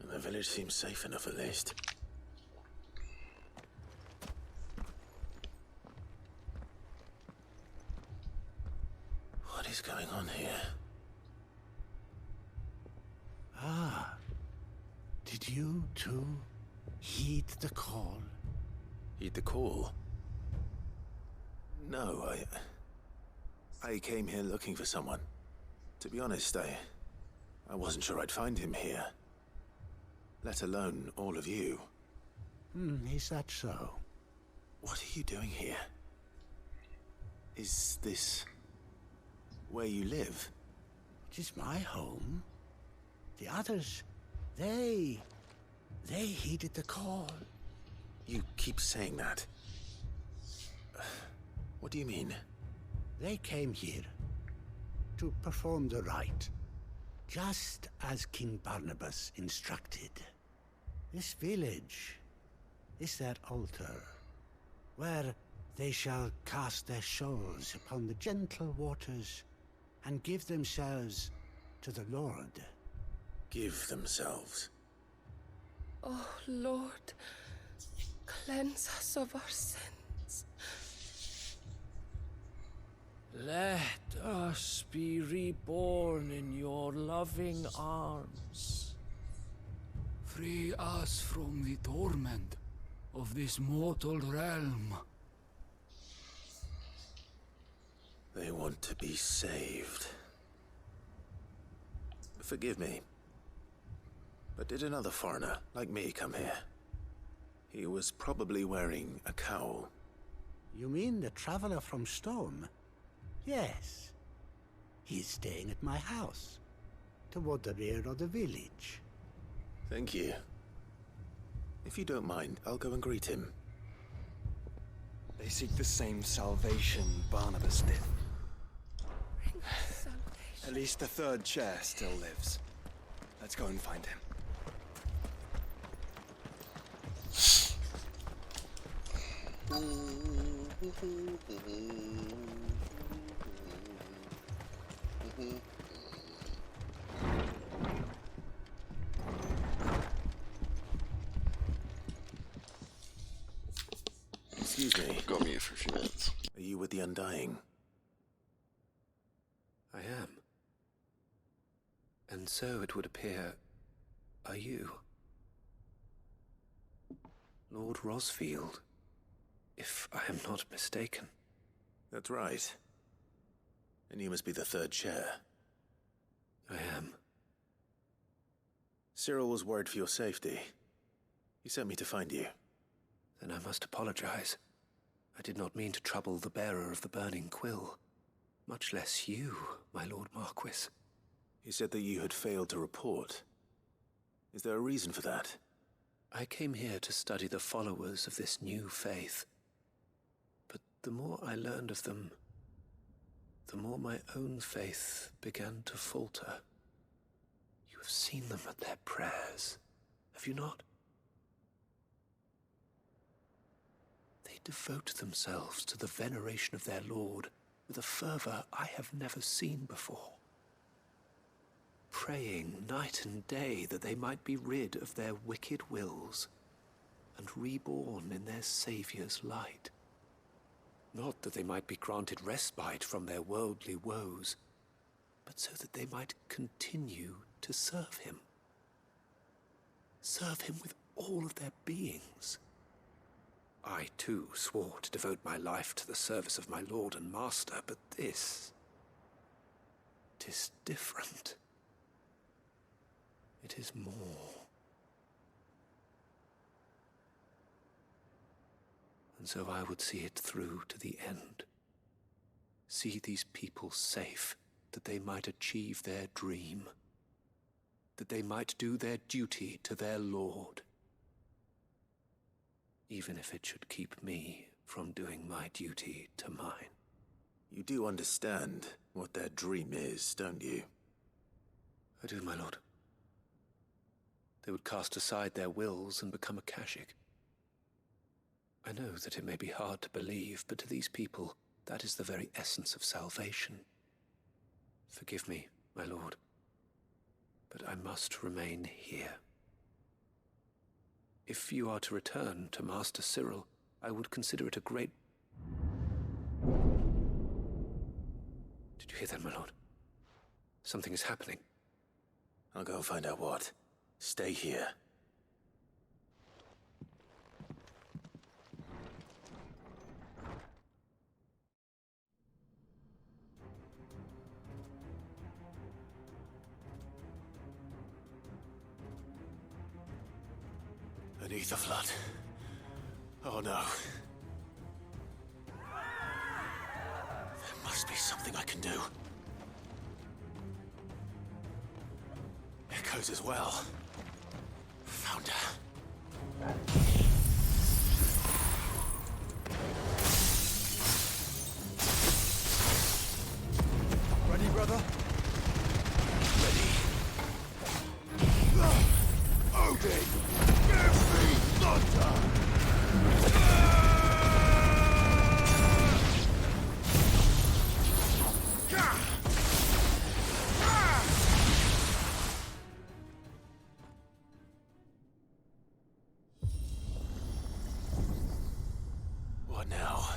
And the village seems safe enough at least. What is going on here? Ah, did you too heed the call? Heed the call? No, I came here looking for someone. To be honest, I wasn't sure I'd find him here. Let alone all of you. Is that so? What are you doing here? Is this where you live? It is my home. The others, they heeded the call. You keep saying that. What do you mean? They came here to perform the rite, just as King Barnabas instructed. This village is their altar, where they shall cast their shoals upon the gentle waters and give themselves to the Lord. Give themselves? Oh, Lord, cleanse us of our sins. Let us be reborn in your loving arms. Free us from the torment of this mortal realm. They want to be saved. Forgive me, but did another foreigner like me come here? He was probably wearing a cowl. You mean the traveler from Stone? Yes. He is staying at my house, toward the rear of the village. Thank you. If you don't mind, I'll go and greet him. They seek the same salvation Barnabas did. At least the third chair still lives. Let's go and find him. Excuse me. Go mute for a few minutes. Are you with the Undying? I am. And so it would appear, are you? Lord Rosfield, if I am not mistaken. That's right. And you must be the third chair. I am. Cyril was worried for your safety. He sent me to find you. Then I must apologize. I did not mean to trouble the bearer of the burning quill. Much less you, my Lord Marquis. He said that you had failed to report. Is there a reason for that? I came here to study the followers of this new faith. But the more I learned of them, the more my own faith began to falter. You have seen them at their prayers, have you not? They devote themselves to the veneration of their Lord with a fervor I have never seen before, praying night and day that they might be rid of their wicked wills and reborn in their Saviour's light. Not that they might be granted respite from their worldly woes, but so that they might continue to serve him. Serve him with all of their beings. I, too, swore to devote my life to the service of my Lord and Master, but this... 'tis different. It is more. And so I would see it through to the end. See these people safe, that they might achieve their dream, that they might do their duty to their Lord, even if it should keep me from doing my duty to mine. You do understand what their dream is, don't you? I do, my lord. They would cast aside their wills and become a Kashik. I know that it may be hard to believe, but to these people, that is the very essence of salvation. Forgive me, my lord, but I must remain here. If you are to return to Master Cyril, I would consider it a great... Did you hear that, my lord? Something is happening. I'll go and find out what. Stay here. Beneath the flood. Oh no. There must be something I can do. Echoes as well. Found her. Ready, brother? Ready. Odin! Give me thunder! What now?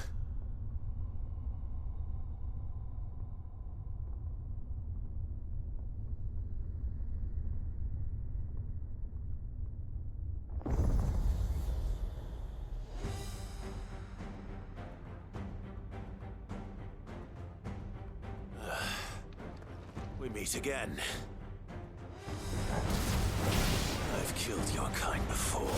We meet again. I've killed your kind before.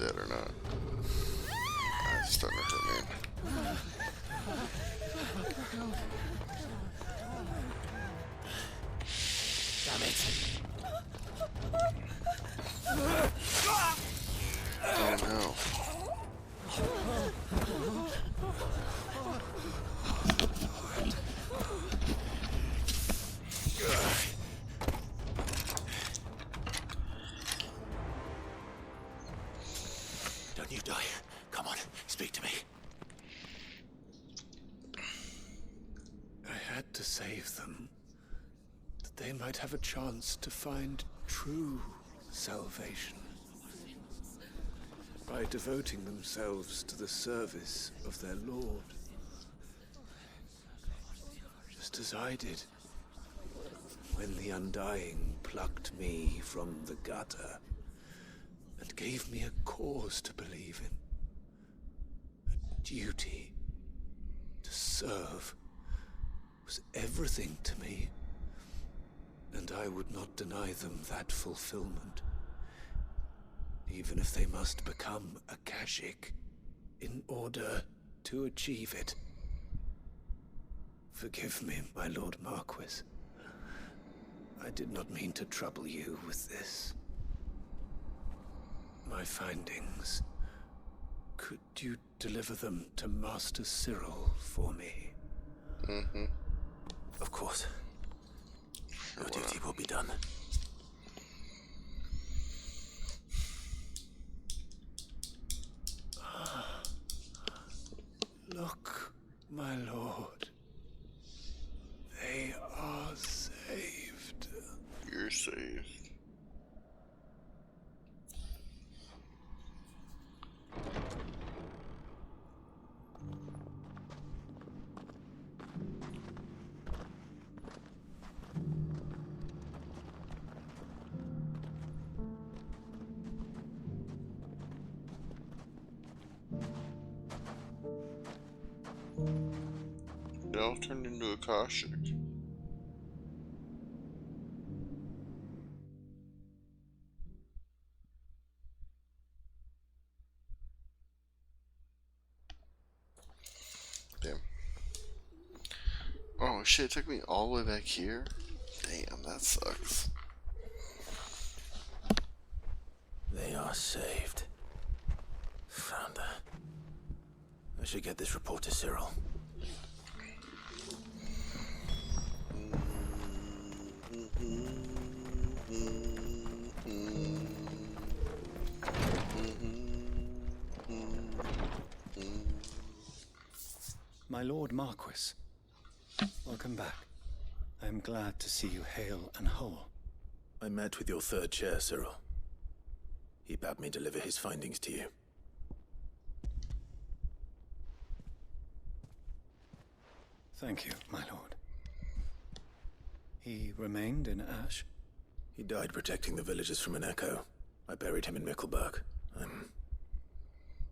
dead or not. It's starting to hurt, man. Damn it. Oh no. Don't you die. Come on, speak to me. I had to save them, that they might have a chance to find true salvation. By devoting themselves to the service of their Lord. Just as I did, when the Undying plucked me from the gutter and gave me a cause to believe in. A duty to serve was everything to me, and I would not deny them that fulfillment, even if they must become a Kashik in order to achieve it. Forgive me, my Lord Marquis. I did not mean to trouble you with this. My findings. Could you deliver them to Master Cyril for me? Mm-hmm. Of course. Your duty will be done. Look, my lord. They are saved. You're saved. It all turned into a Kashik. Damn. Oh shit, it took me all the way back here? Damn, that sucks. They are saved. Founder. I should get this report to Cyril. My Lord Marquis, welcome back. I am glad to see you hale and whole. I met with your third chair, Cyril. He bade me deliver his findings to you. Thank you, my lord. He remained in Ash? He died protecting the villagers from an echo. I buried him in Mickelberg. I'm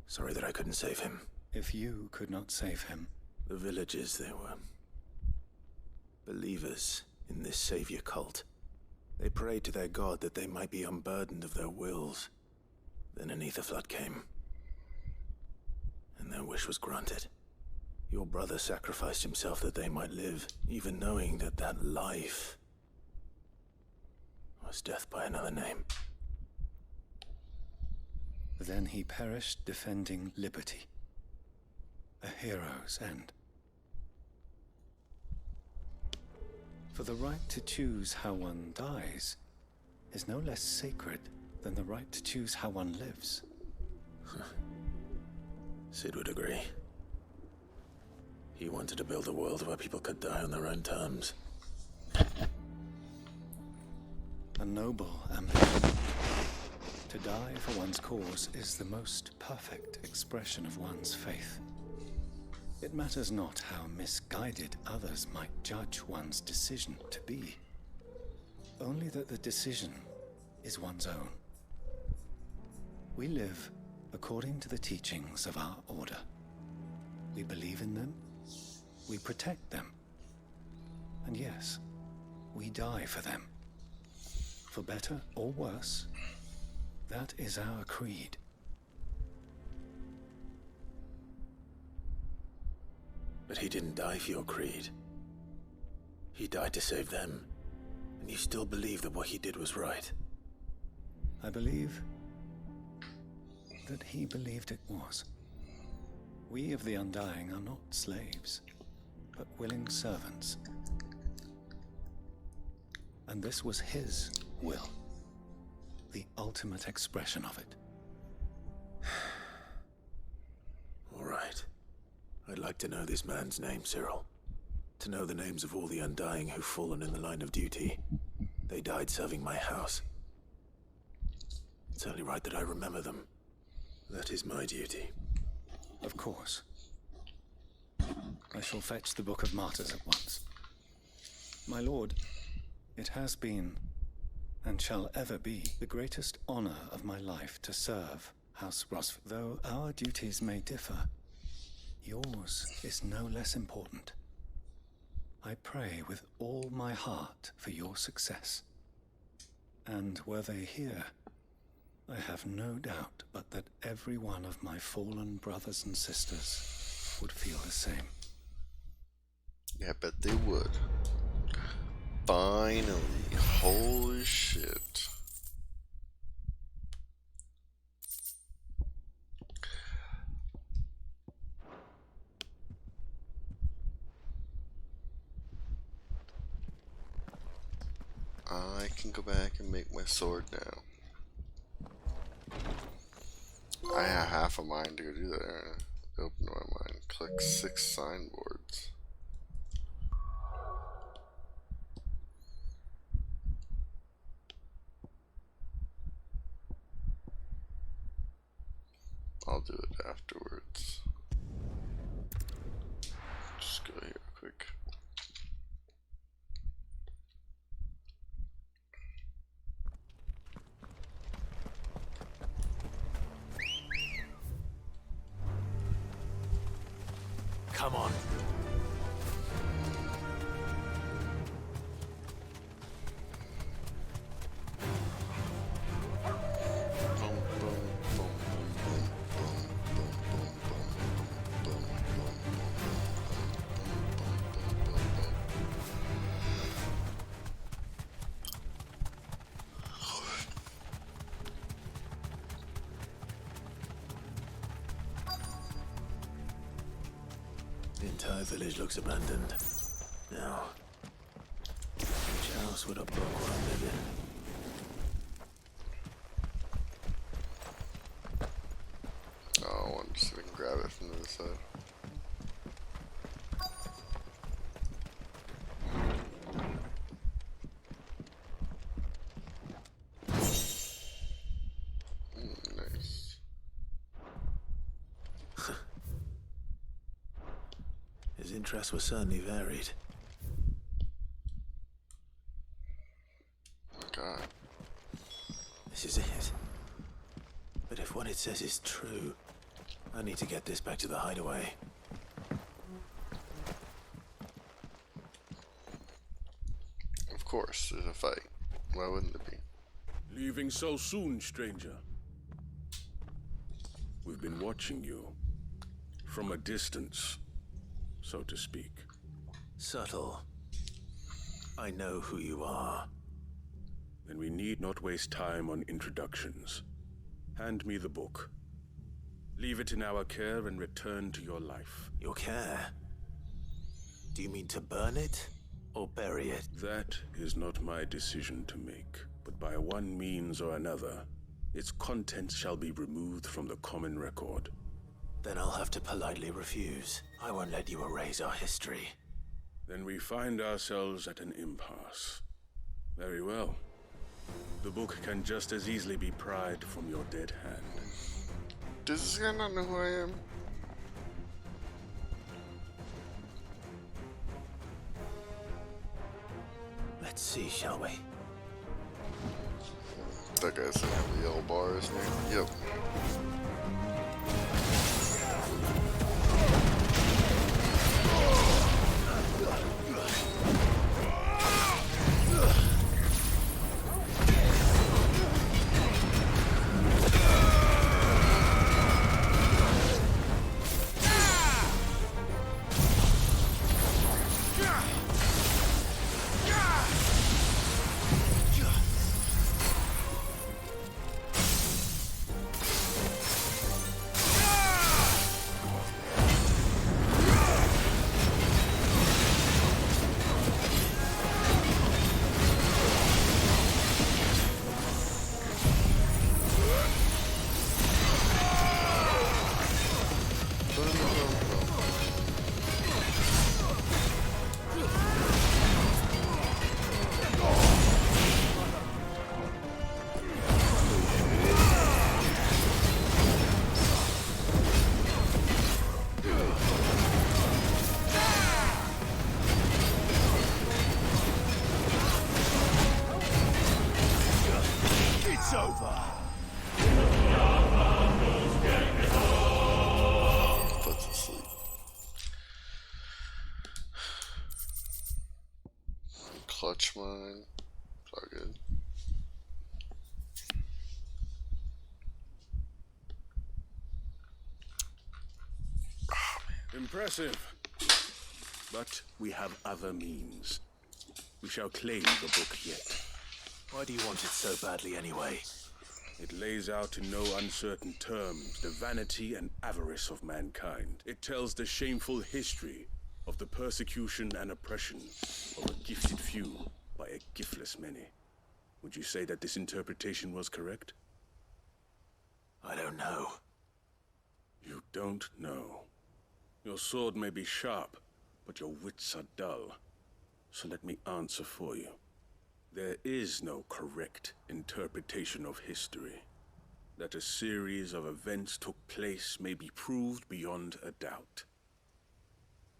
sorry that I couldn't save him. If you could not save him... The villagers, they were believers in this savior cult. They prayed to their god that they might be unburdened of their wills. Then an ether flood came, and their wish was granted. Your brother sacrificed himself that they might live, even knowing that that life was death by another name. Then he perished defending liberty. A hero's end. For the right to choose how one dies is no less sacred than the right to choose how one lives. Sid would agree. He wanted to build a world where people could die on their own terms. A noble ambition. To die for one's cause is the most perfect expression of one's faith. It matters not how misguided others might judge one's decision to be. Only that the decision is one's own. We live according to the teachings of our order. We believe in them, we protect them, and yes, we die for them. For better or worse, that is our creed. But he didn't die for your creed. He died to save them. And you still believe that what he did was right? I believe that he believed it was. We of the Undying are not slaves, but willing servants. And this was his will, the ultimate expression of it. All right. I'd like to know this man's name, Cyril. To know the names of all the Undying who've fallen in the line of duty. They died serving my house. It's only right that I remember them. That is my duty. Of course. I shall fetch the Book of Martyrs at once. My lord, it has been, and shall ever be, the greatest honor of my life to serve House Ross. Though our duties may differ, yours is no less important. I pray with all my heart for your success. And were they here, I have no doubt but that every one of my fallen brothers and sisters would feel the same. Yeah, I bet they would. Finally. Holy shit. I can go back and make my sword now. I have half a mind to go do that. Open my mind. Collect 6 signboards. I'll do it afterwards. Just go here quick. Come on. The entire village looks abandoned. Now, which house would a bookworm live in? Oh, I'm just gonna grab it from the other side. Nice. His interests were certainly varied. God. This is it. But if what it says is true, I need to get this back to the hideaway. Of course, there's a fight. Why wouldn't there be? Leaving so soon, stranger? We've been watching you. From a distance, so to speak. Subtle. I know who you are. Then we need not waste time on introductions. Hand me the book. Leave it in our care and return to your life. Your care? Do you mean to burn it or bury it? That is not my decision to make, but by one means or another, its contents shall be removed from the common record. Then I'll have to politely refuse. I won't let you erase our history. Then we find ourselves at an impasse. Very well. The book can just as easily be pried from your dead hand. Does this guy not know who I am? Let's see, shall we? That guy's gonna have the yellow bar, isn't he? Yep. That's mine. It's all good. Impressive. But we have other means. We shall claim the book yet. Why do you want it so badly anyway? It lays out in no uncertain terms the vanity and avarice of mankind. It tells the shameful history of the persecution and oppression of a gifted few by a giftless many. Would you say that this interpretation was correct? I don't know. You don't know. Your sword may be sharp, but your wits are dull. So let me answer for you. There is no correct interpretation of history. That a series of events took place may be proved beyond a doubt.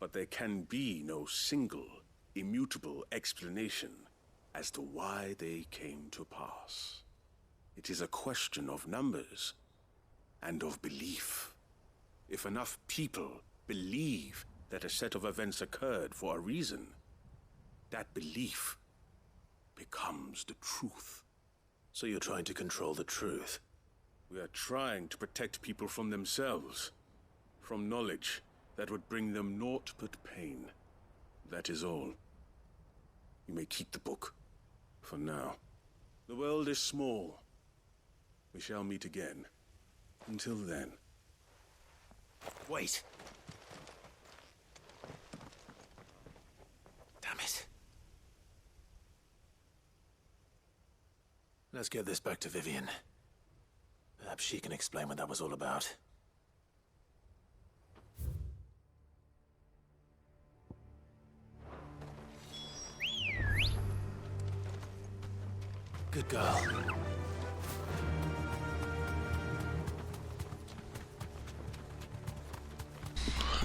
But there can be no single, immutable explanation as to why they came to pass. It is a question of numbers and of belief. If enough people believe that a set of events occurred for a reason, that belief becomes the truth. So you're trying to control the truth? We are trying to protect people from themselves, from knowledge that would bring them naught but pain. That is all. You may keep the book, for now. The world is small. We shall meet again. Until then. Wait! Damn it. Let's get this back to Vivian. Perhaps she can explain what that was all about. Good girl.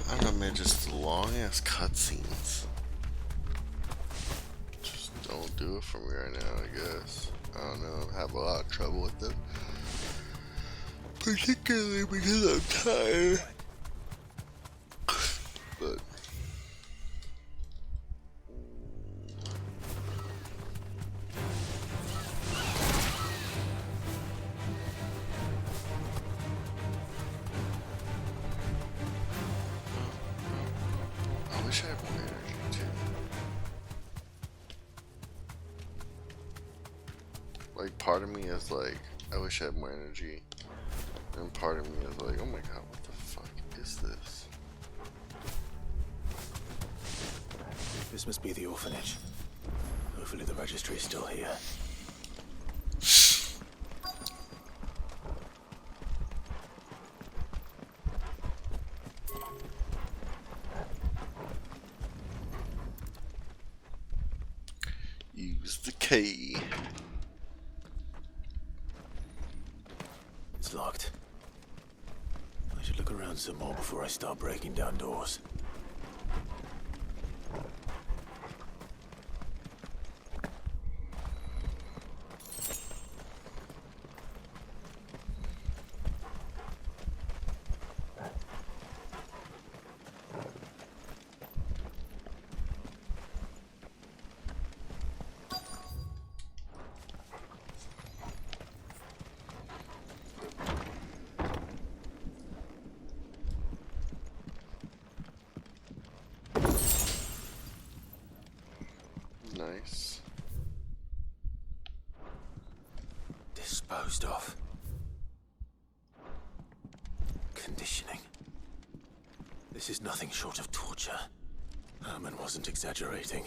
I don't know, man, just long ass cutscenes. Just don't do it for me right now, I guess. I don't know, I have a lot of trouble with them. Particularly because I'm tired. But I wish I had more energy too. Like, part of me is like, I wish I had more energy. And part of me is like, oh my god, what the fuck is this? This must be the orphanage. Hopefully the registry is still here. Use the key. It's locked. I should look around some more before I start breaking down doors. Nice. Disposed of. Conditioning. This is nothing short of torture. Herman wasn't exaggerating.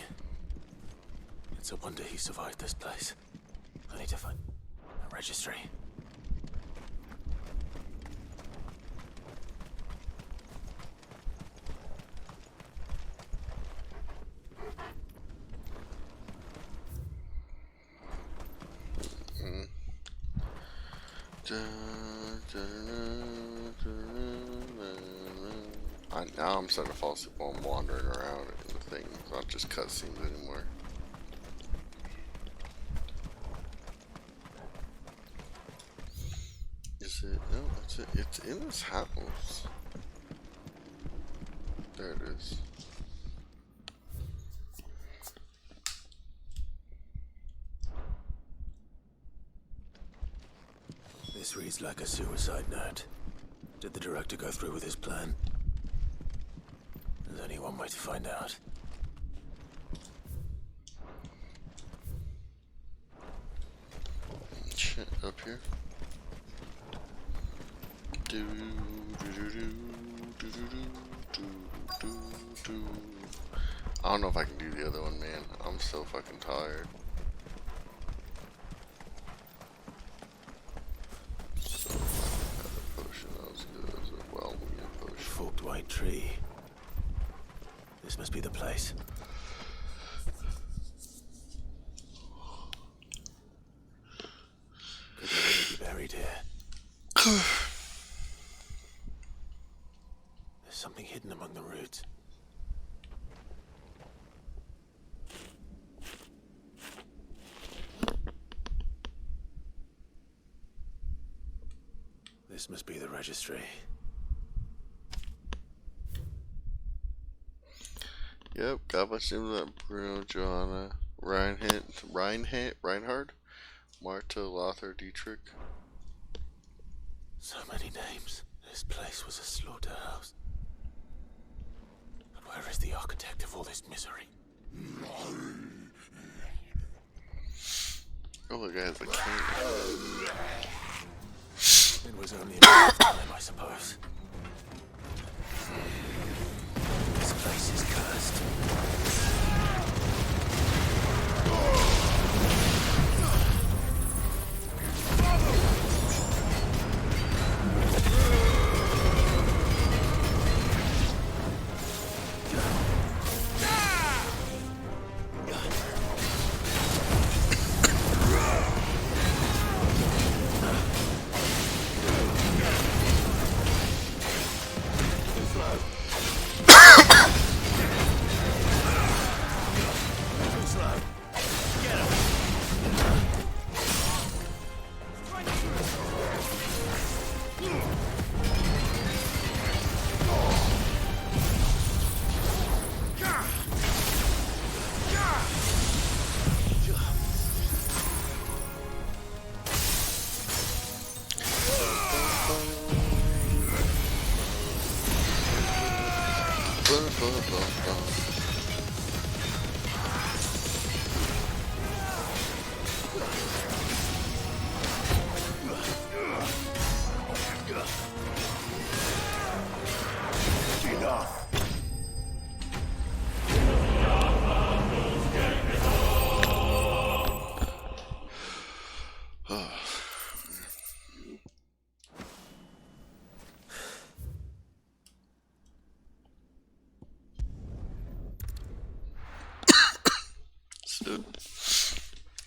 It's a wonder he survived this place. I need to find a registry. Now I'm starting to fall asleep while I'm wandering around in the thing. It's not just cutscenes anymore. Is it? No, that's it. It's in this house. There it is. reads like a suicide note. Did the director go through with his plan? There's only one way to find out. Shit, up here. I don't know if I can do the other one, man. I'm so fucking tired. So fucking had a potion that was good as a well-needed potion. Forked white tree. This must be the place. Could really be buried here. There's something hidden among the roots. This must be the registry. Yep, got my name of that Bruno, Johanna, Reinhard, Marta, Lothar, Dietrich. So many names. This place was a slaughterhouse. But where is the architect of all this misery? Oh, the guy's a king. It was only a matter of time, I suppose. This place is cursed.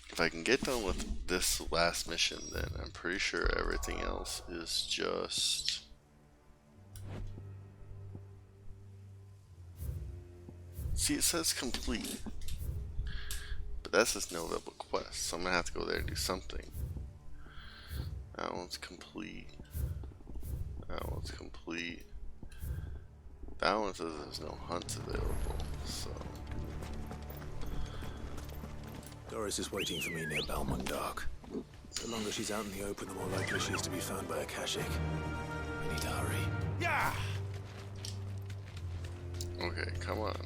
If I can get done with this last mission, then I'm pretty sure everything else is just... See, it says complete. But that's just no level quest, so I'm gonna have to go there and do something. That one's complete. That one's complete. That one says there's no hunts available, so... Doris is waiting for me near Balmundark. The longer she's out in the open, the more likely she is to be found by a Kashik. I need to hurry. Yeah. Okay, come on.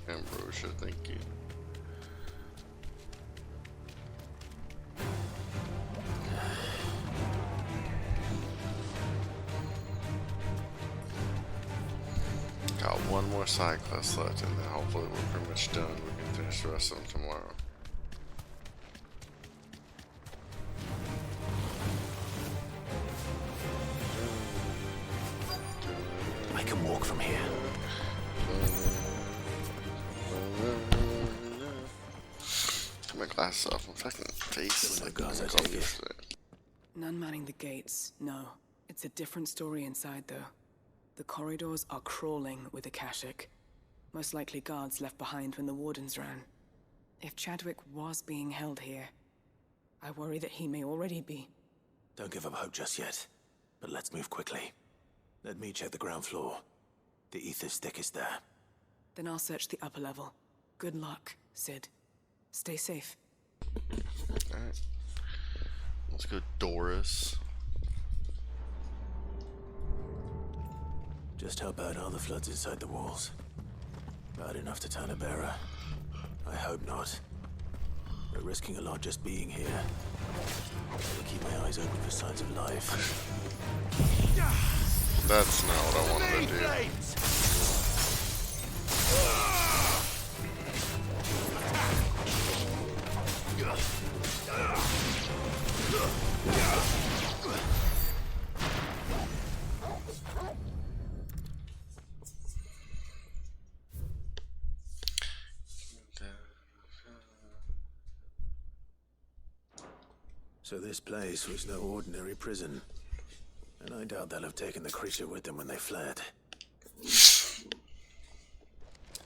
Ambrosia, thank you. Got one more side quest left, and then hopefully we're pretty much done. We can finish the rest of them tomorrow. I can walk from here. Take my glasses off. My fucking face is like guns, I take it. None manning the gates, no. It's a different story inside, though. The corridors are crawling with Akashic. Most likely guards left behind when the wardens ran. If Chadwick was being held here, I worry that he may already be. Don't give up hope just yet, but let's move quickly. Let me check the ground floor. The ether's thickest there. Then I'll search the upper level. Good luck, Sid. Stay safe. Alright. Let's go, Doris. Just how bad are the floods inside the walls? Bad enough to turn a bearer? I hope not. We're risking a lot just being here. I'll keep my eyes open for signs of life. That's not what I wanted to do. So this place was no ordinary prison. And I doubt they'll have taken the creature with them when they fled.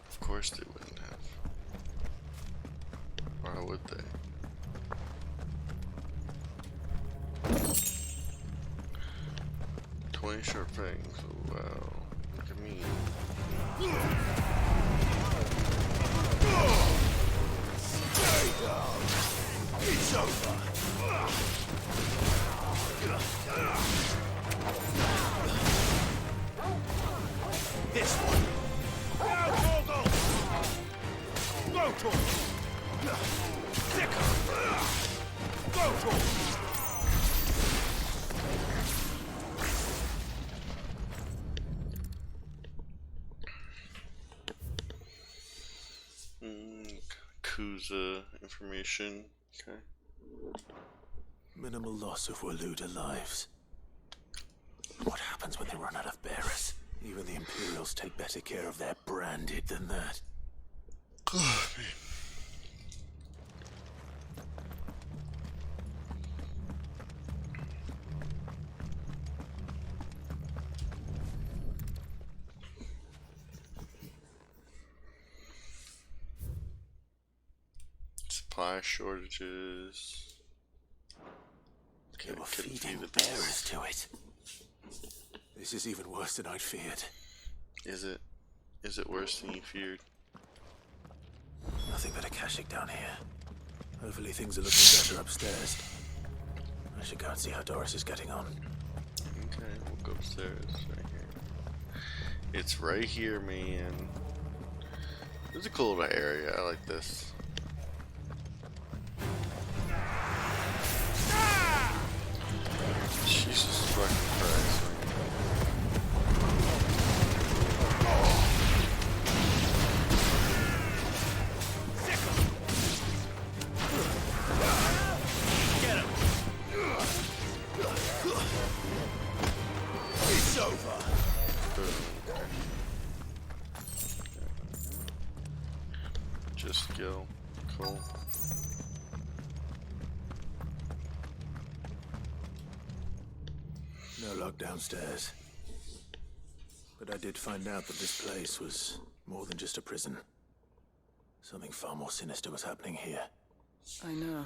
Of course they wouldn't have. Why would they? 20 sharp fangs. Oh, wow. Look at me. Stay down. It's over. This one. Now, Torgal! Go, Torgal! Thicker! Go, Torgal! Kuza information. Okay. Minimal loss of Waluda lives. What happens when they run out of bearers? Even the Imperials take better care of their branded than that. Oh, man. Supply shortages. They were feeding the bearers to it. This is even worse than I'd feared. Is it? Is it worse than you feared? Nothing but a Kashyyyk down here. Hopefully things are looking better upstairs. I should go and see how Doris is getting on. Okay, we'll go upstairs right here. It's right here, man. This is a cool little area. I like this. Jesus fucking Christ. Get him! It's over! Just go. Cool. No lock downstairs. But I did find out that this place was more than just a prison. Something far more sinister was happening here. I know.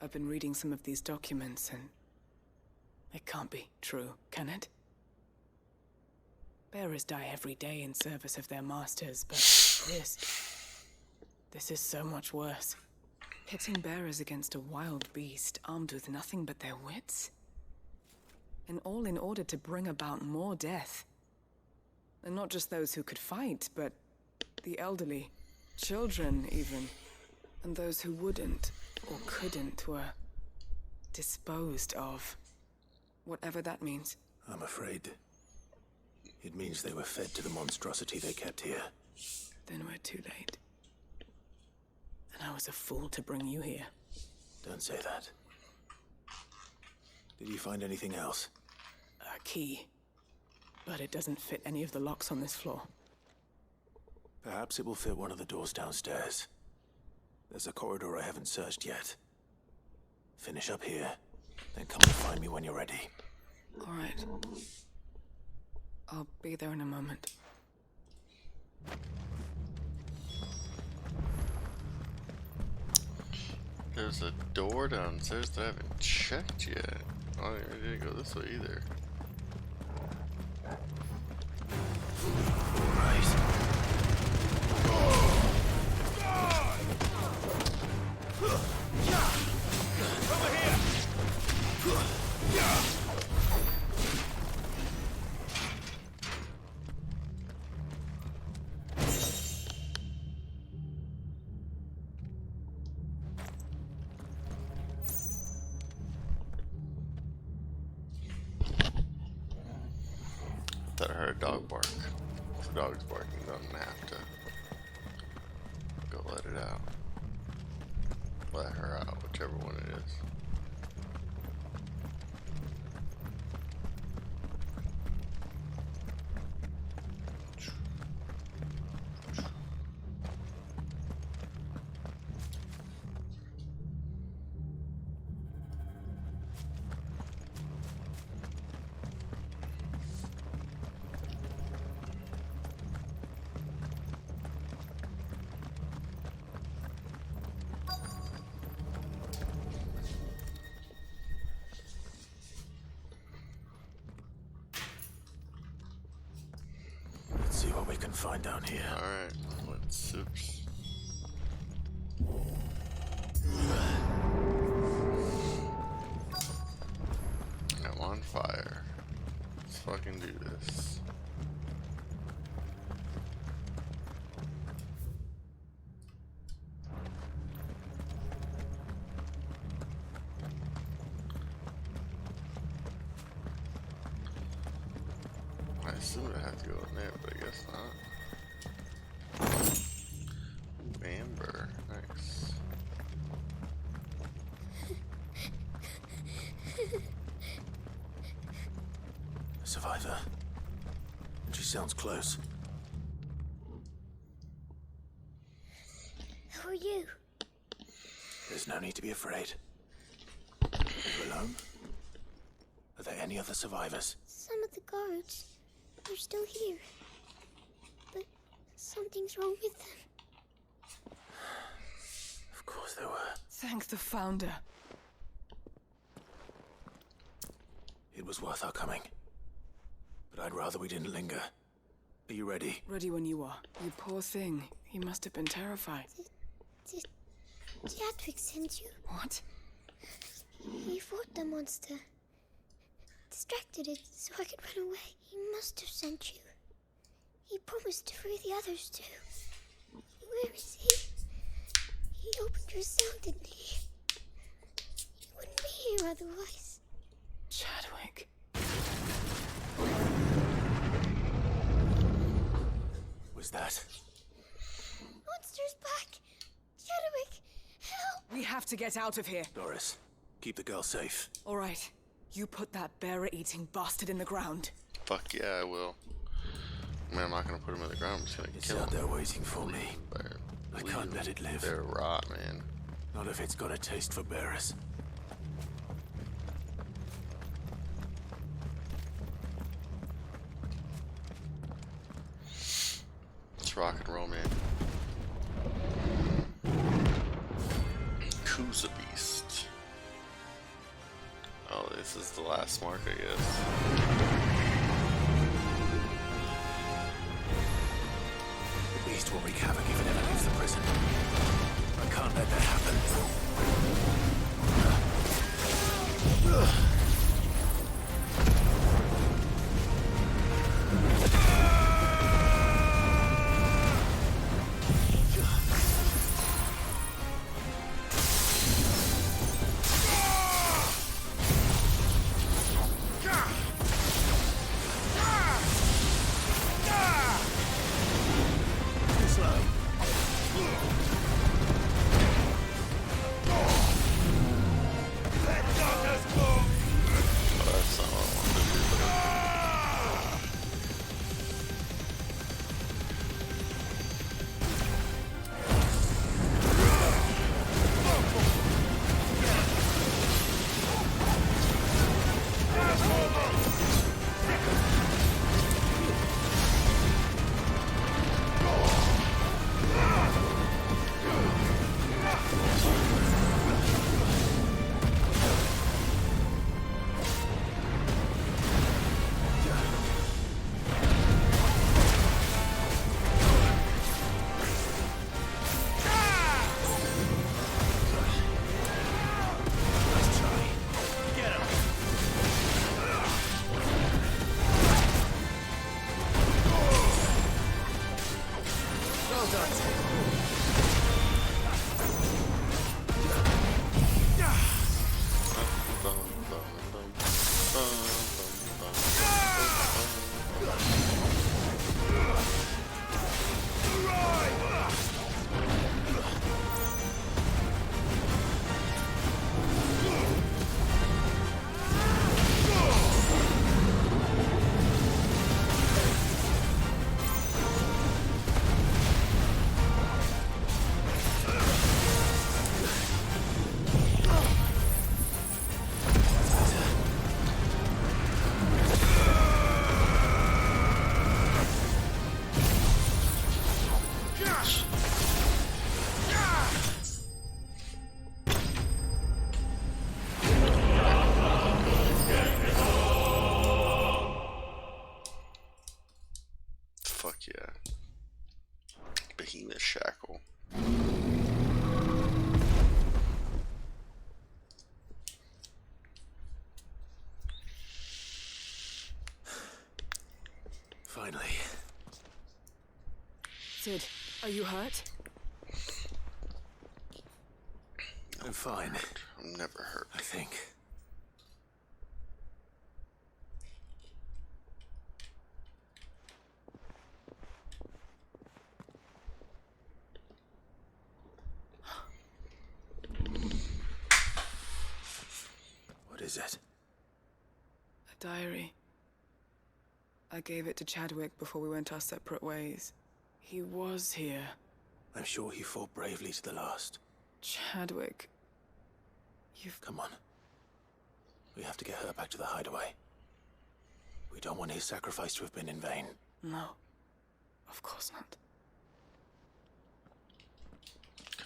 I've been reading some of these documents and... it can't be true, can it? Bearers die every day in service of their masters, but this is so much worse. Pitting bearers against a wild beast armed with nothing but their wits? And all in order to bring about more death. And not just those who could fight, but the elderly, children even. And those who wouldn't or couldn't were disposed of. Whatever that means. I'm afraid it means they were fed to the monstrosity they kept here. Then we're too late. And I was a fool to bring you here. Don't say that. Did you find anything else? A key. But it doesn't fit any of the locks on this floor. Perhaps it will fit one of the doors downstairs. There's a corridor I haven't searched yet. Finish up here, then come and find me when you're ready. All right. I'll be there in a moment. There's a door downstairs that I haven't checked yet. I didn't go this way either. thought I heard a dog bark. If the dog's barking, doesn't have to go let it out. Let her out, whichever one it is. Let's see what we can find down here. Alright, let's oops. I'm on fire. Let's fucking do this. I assume I have to go in there, but I guess not. Ooh, amber. Nice. A survivor. And she sounds close. Who are you? There's no need to be afraid. Are you alone? Are there any other survivors? Some of the guards are still here. But something's wrong with them. Of course there were. Thank the Founder. It was worth our coming. But I'd rather we didn't linger. Are you ready? Ready when you are. You poor thing. He must have been terrified. Did Jadwick send you? What? He fought the monster. Distracted it so I could run away. He must have sent you. He promised to free the others too. Where is he? He opened your cell, didn't he? He wouldn't be here otherwise. Chadwick. Was that? Monster's back! Chadwick, help! We have to get out of here. Doris, keep the girl safe. All right. You put that bearer-eating bastard in the ground. Fuck yeah, I will. I mean, I'm not gonna put him in the ground, I'm just gonna It's kill out him. there waiting for me. I can't let it live. They're rot, man. Not if it's got a taste for bearers. Let's rock and roll, man. Who's a beast? Oh, this is the last mark, I guess. The beast will wreak havoc if it ever leaves the prison. I can't let that happen. yeah. Behemoth Shackle. Finally. Sid, are you hurt? I'm fine. I'm never hurt. I think. What is it? A diary. I gave it to Chadwick before we went our separate ways. He was here. I'm sure he fought bravely to the last. Chadwick... You've... Come on. We have to get her back to the hideaway. We don't want his sacrifice to have been in vain. No. Of course not.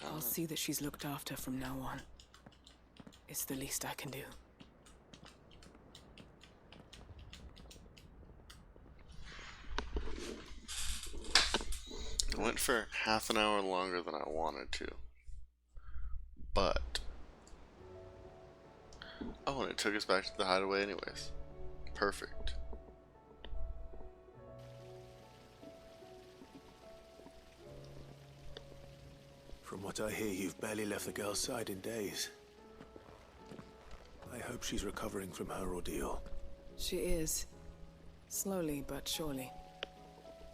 I'll see that she's looked after from now on. It's the least I can do. I went for half an hour longer than I wanted to. But... oh, and it took us back to the hideaway anyways. Perfect. From what I hear, you've barely left the girl's side in days. I hope she's recovering from her ordeal. She is. Slowly but surely.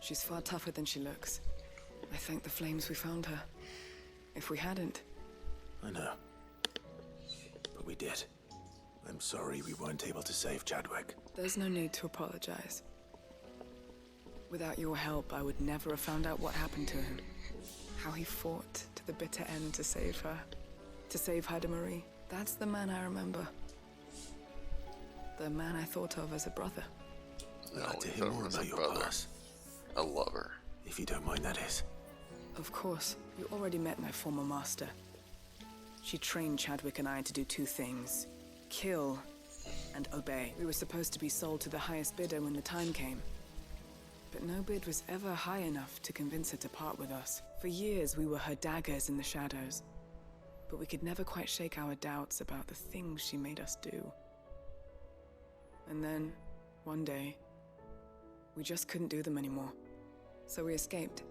She's far tougher than she looks. I thank the flames we found her. If we hadn't... I know. But we did. I'm sorry we weren't able to save Chadwick. There's no need to apologize. Without your help, I would never have found out what happened to him. How he fought to the bitter end to save her. To save Haida Marie. That's the man I remember. The man I thought of as a brother. No, I'd like to hear more about your past. I love her. If you don't mind, that is. Of course. You already met my former master. She trained Chadwick and I to do two things. Kill and obey. We were supposed to be sold to the highest bidder when the time came. But no bid was ever high enough to convince her to part with us. For years, we were her daggers in the shadows. But we could never quite shake our doubts about the things she made us do. And then, one day, we just couldn't do them anymore. So we escaped.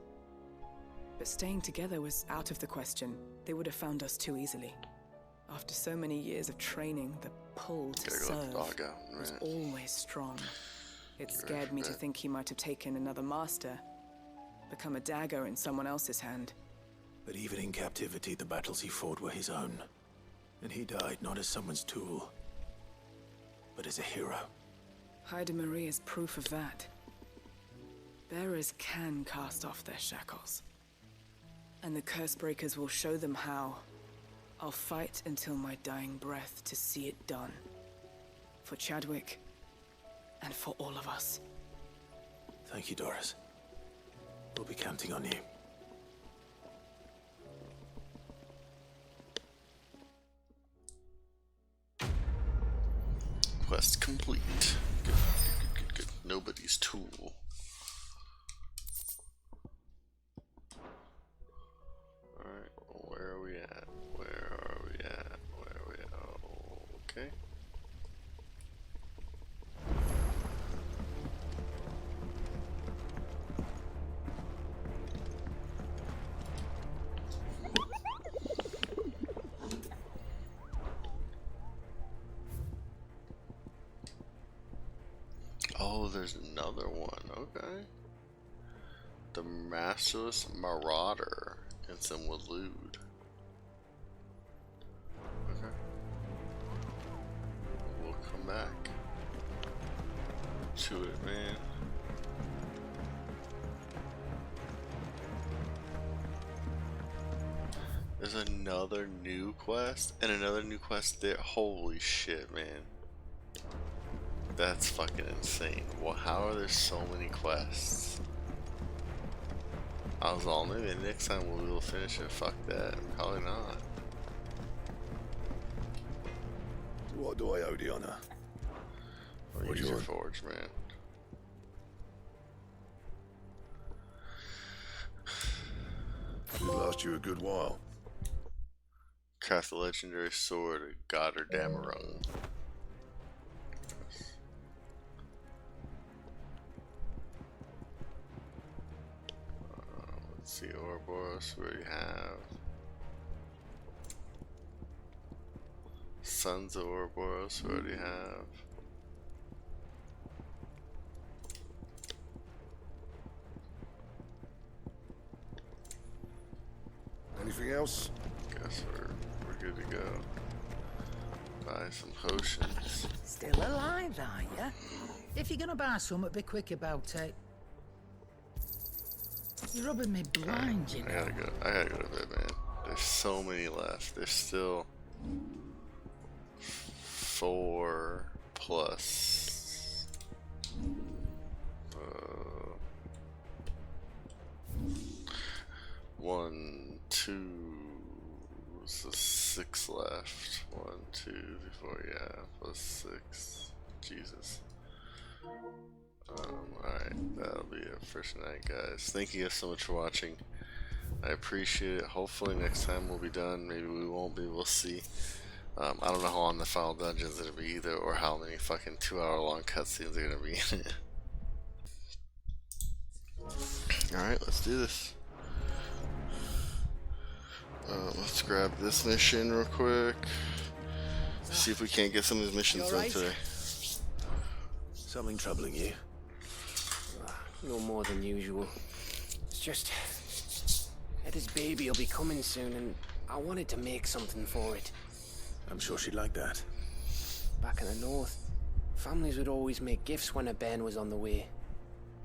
But staying together was out of the question. They would have found us too easily. After so many years of training, the pull to serve was always strong. It scared me to think he might have taken another master, become a dagger in someone else's hand. But even in captivity, the battles he fought were his own. And he died not as someone's tool, but as a hero. Haida Marie is proof of that. Bearers can cast off their shackles. And the Cursebreakers will show them how. I'll fight until my dying breath to see it done. For Chadwick, and for all of us. Thank you, Doris. We'll be counting on you. Quest complete. Good. Nobody's tool. Alright, where are we at? Okay. Oh, there's another one. Okay. The Masterless Marauder and some Walood. Okay. We'll come back to it, man. There's another new quest and another new quest there. Holy shit, man. That's fucking insane. Well, how are there so many quests? I was all, maybe next time we'll be able to finish it. Fuck that. Probably not. What do I owe the honor? Or use your forge, man. last you a good while. Craft the legendary sword, God or Damarung. Let's see, Ouroboros, what do you have? Sons of Ouroboros, what do you have? Anything else? Guess we're good to go. Buy some potions. Still alive, are ya? If you're gonna buy some, be quick about it. You're rubbing me blind, you know. I gotta go to bed, man. There's so many left. There's still 4 plus 1, 2, so 6 left. 1, 2, 3, 4, yeah, plus 6. Jesus. Alright, that'll be it for tonight, guys. Thank you guys so much for watching. I appreciate it. Hopefully next time we'll be done. Maybe we won't be. We'll see. I don't know how long the final dungeon's gonna be either, or how many fucking 2-hour long cutscenes are gonna be in it. Alright, let's do this. Let's grab this mission real quick. See if we can't get some of these missions done today. Something troubling you? No more than usual. It's just... Eda's baby will be coming soon, and I wanted to make something for it. I'm sure she'd like that. Back in the north, families would always make gifts when a bairn was on the way.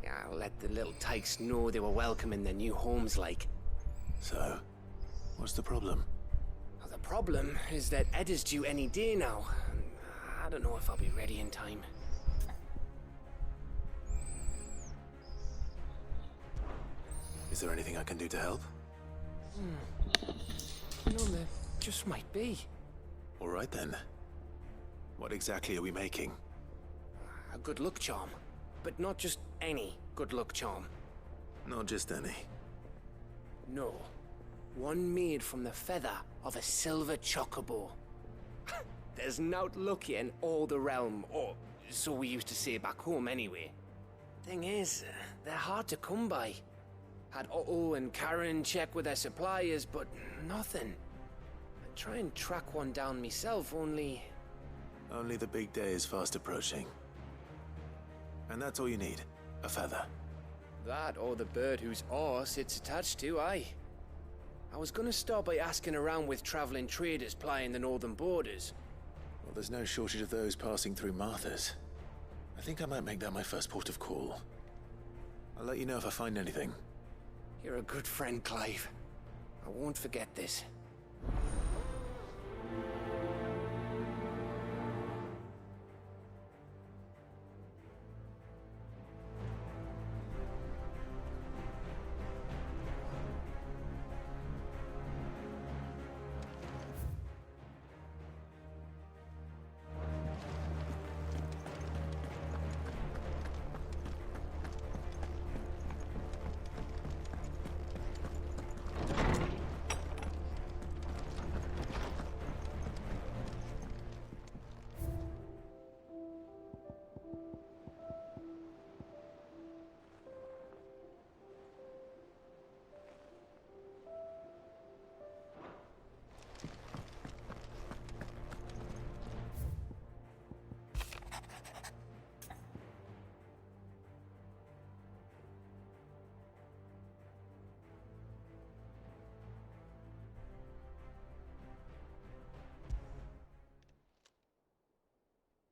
Yeah, let the little tykes know they were welcome in their new homes, like. So, what's the problem? Well, the problem is that Eda's due any day now. And I don't know if I'll be ready in time. Is there anything I can do to help? No, there just might be. All right then. What exactly are we making? A good luck charm. But not just any good luck charm. Not just any. No. One made from the feather of a silver chocobo. There's naught lucky in all the realm, or so we used to say back home anyway. Thing is, they're hard to come by. Had Otto and Karen check with their suppliers, but nothing. I'd try and track one down myself, only... Only the big day is fast approaching. And that's all you need, a feather. That or the bird whose arse it's attached to, aye. I was gonna start by asking around with traveling traders plying the northern borders. Well, there's no shortage of those passing through Martha's. I think I might make that my first port of call. I'll let you know if I find anything. You're a good friend, Clive. I won't forget this.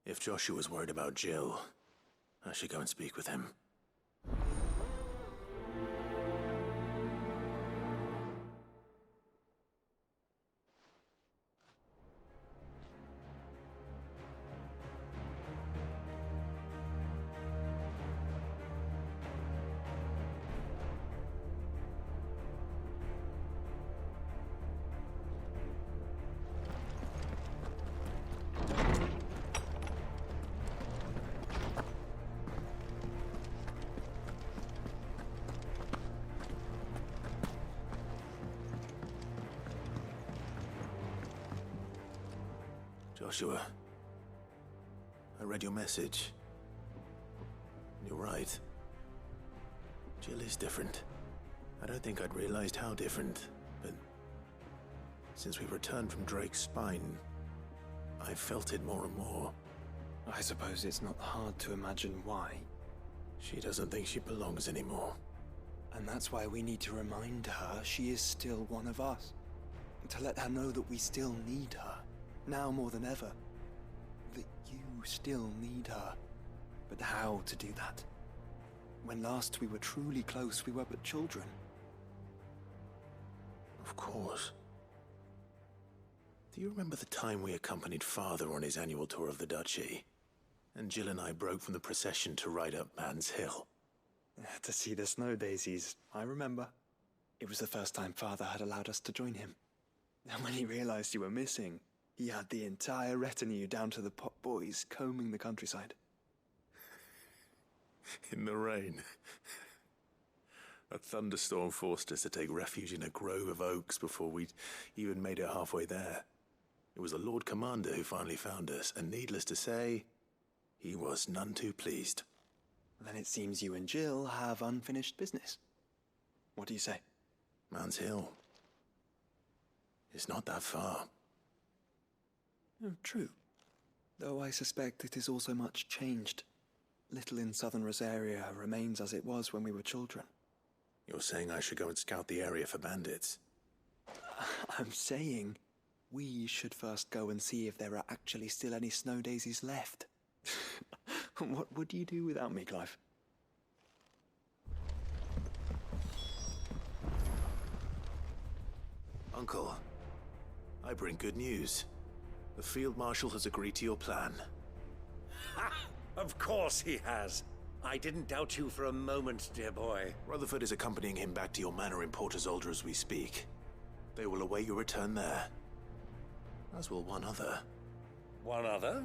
If Joshua's worried about Jill, I should go and speak with him. Joshua, I read your message. You're right. Jill is different. I don't think I'd realized how different, but since we returned from Drake's spine, I felt it more and more. I suppose it's not hard to imagine why. She doesn't think she belongs anymore. And that's why we need to remind her she is still one of us. To let her know that we still need her, now more than ever. That you still need her. But how to do that? When last we were truly close, we were but children. Of course. Do you remember the time we accompanied Father on his annual tour of the Duchy? And Jill and I broke from the procession to ride up Man's Hill. To see the snow daisies, I remember. It was the first time Father had allowed us to join him. And when he realized you were missing, he had the entire retinue down to the pot boys combing the countryside. In the rain. A thunderstorm forced us to take refuge in a grove of oaks before we'd even made it halfway there. It was the Lord Commander who finally found us, and needless to say, he was none too pleased. Then it seems you and Jill have unfinished business. What do you say? Man's Hill. It's not that far. Oh, true. Though I suspect it is also much changed. Little in southern Rosaria remains as it was when we were children. You're saying I should go and scout the area for bandits? I'm saying we should first go and see if there are actually still any snow daisies left. What would you do without me, Clive? Uncle, I bring good news. The Field Marshal has agreed to your plan. Ha! Of course he has. I didn't doubt you for a moment, dear boy. Rutherford is accompanying him back to your manor in Porter's Alder as we speak. They will await your return there. As will one other. One other?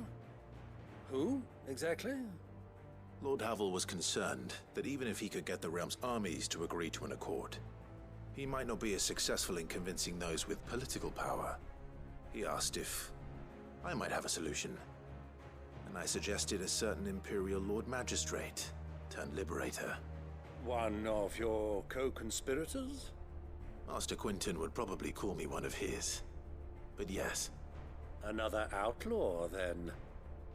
Who, exactly? Lord Havel was concerned that even if he could get the realm's armies to agree to an accord, he might not be as successful in convincing those with political power. He asked if I might have a solution, and I suggested a certain Imperial Lord Magistrate turned Liberator. One of your co-conspirators? Master Quinton would probably call me one of his, but yes. Another outlaw, then.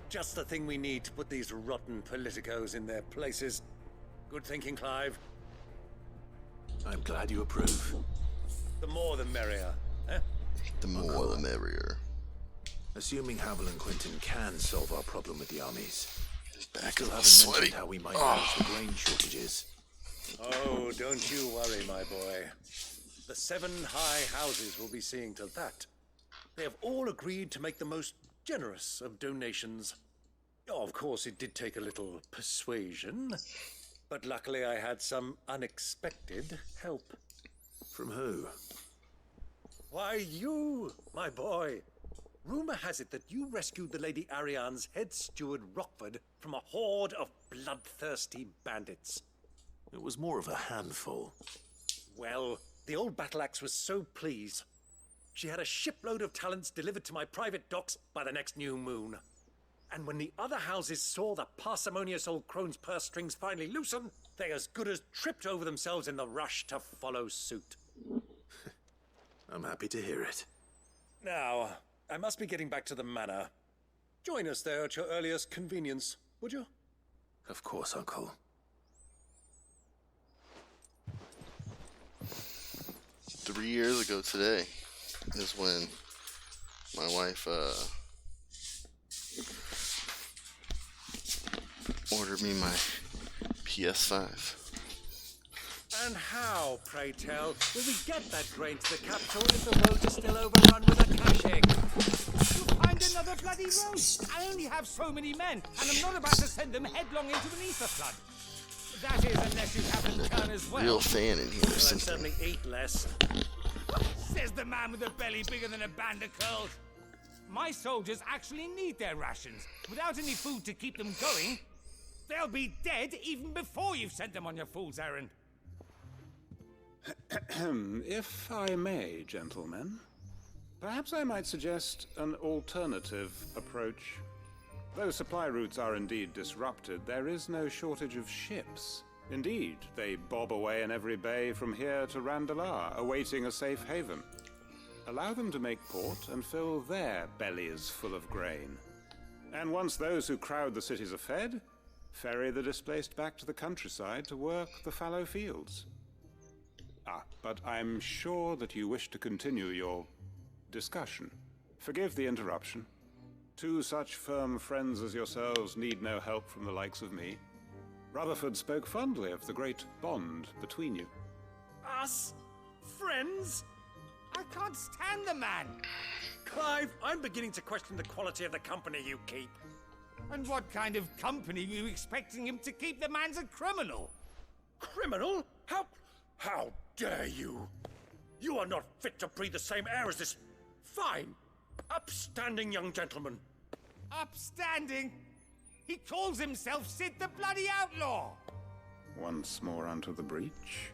Just the thing we need to put these rotten politicos in their places. Good thinking, Clive. I'm glad you approve. The more the merrier, eh? The more the merrier. Assuming Havel and Quinton can solve our problem with the armies, back still is all haven't sweaty. mentioned how we might manage the grain shortages. Oh, don't you worry, my boy. The 7 high houses will be seeing to that. They have all agreed to make the most generous of donations. Oh, of course, it did take a little persuasion, but luckily I had some unexpected help. From who? Why, you, my boy. Rumor has it that you rescued the Lady Ariane's head steward Rockford from a horde of bloodthirsty bandits. It was more of a handful. Well, the old battle axe was so pleased. She had a shipload of talents delivered to my private docks by the next new moon. And when the other houses saw the parsimonious old crone's purse strings finally loosen, they as good as tripped over themselves in the rush to follow suit. I'm happy to hear it. Now, I must be getting back to the manor. Join us there at your earliest convenience, would you? Of course, Uncle. 3 years ago today is when my wife ordered me my PS5. And how, pray tell, will we get that grain to the capital if the roads are still overrun with a caching? You'll find another bloody road. I only have so many men, and I'm not about to send them headlong into an ether flood. That is, unless you happen to turn as well. Real fan in here. Well, I certainly eat less. Says the man with a belly bigger than a band of curls. My soldiers actually need their rations. Without any food to keep them going, they'll be dead even before you've sent them on your fool's errand. If I may, gentlemen, Perhaps I might suggest an alternative approach. Though supply routes are indeed disrupted, there is no shortage of ships. Indeed, they bob away in every bay from here to Randalar, awaiting a safe haven. Allow them to make port and fill their bellies full of grain. And once those who crowd the cities are fed, ferry the displaced back to the countryside to work the fallow fields. But I'm sure that you wish to continue your discussion. Forgive the interruption. Two such firm friends as yourselves need no help from the likes of me. Rutherford spoke fondly of the great bond between you. Us? Friends? I can't stand the man. Clive, I'm beginning to question the quality of the company you keep. And what kind of company are you expecting him to keep? The man's a criminal. Criminal? How dare you? You are not fit to breathe the same air as this fine, upstanding young gentleman. Upstanding? He calls himself Sid the Bloody Outlaw. Once more unto the breach.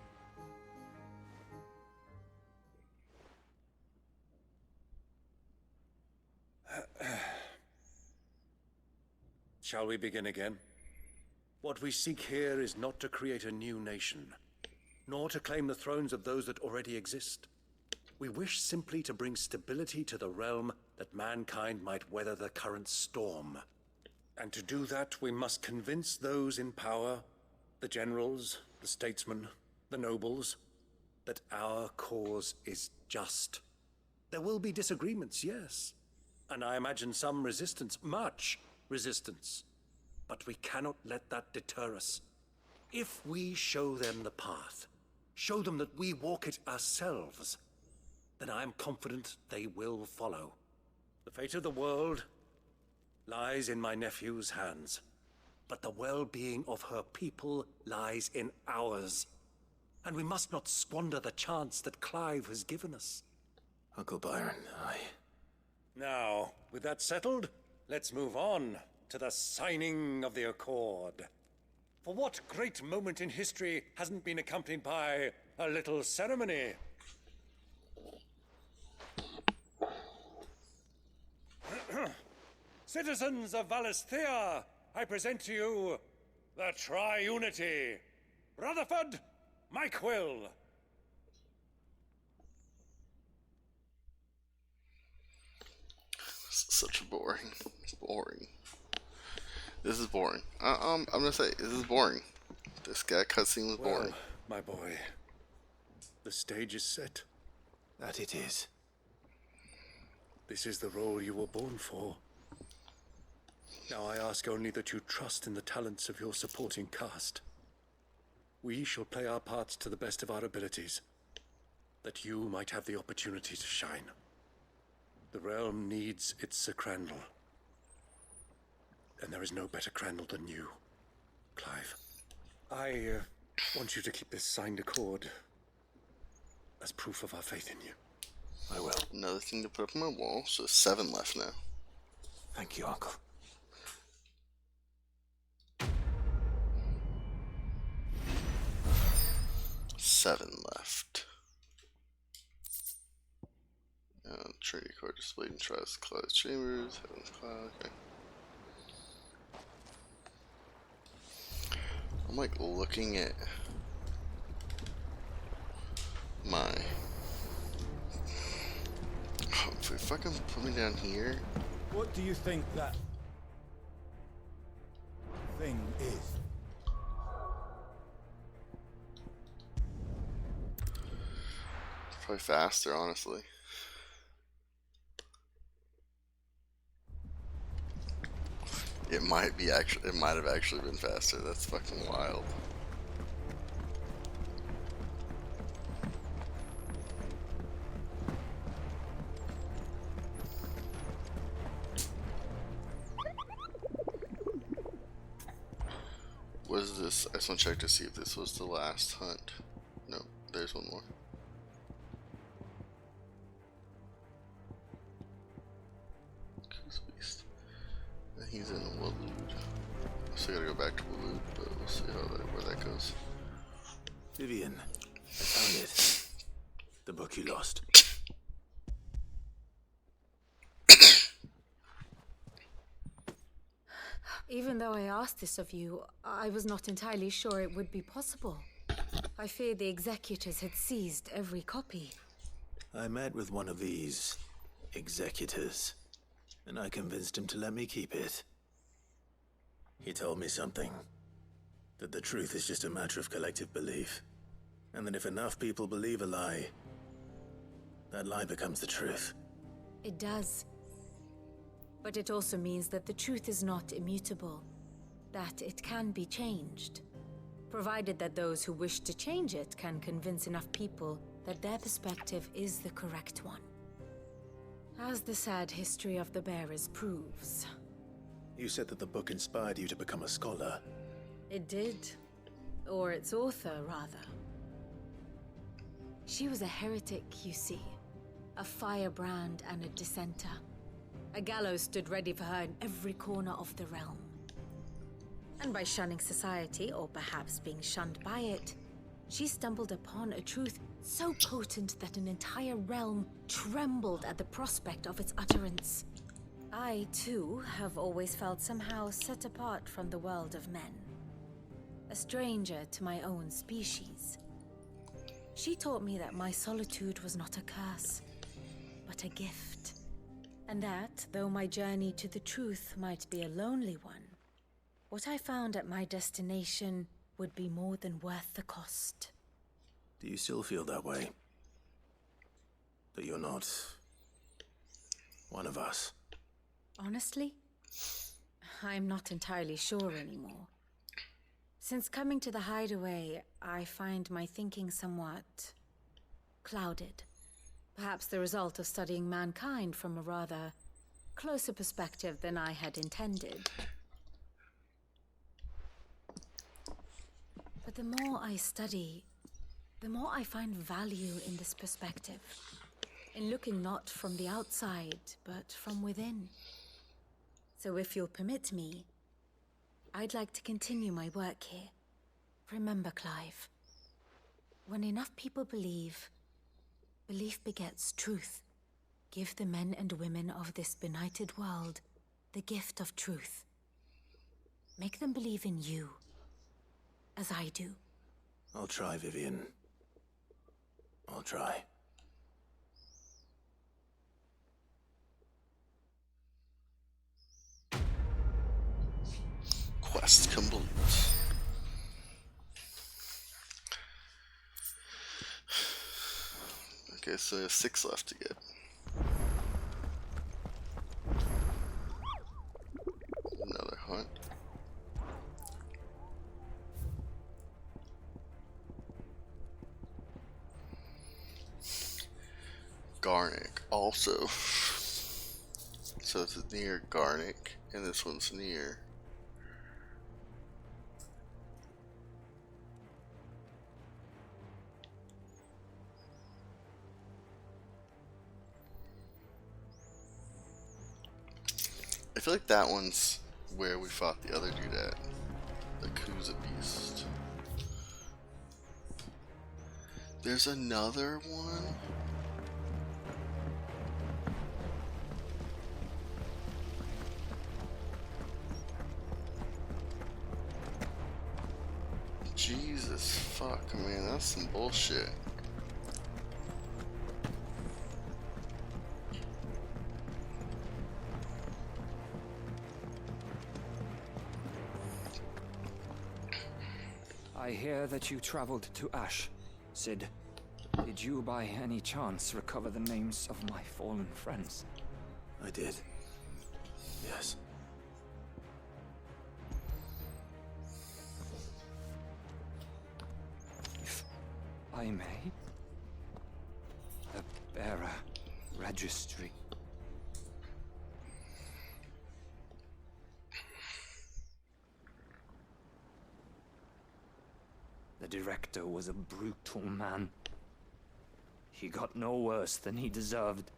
Shall we begin again? What we seek here is not to create a new nation, nor to claim the thrones of those that already exist. We wish simply to bring stability to the realm that mankind might weather the current storm. And to do that, we must convince those in power, the generals, the statesmen, the nobles, that our cause is just. There will be disagreements, yes, and I imagine some resistance, much resistance. But we cannot let that deter us. If we show them the path, show them that we walk it ourselves, then I am confident they will follow. The fate of the world lies in my nephew's hands, but the well-being of her people lies in ours. And we must not squander the chance that Clive has given us. Uncle Byron, Now, with that settled, let's move on to the signing of the Accord. For what great moment in history hasn't been accompanied by a little ceremony? Citizens of Valisthea, I present to you the Triunity. Rutherford, Mike Will. Such boring. This is boring. I'm gonna say this is boring. This guy cutscene was boring. My boy, the stage is set. That it is. This is the role you were born for. Now I ask only that you trust in the talents of your supporting cast. We shall play our parts to the best of our abilities, that you might have the opportunity to shine. The realm needs its Sir Crandall. And there is no better Crandall than you, Clive. I want you to keep this signed accord as proof of our faith in you. I will. Another thing to put up on my wall, so 7 left now. Thank you, Uncle. Seven left. Trinity Core displayed in Trials Cloud's Chambers, Heaven's Cloud, okay. I'm like looking at my... Oh, if you fucking put me down here... What do you think that thing is? Probably faster, honestly. It might have actually been faster. That's fucking wild. What is this? I just want to check to see if this was the last hunt. No, there's one more. He's in Walood. So I gotta go back to Walood, but we'll see where that goes. Vivian, I found it. The book you lost. Even though I asked this of you, I was not entirely sure it would be possible. I feared the executors had seized every copy. I met with one of these executors, and I convinced him to let me keep it. He told me something. That the truth is just a matter of collective belief. And that if enough people believe a lie, that lie becomes the truth. It does. But it also means that the truth is not immutable. That it can be changed. Provided that those who wish to change it can convince enough people that their perspective is the correct one. As the sad history of the bearers proves. You said that the book inspired you to become a scholar. It did. Or its author, rather. She was a heretic, you see. A firebrand and a dissenter. A gallows stood ready for her in every corner of the realm. And by shunning society, or perhaps being shunned by it, she stumbled upon a truth so potent that an entire realm trembled at the prospect of its utterance. I, too, have always felt somehow set apart from the world of men. A stranger to my own species. She taught me that my solitude was not a curse, but a gift. And that, though my journey to the truth might be a lonely one, what I found at my destination would be more than worth the cost. Do you still feel that way? That you're not one of us? Honestly, I'm not entirely sure anymore. Since coming to the hideaway, I find my thinking somewhat clouded. Perhaps the result of studying mankind from a rather closer perspective than I had intended. But the more I study, the more I find value in this perspective. In looking not from the outside, but from within. So if you'll permit me, I'd like to continue my work here. Remember, Clive, when enough people believe, belief begets truth. Give the men and women of this benighted world the gift of truth. Make them believe in you, as I do. I'll try, Vivian. I'll try. Quest complete. Okay, so there's 6 left to get. Another hunt. Garnick also. So it's near Garnick, and this one's near. I feel like that one's where we fought the other dude at. The Kuza Beast. There's another one? Jesus fuck, man, that's some bullshit. I hear that you traveled to Ash, Sid. Did you by any chance recover the names of my fallen friends? I did. Yes. If I may? The bearer registry. The director was a brutal man. He got no worse than he deserved.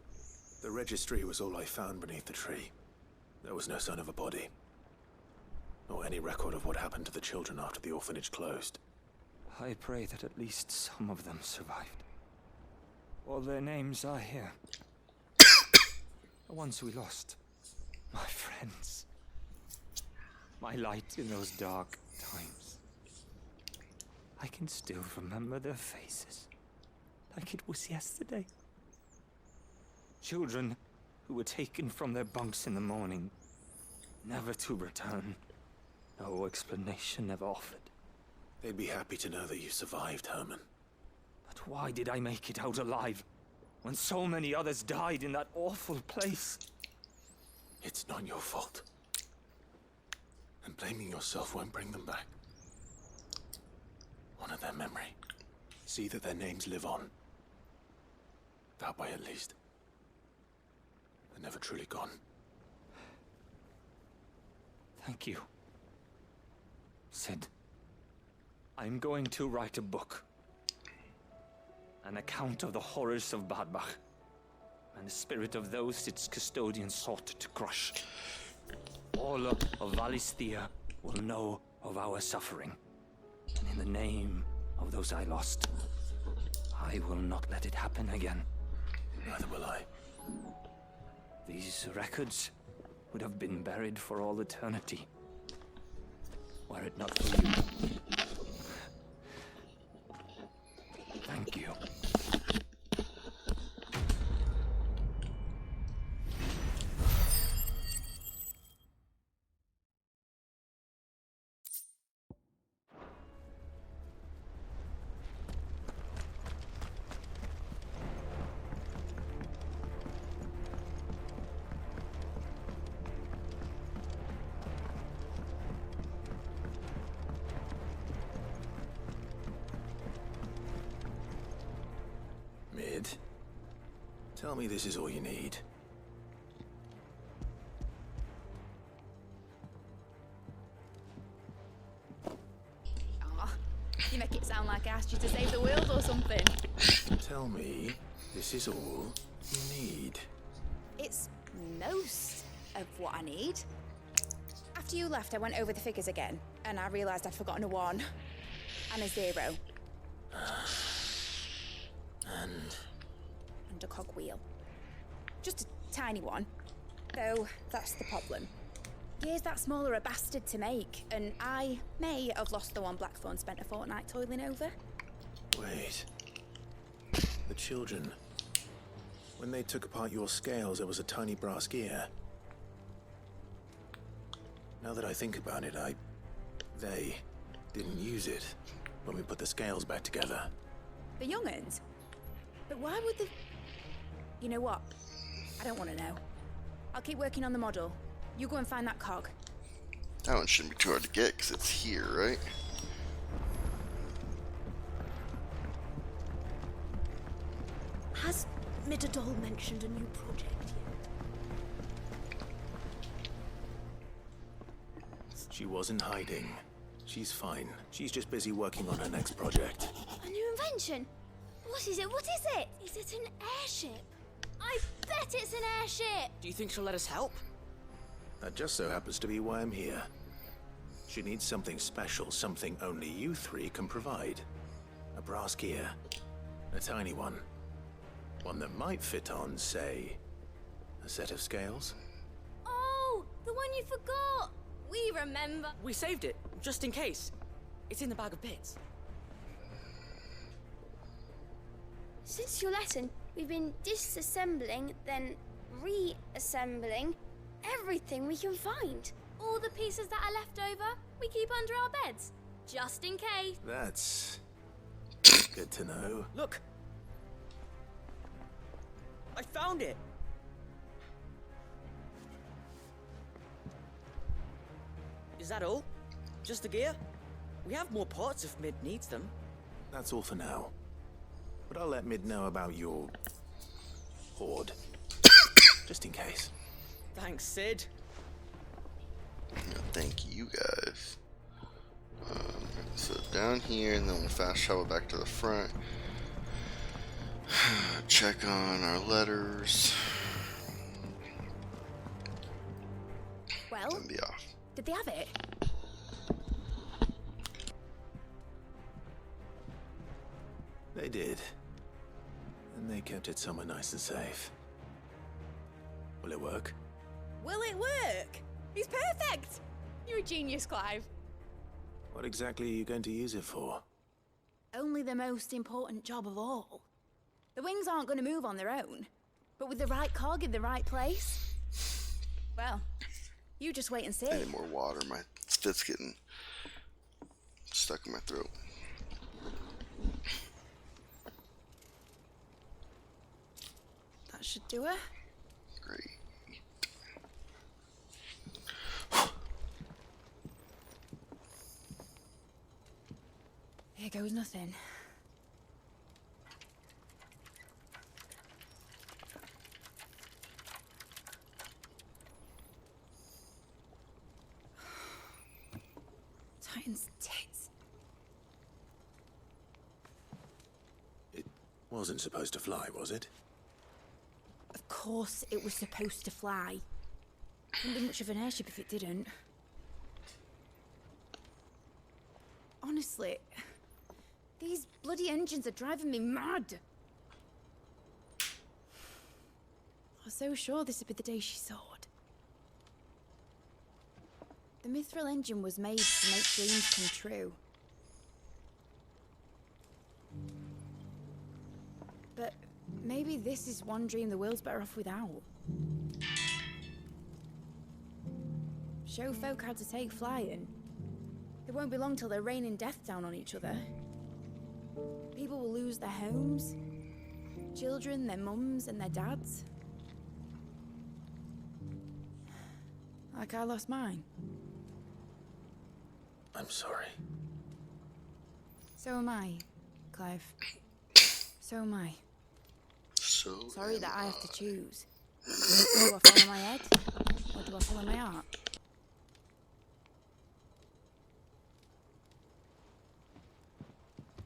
The registry was all I found beneath the tree. There was no sign of a body. Or any record of what happened to the children after the orphanage closed. I pray that at least some of them survived. All their names are here. The ones we lost. My friends. my light in those dark times. I can still remember their faces, like it was yesterday. Children who were taken from their bunks in the morning, never to return. No explanation ever offered. They'd be happy to know that you survived, Herman. But why did I make it out alive, when so many others died in that awful place? It's not your fault. And blaming yourself won't bring them back. Honor their memory. See that their names live on. That way, at least. They're never truly gone. Thank you. Sid, I'm going to write a book. An account of the horrors of Badbach, and the spirit of those its custodians sought to crush. All of Valisthea will know of our suffering, and in the name of those I lost, I will not let it happen again. Neither will I. These records would have been buried for all eternity, were it not for you. Thank you. Mid, tell me this is all you need. Aw, you make it sound like I asked you to save the world or something. Tell me this is all you need. It's most of what I need. After you left, I went over the figures again, and I realised I'd forgotten a 1 and a 0. And a cogwheel. Just a tiny one. Though, that's the problem. Gears that small are a bastard to make, and I may have lost the one Blackthorn spent a fortnight toiling over. Wait. The children. When they took apart your scales, there was a tiny brass gear. Now that I think about it, they didn't use it when we put the scales back together. The young'uns? But why would the... You know what? I don't want to know. I'll keep working on the model. You go and find that cog. That one shouldn't be too hard to get because it's here, right? Has Midadol mentioned a new project yet? She wasn't hiding. She's fine. She's just busy working on her next project. A new invention? What is it? What is it? Is it an airship? I bet it's an airship! Do you think she'll let us help? That just so happens to be why I'm here. She needs something special, something only you three can provide. A brass gear. A tiny one. One that might fit on, say, a set of scales. Oh, the one you forgot! We remember. We saved it, just in case. It's in the bag of bits. Since your lesson, we've been disassembling, then reassembling everything we can find. All the pieces that are left over, we keep under our beds, just in case. That's good to know. Look! I found it! Is that all? Just the gear? We have more parts if Mid needs them. That's all for now. But I'll let Mid know about your hoard. Just in case. Thanks, Sid. Thank you guys. So down here, and then we'll fast travel back to the front. Check on our letters. Well, and be off. Did they have it? They did. And they kept it somewhere nice and safe. Will it work? Will it work? He's perfect! You're a genius, Clive. What exactly are you going to use it for? Only the most important job of all. The wings aren't going to move on their own, but with the right cog in the right place, well, you just wait and see. I need more water. My spit's getting stuck in my throat. That should do it. Great. Here goes nothing. Titan's tits. It wasn't supposed to fly, was it? Of course it was supposed to fly. Wouldn't be much of an airship if it didn't. Honestly, these bloody engines are driving me mad. I was so sure this would be the day she soared. The mithril engine was made to make dreams come true. But maybe this is one dream the world's better off without. Show folk how to take flying. It won't be long till they're raining death down on each other. People will lose their homes, children, their mums and their dads. Like I lost mine. I'm sorry. So am I, Clive. So am I. So sorry that I have to choose. Do I follow my head, or do I follow my heart?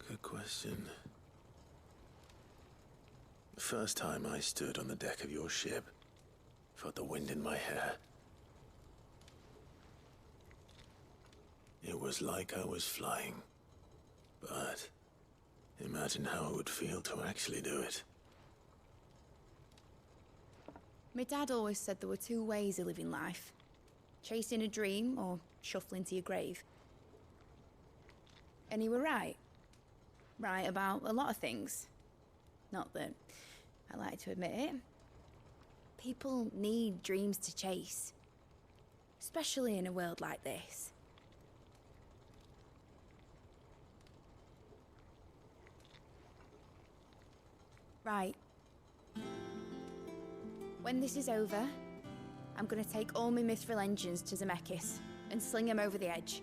Good question. The first time I stood on the deck of your ship, felt the wind in my hair. It was like I was flying. But imagine how it would feel to actually do it. My dad always said there were two ways of living life. Chasing a dream or shuffling to your grave. And he were right. Right about a lot of things. Not that I like to admit it. People need dreams to chase. Especially in a world like this. Right. When this is over, I'm gonna take all my mithril engines to Zemeckis and sling them over the edge.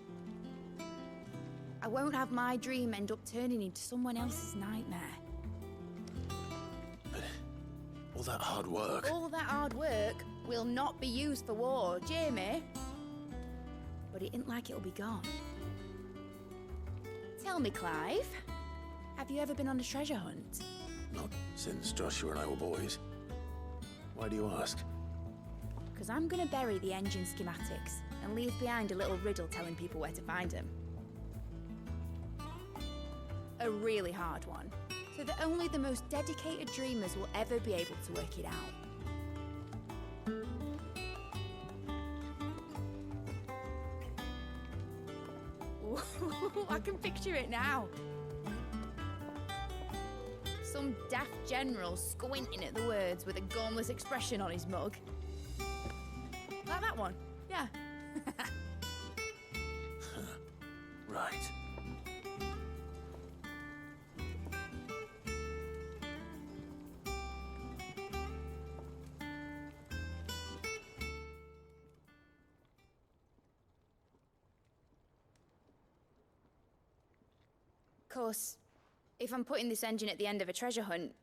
I won't have my dream end up turning into someone else's nightmare. But all that hard work... All that hard work will not be used for war, Jamie. But it ain't like it'll be gone. Tell me, Clive, have you ever been on a treasure hunt? Not since Joshua and I were boys. Why do you ask? Because I'm gonna bury the engine schematics and leave behind a little riddle telling people where to find them. A really hard one, so that only the most dedicated dreamers will ever be able to work it out. Ooh, I can picture it now. Some daft general squinting at the words with a gormless expression on his mug. Like that one, yeah. Right. Of course, if I'm putting this engine at the end of a treasure hunt,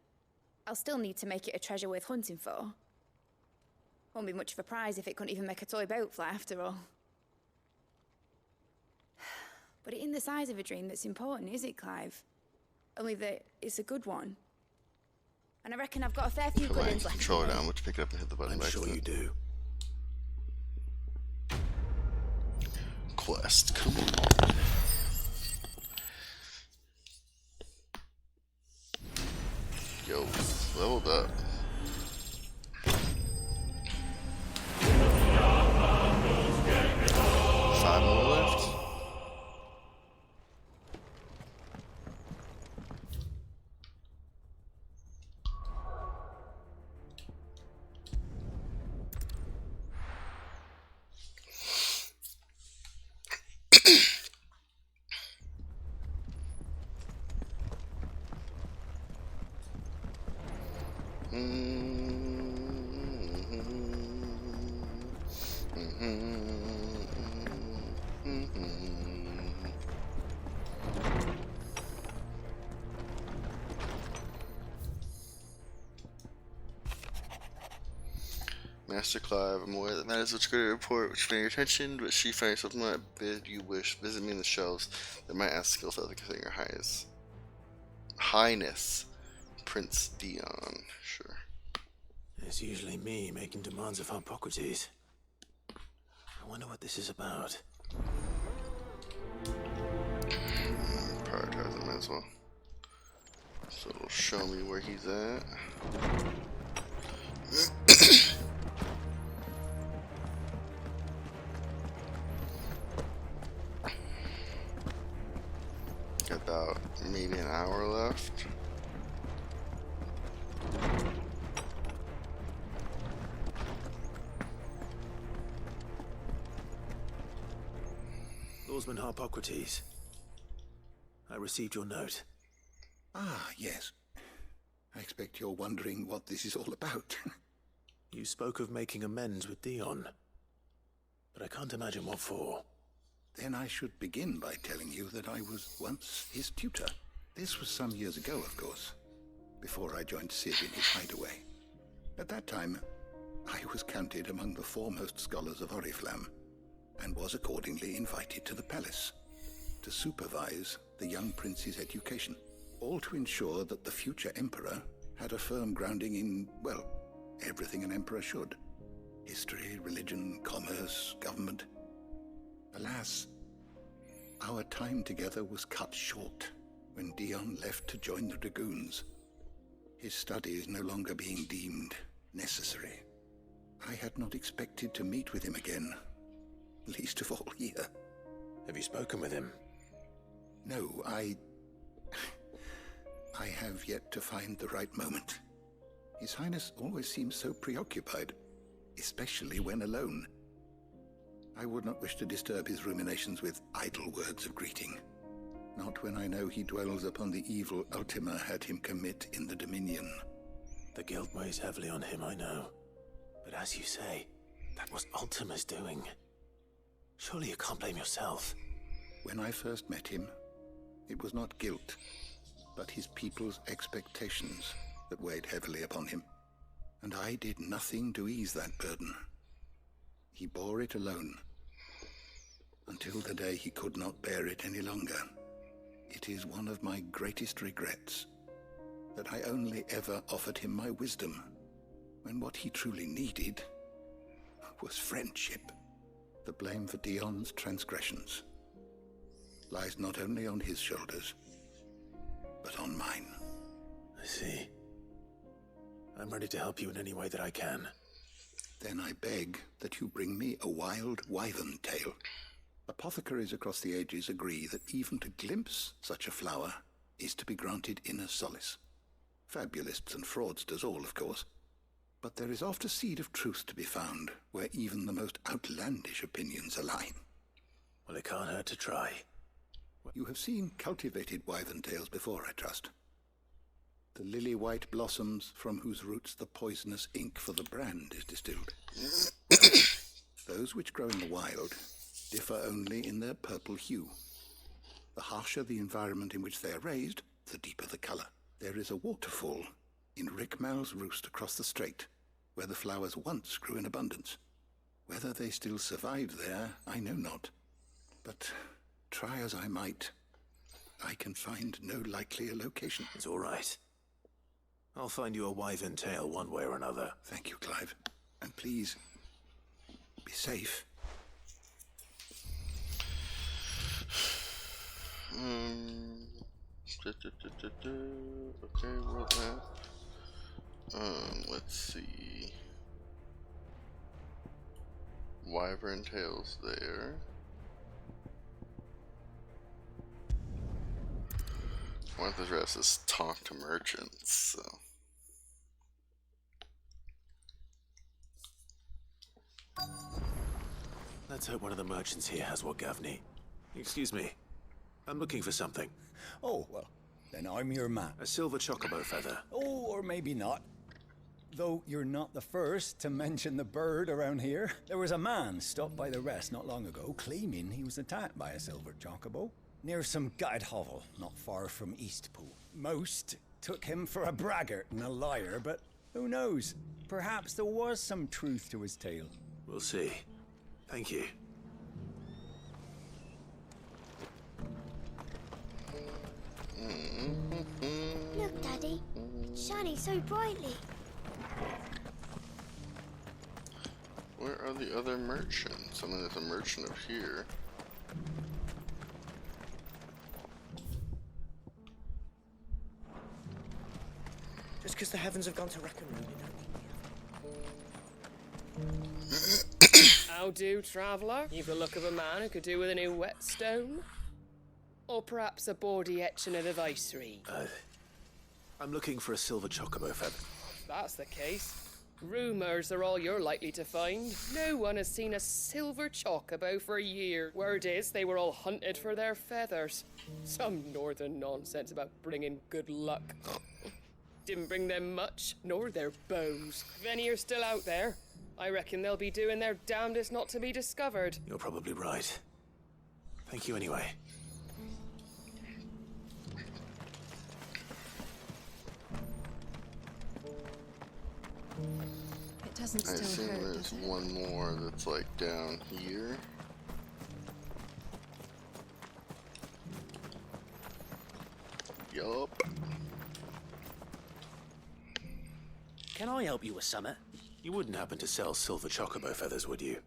I'll still need to make it a treasure worth hunting for. Won't be much of a prize if it couldn't even make a toy boat fly after all. But it ain't the size of a dream that's important, is it, Clive? Only that it's a good one. And I reckon I've got a fair few good ones left. Control it down, let's pick it up and hit the button. I'm sure you do. Quest, come on. Yo, leveled up. Master Clive, I'm aware that matters which great report which may your attention, but she finds yourself not bid you wish. Visit me in the shelves. That might ask skills of the your highness, Prince Dion. Sure. It's usually me making demands of Hippocrates. I wonder what this is about. Prioritize him as well. So it'll show me where he's at. Got about maybe an hour left. Lordsman Hippocrates, I received your note. Ah, yes. I expect you're wondering what this is all about. You spoke of making amends with Dion, but I can't imagine what for. Then I should begin by telling you that I was once his tutor. This was some years ago, of course, before I joined Sid in his hideaway. At that time, I was counted among the foremost scholars of Oriflamme, and was accordingly invited to the palace to supervise the young prince's education, all to ensure that the future emperor had a firm grounding in, well, everything an emperor should. History, religion, commerce, government. Alas, our time together was cut short when Dion left to join the Dragoons, his studies no longer being deemed necessary. I had not expected to meet with him again, least of all here. Have you spoken with him? No, I have yet to find the right moment. His Highness always seems so preoccupied, especially when alone. I would not wish to disturb his ruminations with idle words of greeting. Not when I know he dwells upon the evil Ultima had him commit in the Dominion. The guilt weighs heavily on him, I know. But as you say, that was Ultima's doing. Surely you can't blame yourself. When I first met him, it was not guilt, but his people's expectations that weighed heavily upon him. And I did nothing to ease that burden. He bore it alone, until the day he could not bear it any longer. It is one of my greatest regrets that I only ever offered him my wisdom, when what he truly needed was friendship. The blame for Dion's transgressions lies not only on his shoulders, but on mine. I see. I'm ready to help you in any way that I can. Then I beg that you bring me a wild wyvern tail. Apothecaries across the ages agree that even to glimpse such a flower is to be granted inner solace. Fabulists and fraudsters all, of course. But there is oft a seed of truth to be found where even the most outlandish opinions align. Well, it can't hurt to try. You have seen cultivated wyvern tails before, I trust. The lily-white blossoms from whose roots the poisonous ink for the brand is distilled. Those which grow in the wild differ only in their purple hue. The harsher the environment in which they are raised, the deeper the color. There is a waterfall in Rickmal's roost across the strait, where the flowers once grew in abundance. Whether they still survive there, I know not. But try as I might, I can find no likelier location. It's all right. I'll find you a wyvern tail one way or another. Thank you, Clive. And please, be safe. Okay, what's that? Let's see. Wyvern tails there. One of the rest is talk to merchants, so. Let's hope one of the merchants here has what Gavney. Excuse me. I'm looking for something. Oh, well, then I'm your man. A silver chocobo feather. Oh, or maybe not. Though you're not the first to mention the bird around here. There was a man stopped by the rest not long ago claiming he was attacked by a silver chocobo near some gutted hovel not far from Eastpool. Most took him for a braggart and a liar, but who knows? Perhaps there was some truth to his tale. We'll see. Thank you. Look, Daddy. It's shining so brightly. Where are the other merchants? I mean, there's a merchant up here. Just because the heavens have gone to rack and ruin, How do, traveller? You've the look of a man who could do with a new whetstone. Or perhaps a bawdy etching of the viceroy. I'm looking for a silver chocobo feather. If that's the case, rumours are all you're likely to find. No one has seen a silver chocobo for a year. Word is they were all hunted for their feathers. Some northern nonsense about bringing good luck. Didn't bring them much, nor their bows. If any are still out there, I reckon they'll be doing their damnedest not to be discovered. You're probably right. Thank you anyway. It doesn't I still assume hurt, there's does it? one more that's like down here. Yup. Can I help you with something? You wouldn't happen to sell silver chocobo feathers, would you?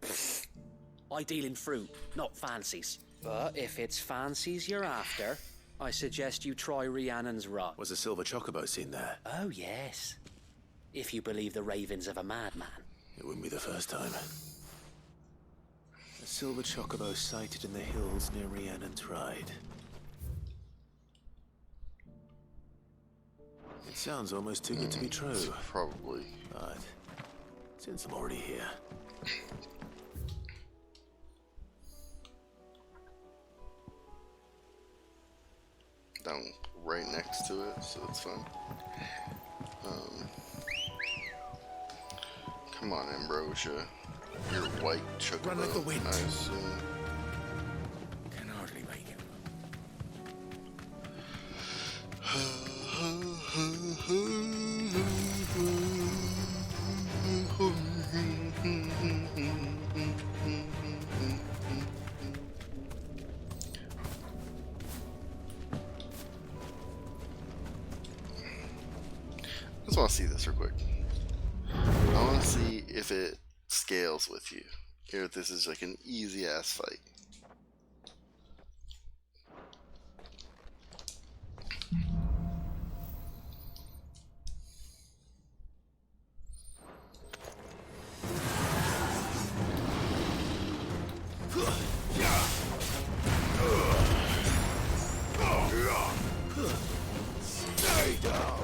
I deal in fruit, not fancies. But if it's fancies you're after, I suggest you try Rhiannon's Rock. Was a silver chocobo seen there? Oh, yes. If you believe the ravings of a madman. It wouldn't be the first time. A silver chocobo sighted in the hills near Rhiannon's Ride. It sounds almost too good to be true. Probably. But since I'm already here... Down right next to it, so it's fine. Come on, Ambrosia. Your white chocobo. Run like the wind. I assume. Can hardly make it. I just want to see this real quick. I want to see if it scales with you. Or if this is like an easy ass fight. Stay down.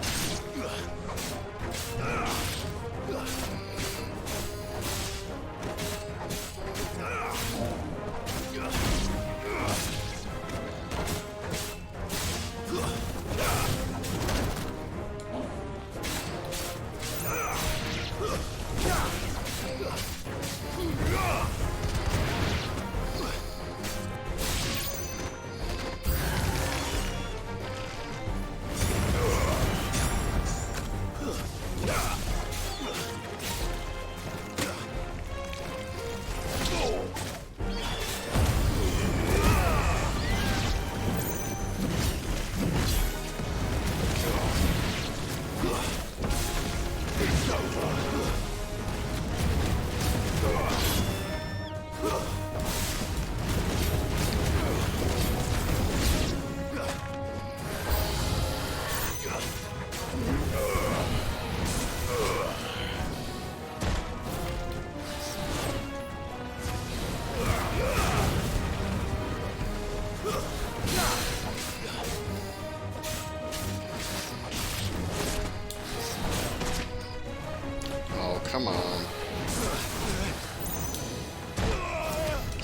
Oh, come on.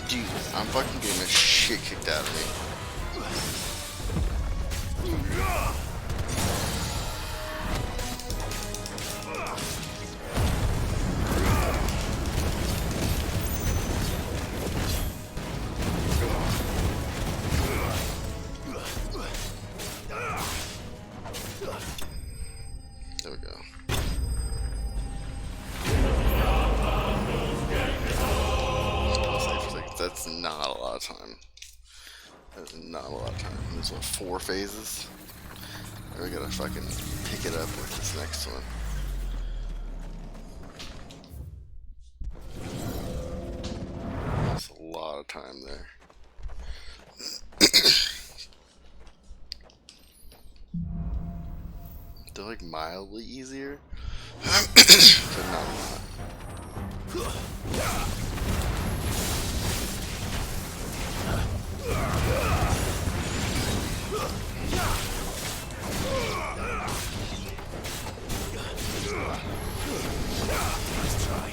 Dude, I'm fucking getting the shit kicked out of me. There we go. 8 seconds. That's not a lot of time. That is not a lot of time. There's what, 4 phases? Or we gotta fucking pick it up with this next one. That's a lot of time there. They're like mildly easier, but not a lot. Let's try.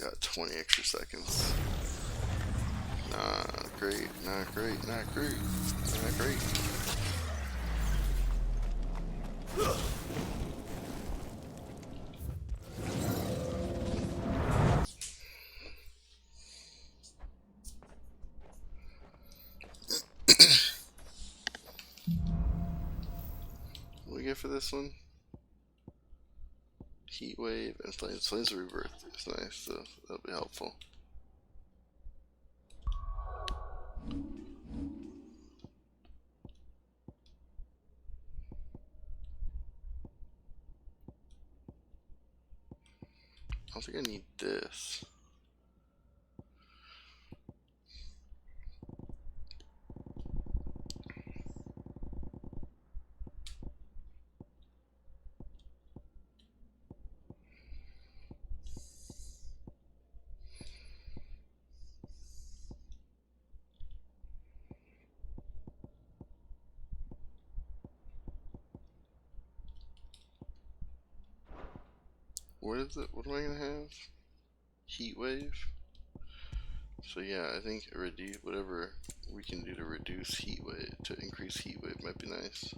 Got 20 extra seconds. Not great, not great, not great, not great. What do we get for this one? Heat wave and flames rebirth is nice, so that'll be helpful. I don't think I need this. What is it? What am I gonna have? Heat wave. So yeah, I think reduce whatever we can do to reduce heat wave, to increase heat wave might be nice.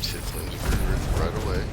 Shit, flames right away.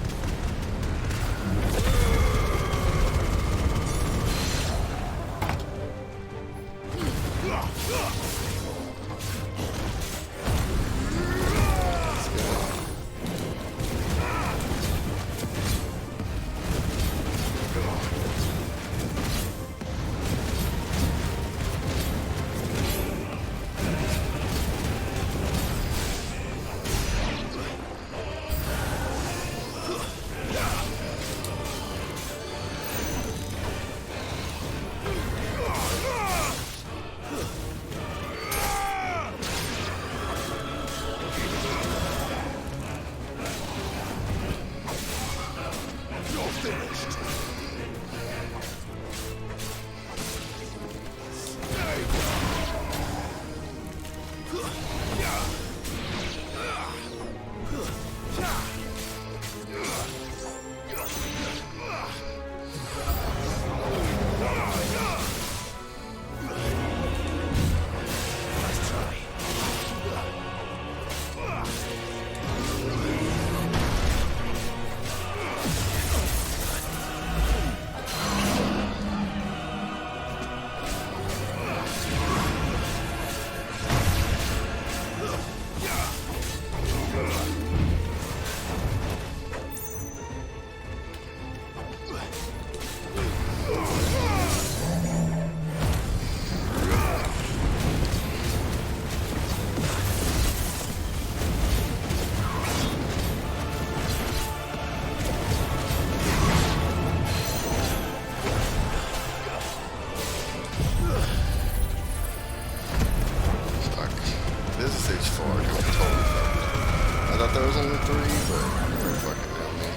3, but pretty fucking down, man.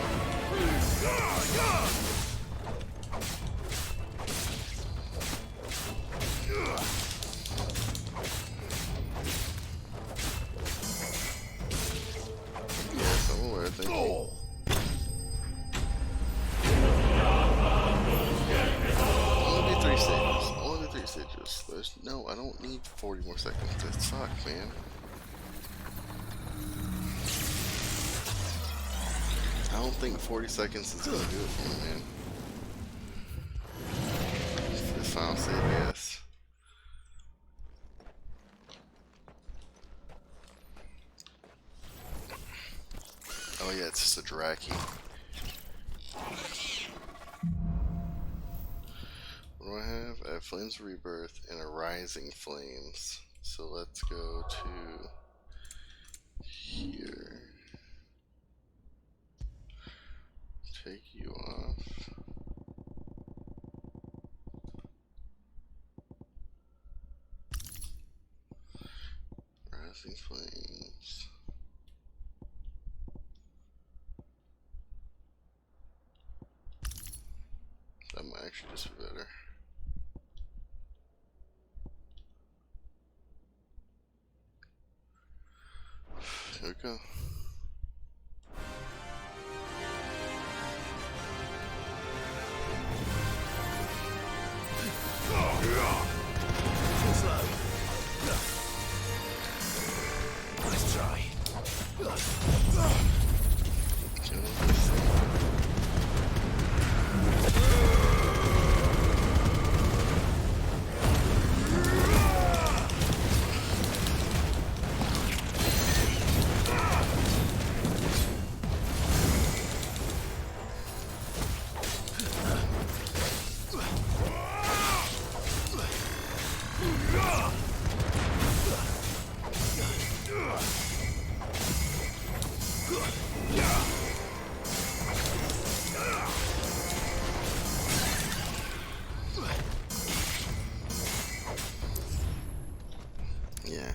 Yes, I'm aware, thank you. Only do 3 stages. Only do 3 stages. There's no, I don't need 40 more seconds. That suck, man. I don't think 40 seconds is gonna do it for me, man. This final save, yes. Oh yeah, it's just a Draki. What do I have? I have Flames of Rebirth and a Rising Flames. So let's go to here. Take you off. Rising Flames. That might actually just be better. Here we go. Let's try. Yeah.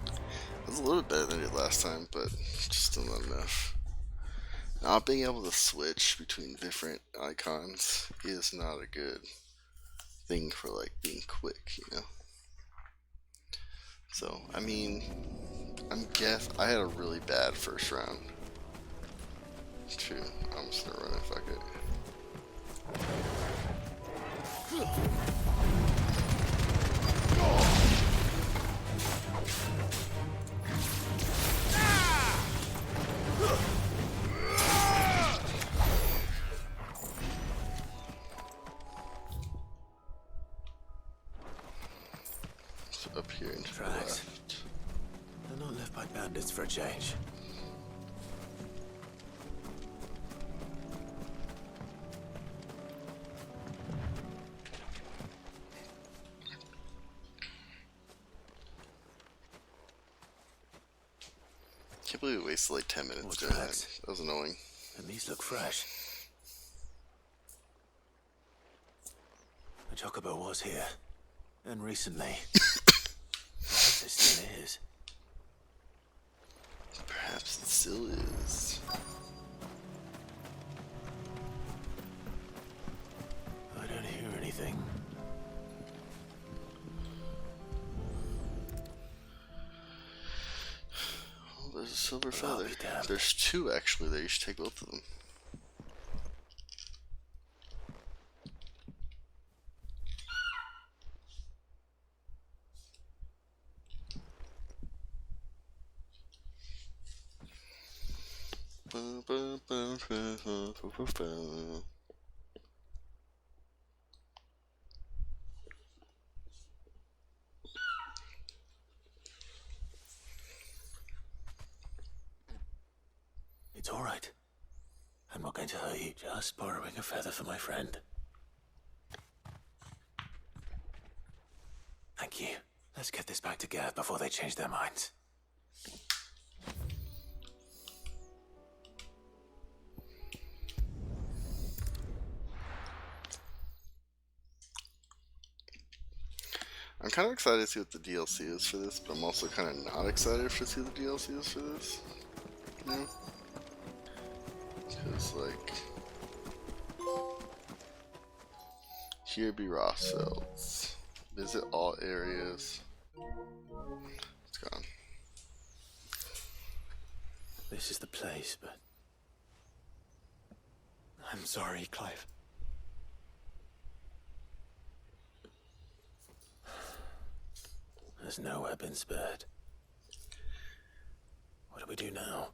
It was a little bit better than it did last time, but just still not enough. Not being able to switch between different icons is not a good thing for like being quick, you know? So, I mean, I had a really bad first round. Too. I'm just gonna run it, fuck it. So up here into the left. They're not left by bandits for a change. Can't believe we wasted like 10 minutes doing that. That was annoying. And these look fresh. The Chocobo was here. And recently. Perhaps it still is. Perhaps it still is. I don't hear anything. Oh, there's a silver feather. There's 2 actually there. You should take both of them. It's all right. I'm not going to hurt you. Just borrowing a feather for my friend. Thank you. Let's get this back to Gareth before they change their minds. I'm kind of excited to see what the DLC is for this, but I'm also kind of not excited to see what the DLC is for this. You know? Cause like here be Rossfelds. Visit all areas. It's gone. This is the place, but I'm sorry, Clive. There's nowhere been spared. What do we do now?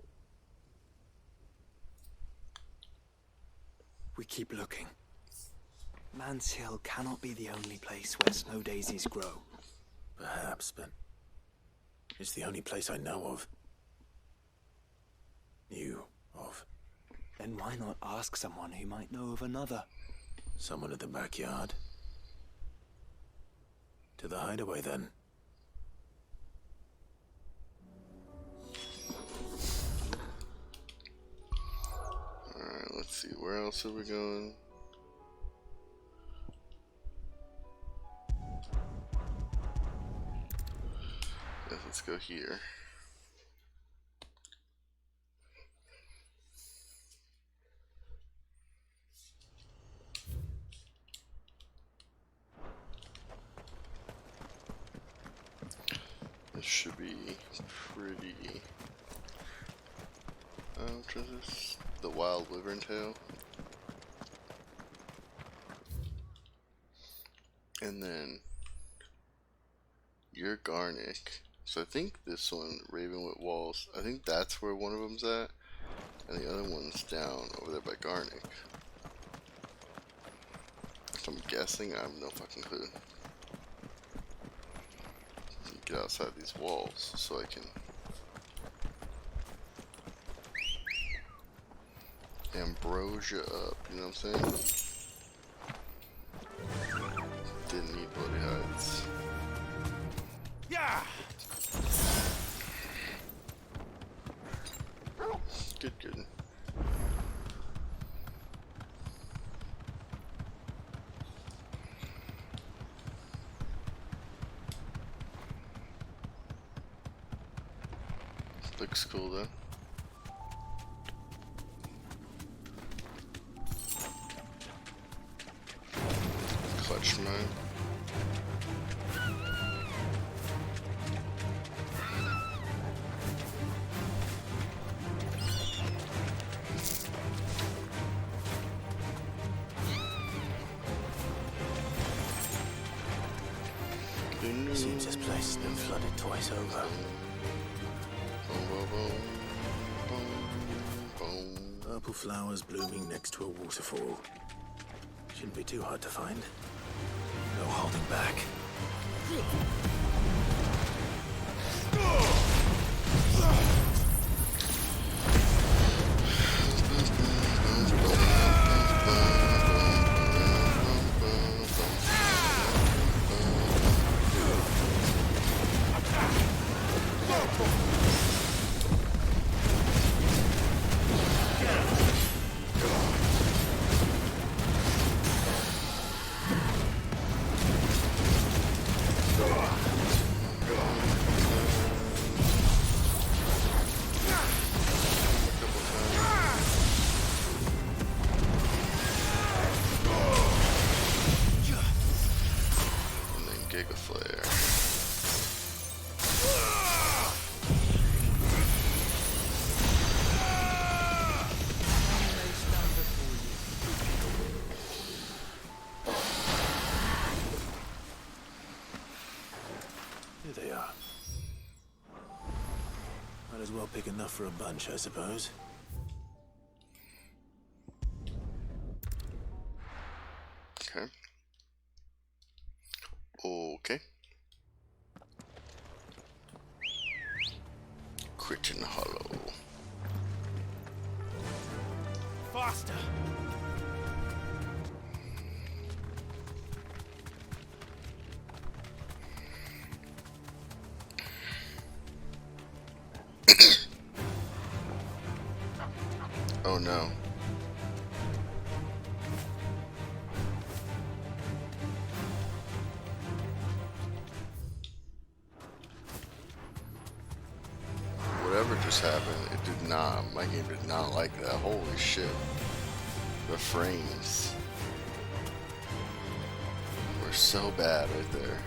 We keep looking. Man's Hill cannot be the only place where snow daisies grow. Perhaps, but it's the only place I know of. Knew of. Then why not ask someone who might know of another? Someone at the backyard. To the hideaway, then. Alright, let's see. Where else are we going? Yes, let's go here. This should be pretty. What is this? The Wild Wyvern Tail. And then your Garnick. So I think this one, Ravenwood Walls, I think that's where one of them's at. And the other one's down over there by Garnick. So I'm guessing, I have no fucking clue. Get outside these walls so I can ambrosia up, you know what I'm saying? Didn't need bloody hides. Yeah. Good, good. Looks cool though. Clutch mine. Seems this place has been flooded twice over. Purple flowers blooming next to a waterfall. Shouldn't be too hard to find. No holding back. Here they are. Might as well pick enough for a bunch, I suppose. Okay. Okay. Crichton Hollow. Faster. Oh no. Whatever just happened. It did not. My game did not like that. Holy shit. The frames were so bad right there.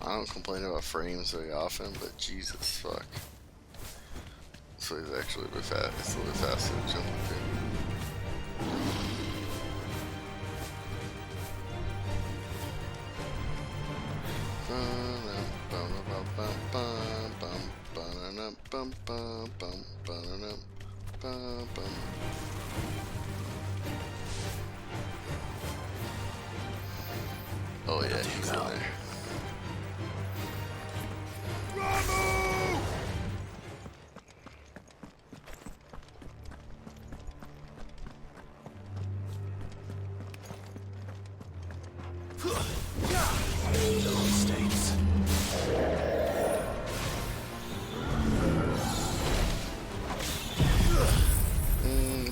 I don't complain about frames very often, but Jesus fuck. So it's actually a bit fast. It's a little bit faster to jump through. Oh yeah, he's in there.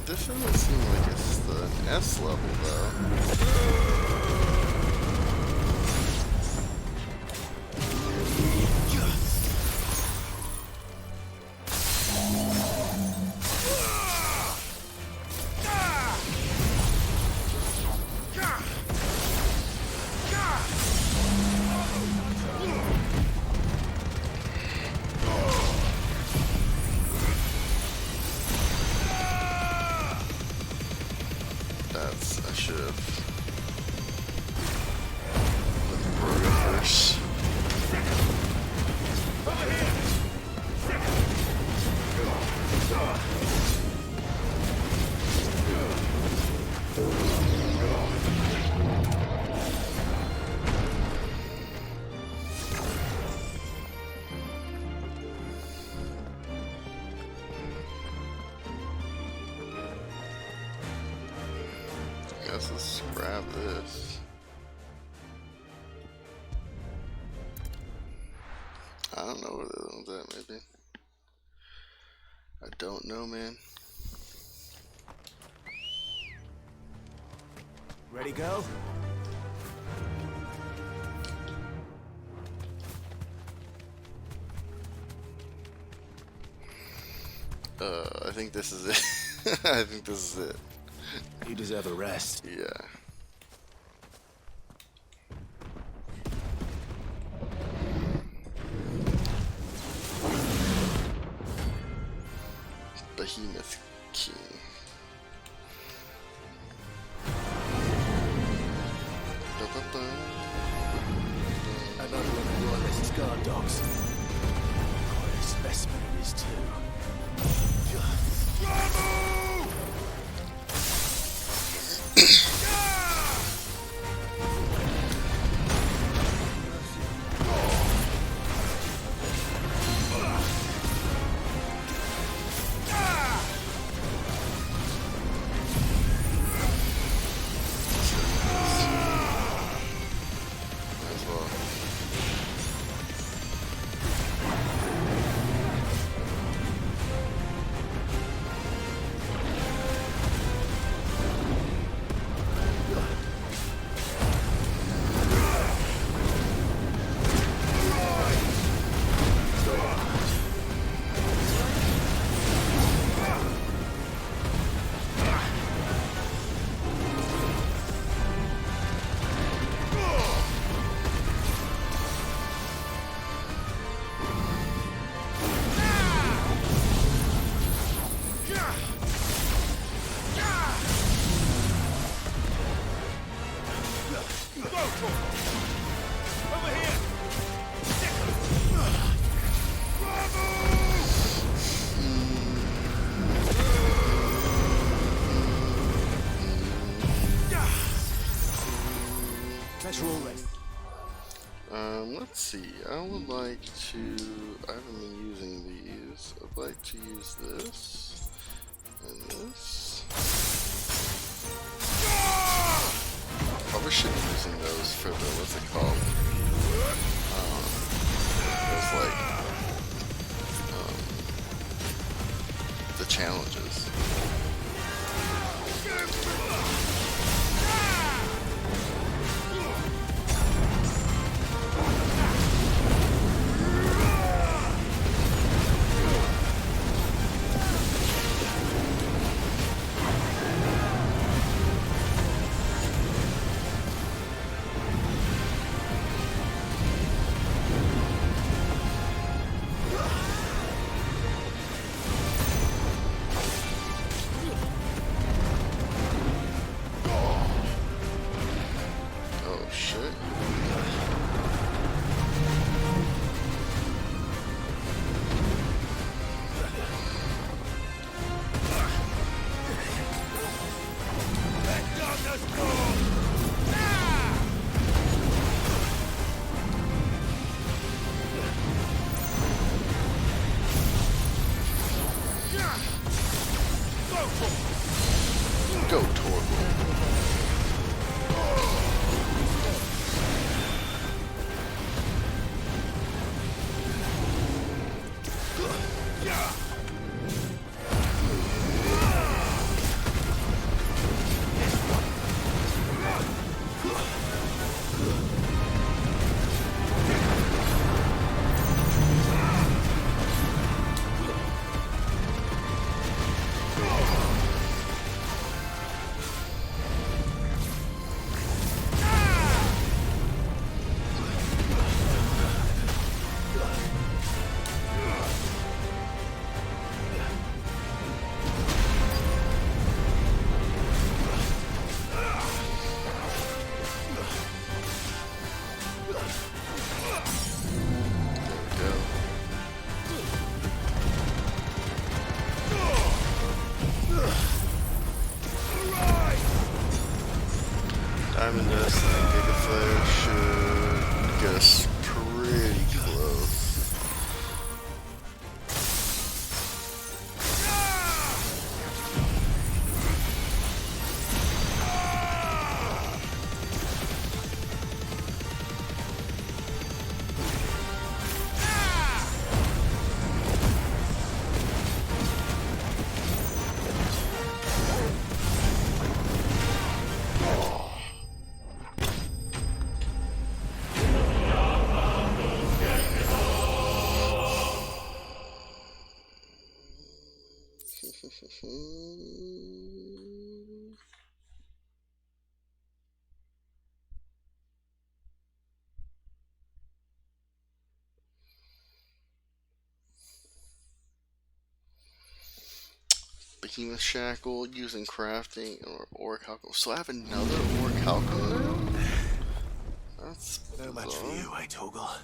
This doesn't seem like it's the S level though. I should have put the program first. Let's grab this. I don't know what that maybe. I don't know, man. Ready, go? I think this is it. I think this is it. You deserve a rest. Yeah. Behemoth King. I'd like to look at your list, guard dogs. Quite a specimen it is too. Let's see. I would like to. I haven't been using these. I'd like to use this and this. Probably should be using those for the what's it called? Those like the challenges. shit. Go, Torval. Diamond Dust and Giga Flare should get us pretty close. Behemoth Shackle using crafting or Orichalcum. So I have another Orichalcum now? That's no match for you, eh, Torgal?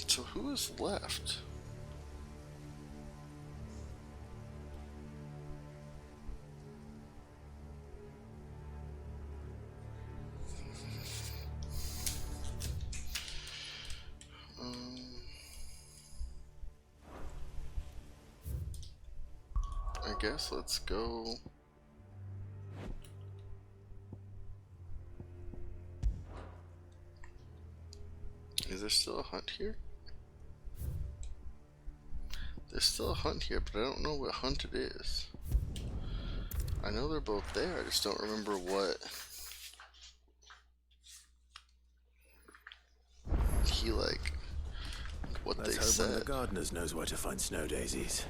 So who is left? I guess let's go. Is there still a hunt here? There's still a hunt here, but I don't know what hunt it is. I know they're both there, I just don't remember what he what Let's they hope said. one of the gardeners knows where to find snow daisies.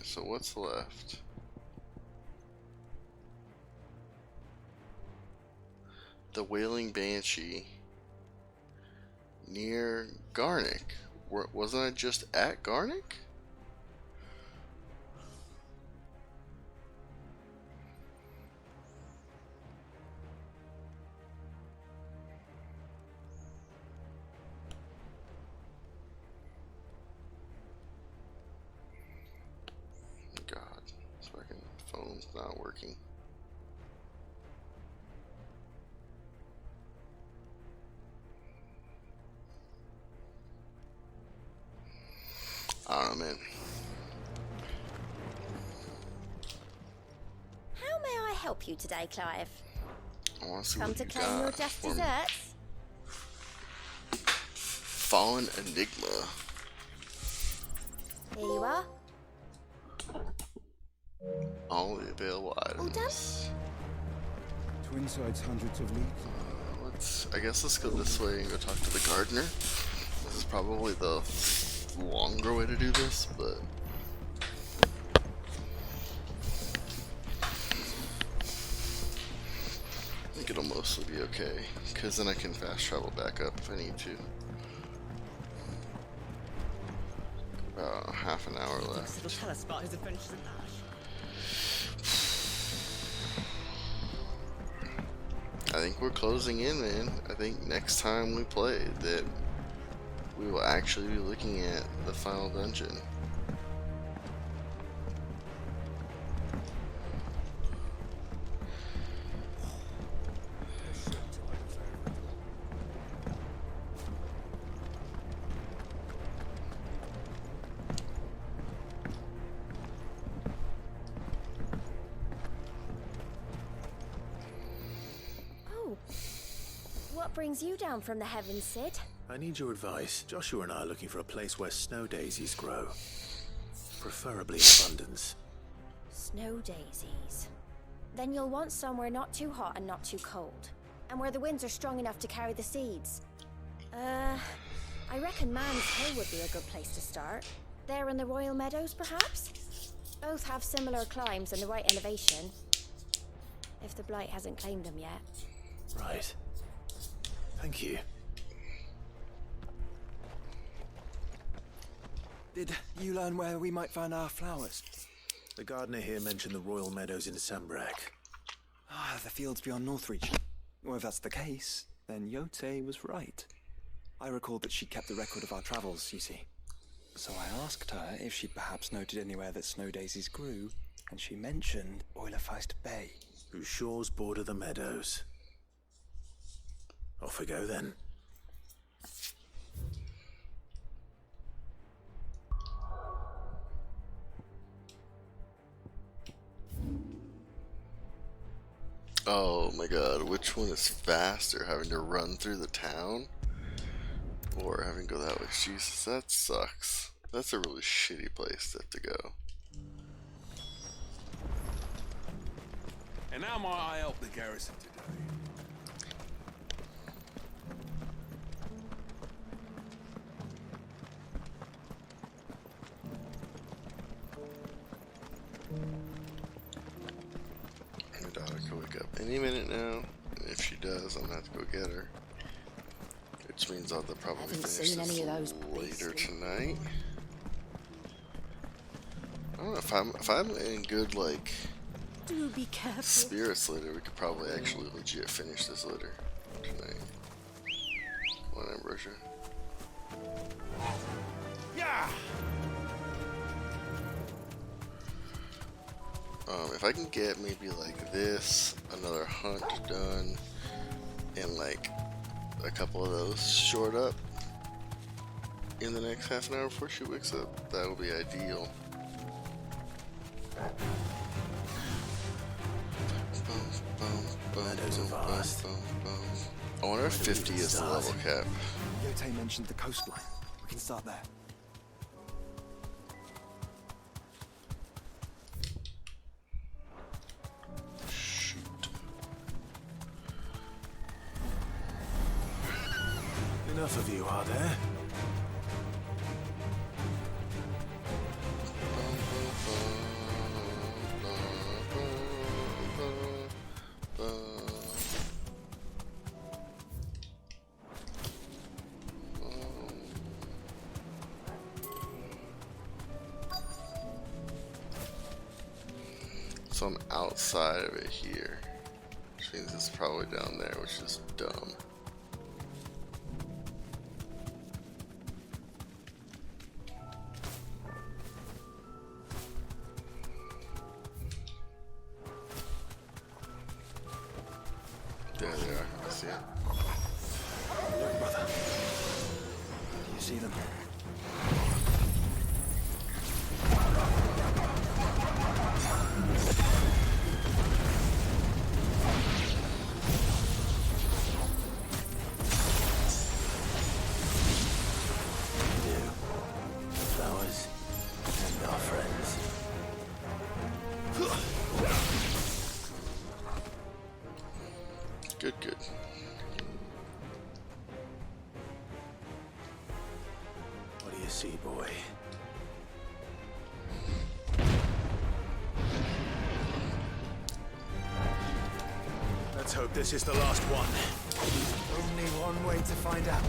So what's left? The Wailing Banshee near Garnick. Wasn't I just at Garnick? God, this fucking phone's not working. I don't know, man. help you today, Clive? I want to see Come what to you claim your got just for me. desserts? Fallen Enigma. Here you are. All the available items. Twin sides hundreds of leagues. I guess let's go this way and go talk to the gardener. This is probably the longer way to do this, but I think it'll mostly be okay, because then I can fast travel back up if I need to. About half an hour left. It'll tell us about his adventures at Lash. I think we're closing in, man. I think next time we play that we will actually be looking at the final dungeon. What brings you down from the heavens, Sid? I need your advice. Joshua and I are looking for a place where snow daisies grow. Preferably in abundance. Snow daisies. Then you'll want somewhere not too hot and not too cold. And where the winds are strong enough to carry the seeds. I reckon Man's Hill would be a good place to start. There in the Royal Meadows, perhaps? Both have similar climbs and the right elevation. If the Blight hasn't claimed them yet. Right. Thank you. Did you learn where we might find our flowers? The gardener here mentioned the Royal Meadows in Sambrak. Ah, the fields beyond Northreach. Well, if that's the case, then Yote was right. I recalled that she kept the record of our travels, you see. So I asked her if she'd perhaps noted anywhere that snow daisies grew, and she mentioned Oilerfeist Bay. Whose shores border the meadows. Off we go then. Oh my god, which one is faster? Having to run through the town? Or having to go that way? Jesus, that sucks. That's a really shitty place to have to go. And how might I help the garrison today? My daughter could wake up any minute now, and if she does, I'm gonna have to go get her. Which means I'll probably finish this later tonight. I don't know if I'm in good like Do be careful. spirits later. We could probably actually legit finish this later tonight. Come on, Ambrosia. Yeah. If I can get maybe like this, another hunt done, and like a couple of those shored up in the next half an hour before she wakes up, that would be ideal. Meadows are vast. I wonder if 50 is the level cap. Yote mentioned the coastline. We can start there. Enough of you, are there? So I'm outside of it here, which means it's probably down there, which is dumb. There they are, I see it. Look, brother. Do you see them? Let's hope this is the last one. Only one way to find out.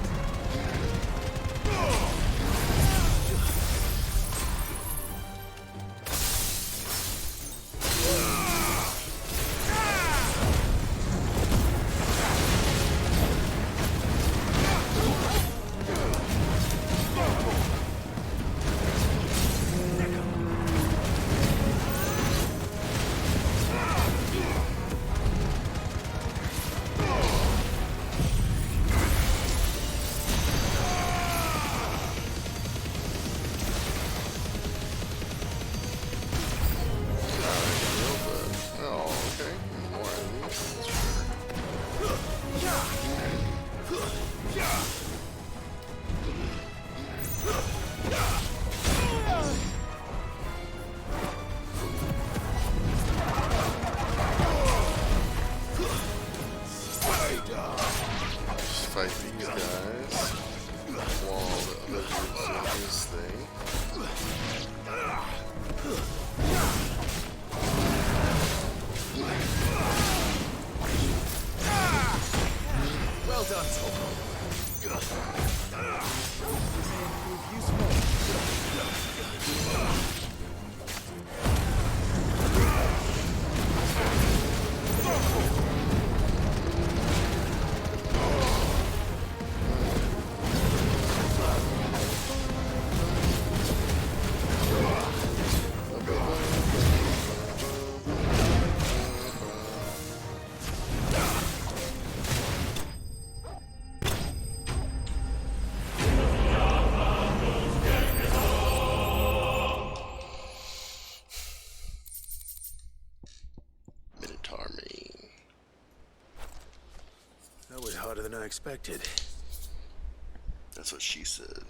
That was harder than I expected. That's what she said.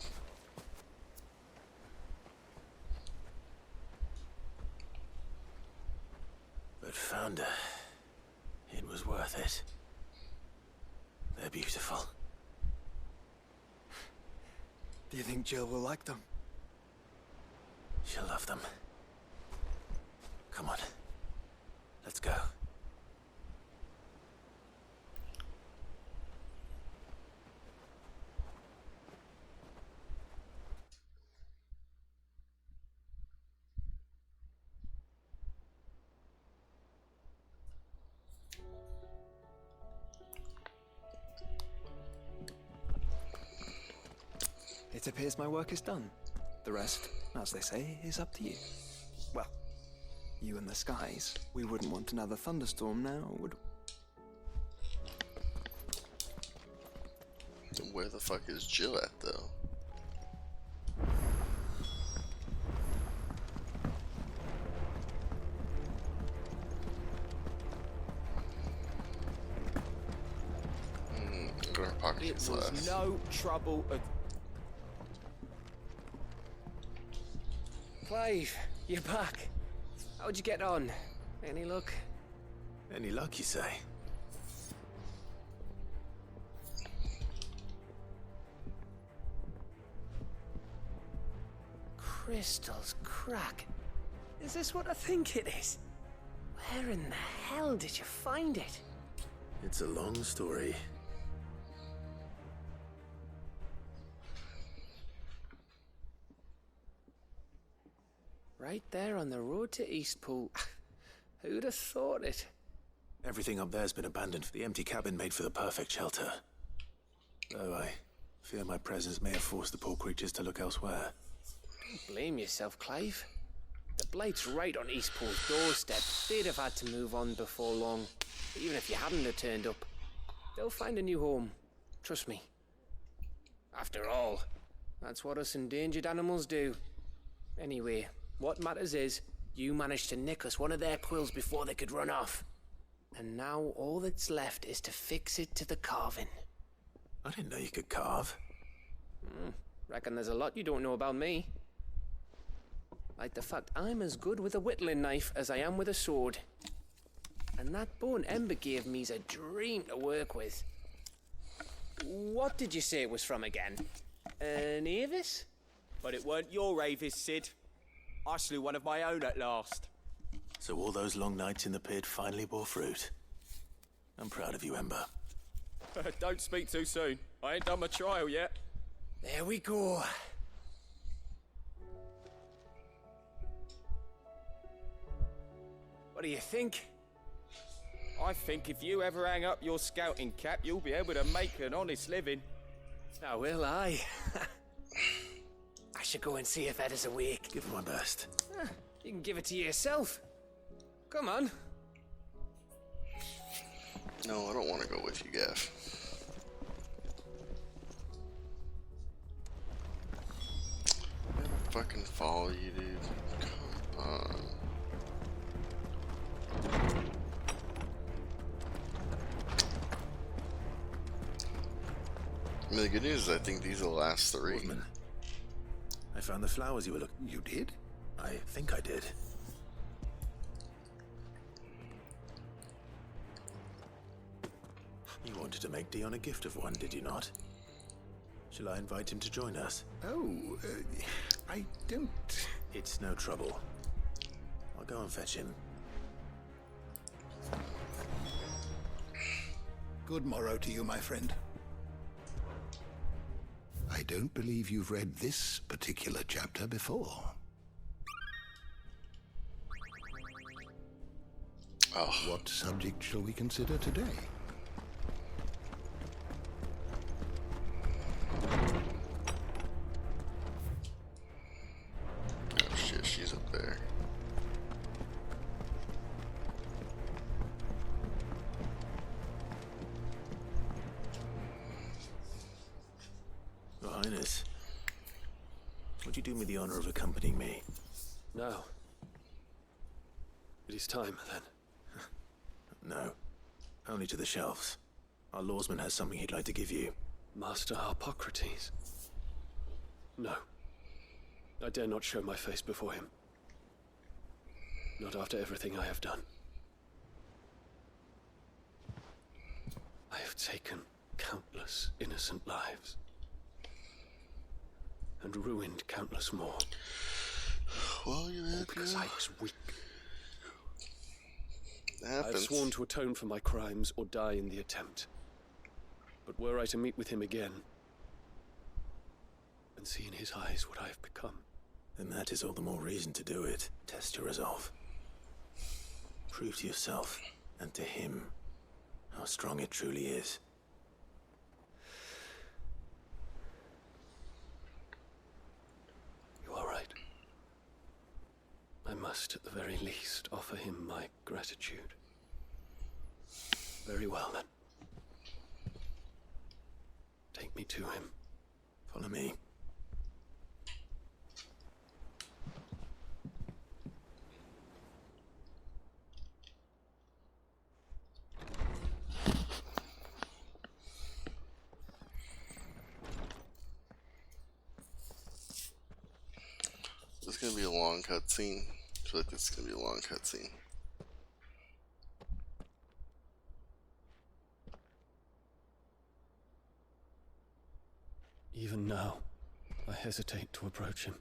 But Founder, it was worth it. They're beautiful. Do you think Jill will like them? She'll love them. Come on. Let's go. It appears my work is done. The rest, as they say, is up to you. Well, you and the skies. We wouldn't want another thunderstorm now, would we? Where the fuck is Jill at, though? It was no trouble at... Clive, you're back. How'd you get on? Any luck? Any luck, you say? Crystals crack. Is this what I think it is? Where in the hell did you find it? It's a long story. Right there on the road to Eastpool. Who'd have thought it? Everything up there's been abandoned. The empty cabin made for the perfect shelter. Though I fear my presence may have forced the poor creatures to look elsewhere. Don't blame yourself, Clive. The Blight's right on Eastpool's doorstep. They'd have had to move on before long. Even if you hadn't have turned up. They'll find a new home. Trust me. After all, that's what us endangered animals do. Anyway, what matters is, you managed to nick us one of their quills before they could run off. And now all that's left is to fix it to the carving. I didn't know you could carve. Reckon there's a lot you don't know about me. Like the fact I'm as good with a whittling knife as I am with a sword. And that bone Ember gave me's a dream to work with. What did you say it was from again? An Avis? But it weren't your Avis, Sid. I slew one of my own at last. So all those long nights in the pit finally bore fruit. I'm proud of you, Ember. Don't speak too soon. I ain't done my trial yet. There we go. What do you think? I think if you ever hang up your scouting cap, you'll be able to make an honest living. Now will I? I should go and see if Ed is awake. Give it my best. You can give it to yourself. Come on. No, I don't want to go with you, Gaff. I'm gonna fucking follow you, dude. Come on. I mean, the good news is I think these are the last three. Woodman, I found the flowers you were looking. You did? I think I did. You wanted to make Dion a gift of one, did you not? Shall I invite him to join us? Oh, I don't... It's no trouble. I'll go and fetch him. Good morrow to you, my friend. I don't believe you've read this particular chapter before. Oh. What subject shall we consider today? Oh shit, she's up there. Your Highness, would you do me the honor of accompanying me? Now. It is time, then. No. Only to the shelves. Our lawsman has something he'd like to give you. Master Harpocrates. No. I dare not show my face before him. Not after everything I have done. I have taken countless innocent lives. And ruined countless more. Well, you had because I was weak. That I have happens. sworn to atone for my crimes or die in the attempt. But were I to meet with him again, and see in his eyes what I have become, then that is all the more reason to do it. Test your resolve. Prove to yourself, and to him, how strong it truly is. You are right. I must, at the very least, offer him my gratitude. Very well, then. Take me to him. Follow me. This is gonna be a long cutscene. I feel like this is gonna be a long cutscene. Even now, I hesitate to approach him.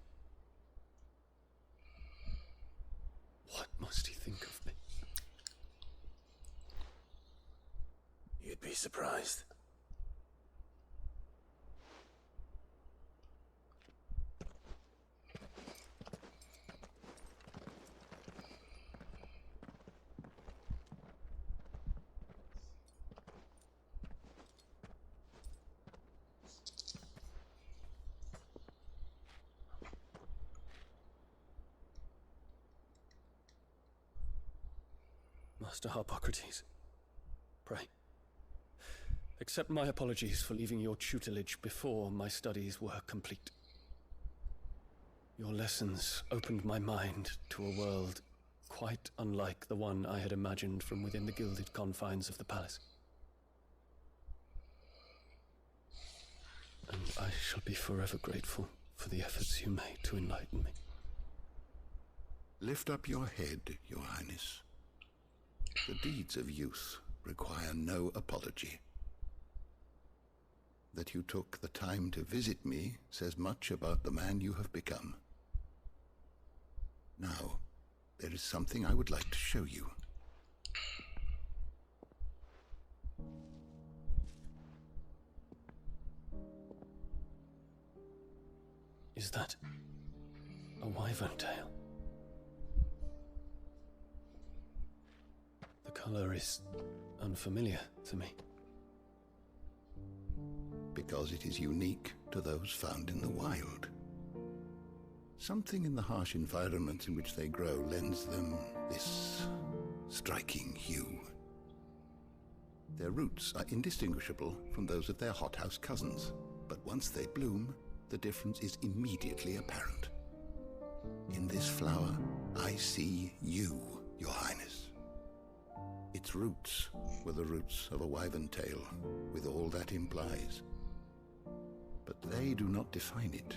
What must he think of me? You'd be surprised. Master Harpocrates, pray, accept my apologies for leaving your tutelage before my studies were complete. Your lessons opened my mind to a world quite unlike the one I had imagined from within the gilded confines of the palace. And I shall be forever grateful for the efforts you made to enlighten me. Lift up your head, Your Highness. The deeds of youth require no apology. That you took the time to visit me says much about the man you have become. Now, there is something I would like to show you. Is that a wyvern tail? The color is unfamiliar to me. Because it is unique to those found in the wild. Something in the harsh environment in which they grow lends them this striking hue. Their roots are indistinguishable from those of their hothouse cousins, but once they bloom, the difference is immediately apparent. In this flower, I see you, Your Highness. Its roots were the roots of a wyvern tail, with all that implies. But they do not define it,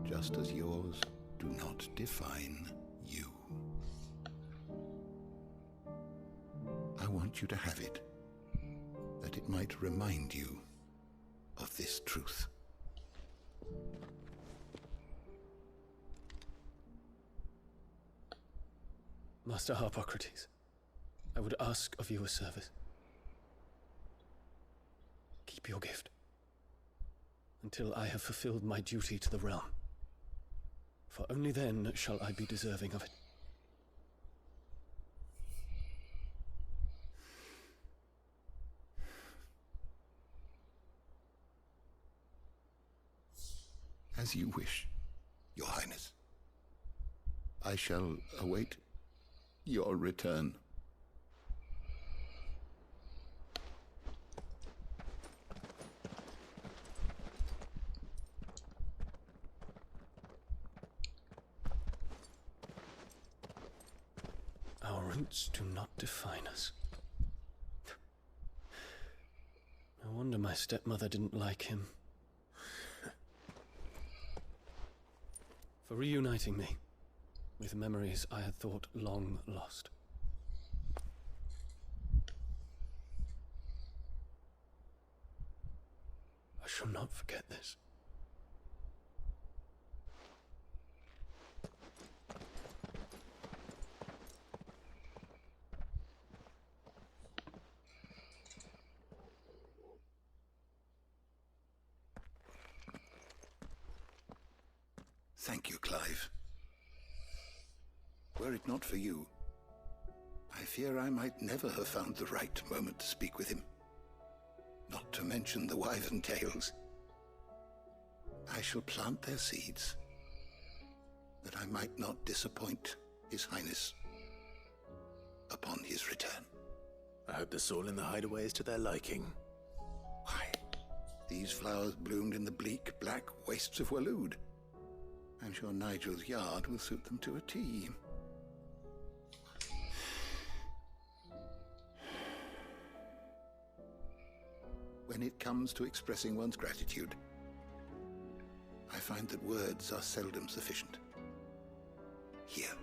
just as yours do not define you. I want you to have it, that it might remind you of this truth. Master Harpocrates, I would ask of you a service. Keep your gift until I have fulfilled my duty to the realm, for only then shall I be deserving of it. As you wish, Your Highness. I shall await your return. Our roots do not define us. No wonder my stepmother didn't like him. For reuniting me with memories I had thought long lost. I shall not forget this. Thank you, Clive. Were it not for you, I fear I might never have found the right moment to speak with him. Not to mention the wyvern tales. I shall plant their seeds, that I might not disappoint His Highness upon his return. I hope the soil in the hideaway is to their liking. Why, these flowers bloomed in the bleak, black wastes of Waloed. I'm sure Nigel's yard will suit them to a T. When it comes to expressing one's gratitude, I find that words are seldom sufficient. Here.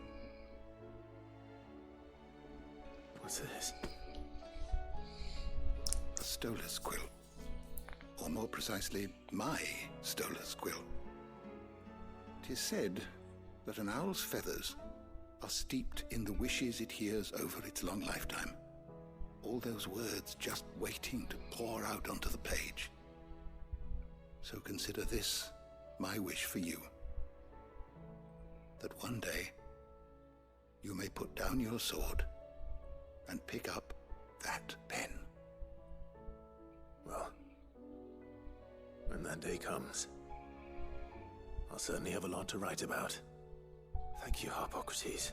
What's this? A stolas quill. Or more precisely, my stolas quill. 'Tis said that an owl's feathers are steeped in the wishes it hears over its long lifetime. All those words just waiting to pour out onto the page. So consider this my wish for you. That one day you may put down your sword and pick up that pen. Well, when that day comes, I'll certainly have a lot to write about. Thank you, Harpocrates.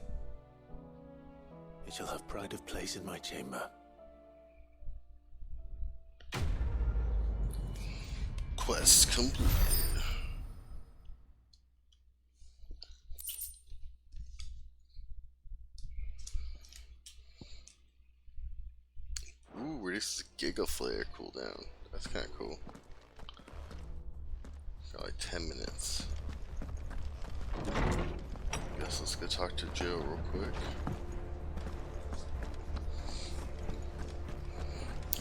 It shall have pride of place in my chamber. Quest completed. Ooh, reduces Giga Flare cooldown. That's kind of cool. Got like 10 minutes. Guess let's go talk to Joe real quick.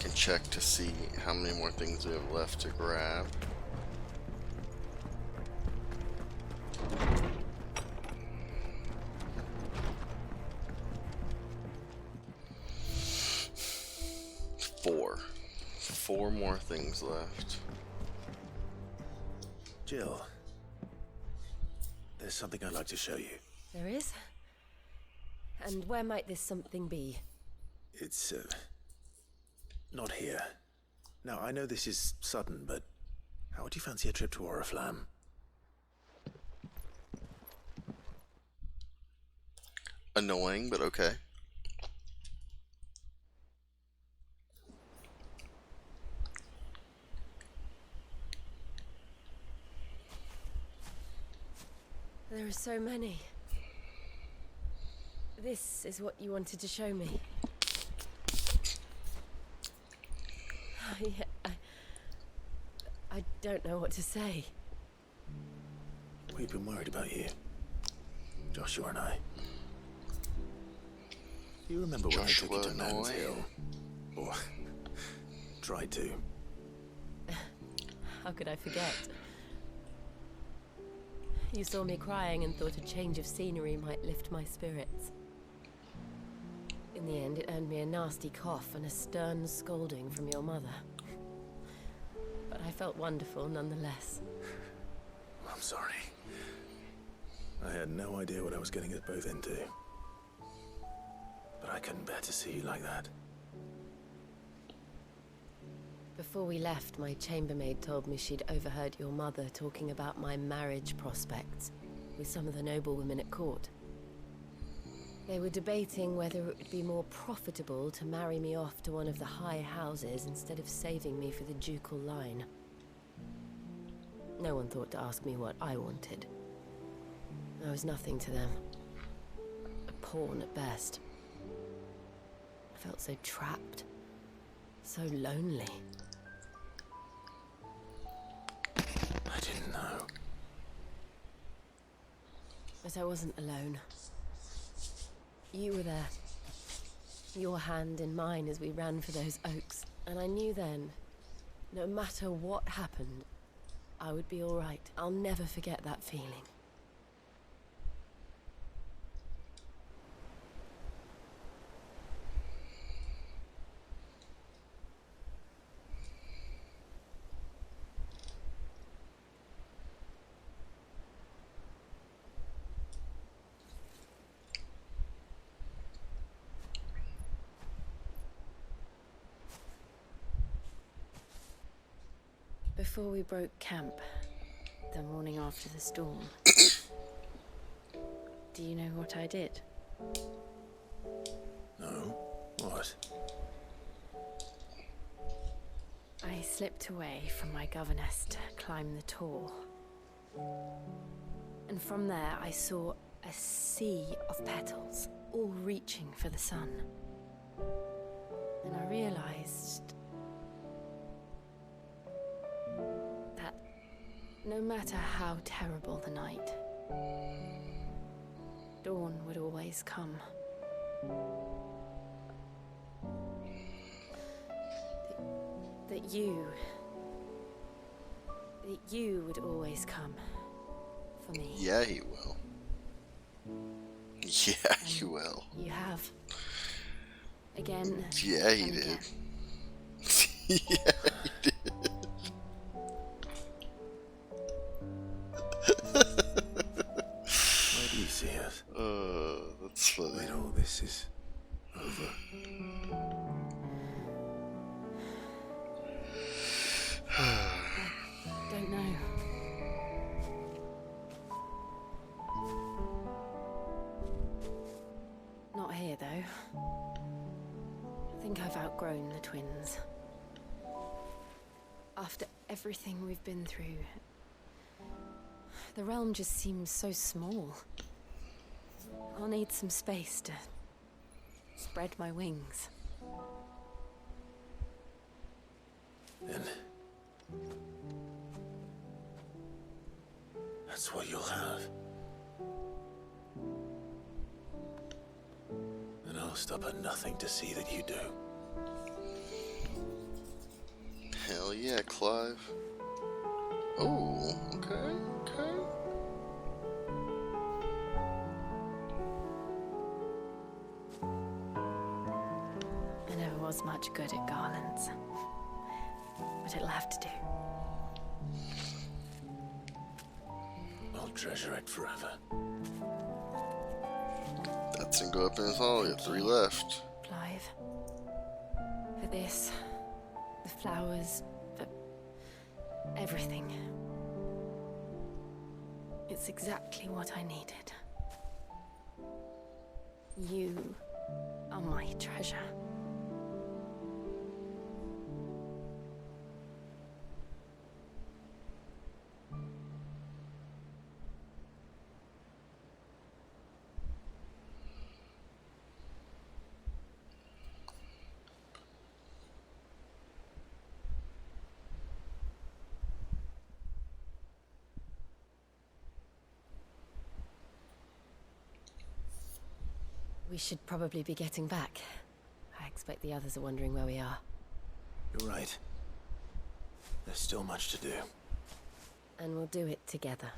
Can check to see how many more things we have left to grab. Four more things left. Jill, there's something I'd like to show you. There is? And where might this something be? It's, not here. Now, I know this is sudden, but how would you fancy a trip to Oriflamme? Annoying, but okay. There are so many. This is what you wanted to show me. I don't know what to say. We've been worried about you. Joshua and I. You remember when I took you to Man's Hill? Or tried to. How could I forget? You saw me crying and thought a change of scenery might lift my spirits. In the end, it earned me a nasty cough and a stern scolding from your mother. But I felt wonderful nonetheless. I'm sorry. I had no idea what I was getting us both into. But I couldn't bear to see you like that. Before we left, my chambermaid told me she'd overheard your mother talking about my marriage prospects with some of the noblewomen at court. They were debating whether it would be more profitable to marry me off to one of the high houses instead of saving me for the ducal line. No one thought to ask me what I wanted. I was nothing to them. A pawn at best. I felt so trapped. So lonely. I didn't know. But I wasn't alone. You were there. Your hand in mine as we ran for those oaks. And I knew then, no matter what happened, I would be all right. I'll never forget that feeling. Before we broke camp, the morning after the storm, do you know what I did? No? What? I slipped away from my governess to climb the tor. And from there I saw a sea of petals, all reaching for the sun. And I realized that no matter how terrible the night, dawn would always come. That you would always come for me. Yeah, he will. Yeah, he will. You have. Again. Yeah, he did. Again. Yeah, he did. Where do you see us? That's funny. When all this is over. Don't know. Not here, though. I think I've outgrown the twins. After everything we've been through, the realm just seems so small. I'll need some space to spread my wings. Then that's what you'll have. And I'll stop at nothing to see that you do. Hell yeah, Clive. Oh, okay, okay. I never was much good at garlands, but it'll have to do. Well, treasure it forever. That's gonna go up in his hall. You have 3 left. Clive. For this, the flowers, for everything. It's exactly what I needed. You are my treasure. We should probably be getting back. I expect the others are wondering where we are. You're right. There's still much to do. And we'll do it together.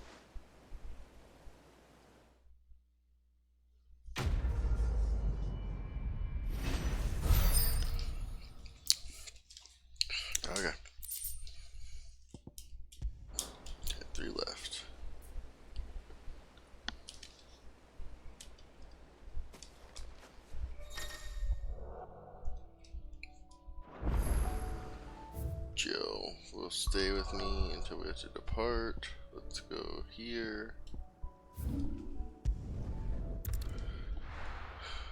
Okay. 3 left. Joe will stay with me until we have to depart. Let's go here.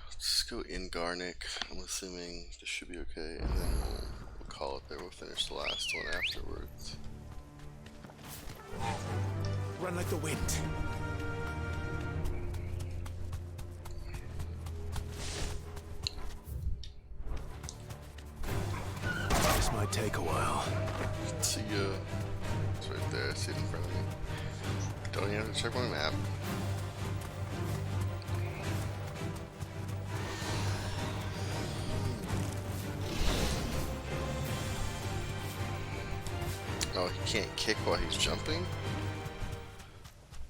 Let's go in Garnick. I'm assuming this should be okay, and then we'll call it there. We'll finish the last one afterwards. Run like the wind. This might take a while. See ya. It's right there. I see it in front of me. Don't even have to check my map. Oh, he can't kick while he's jumping?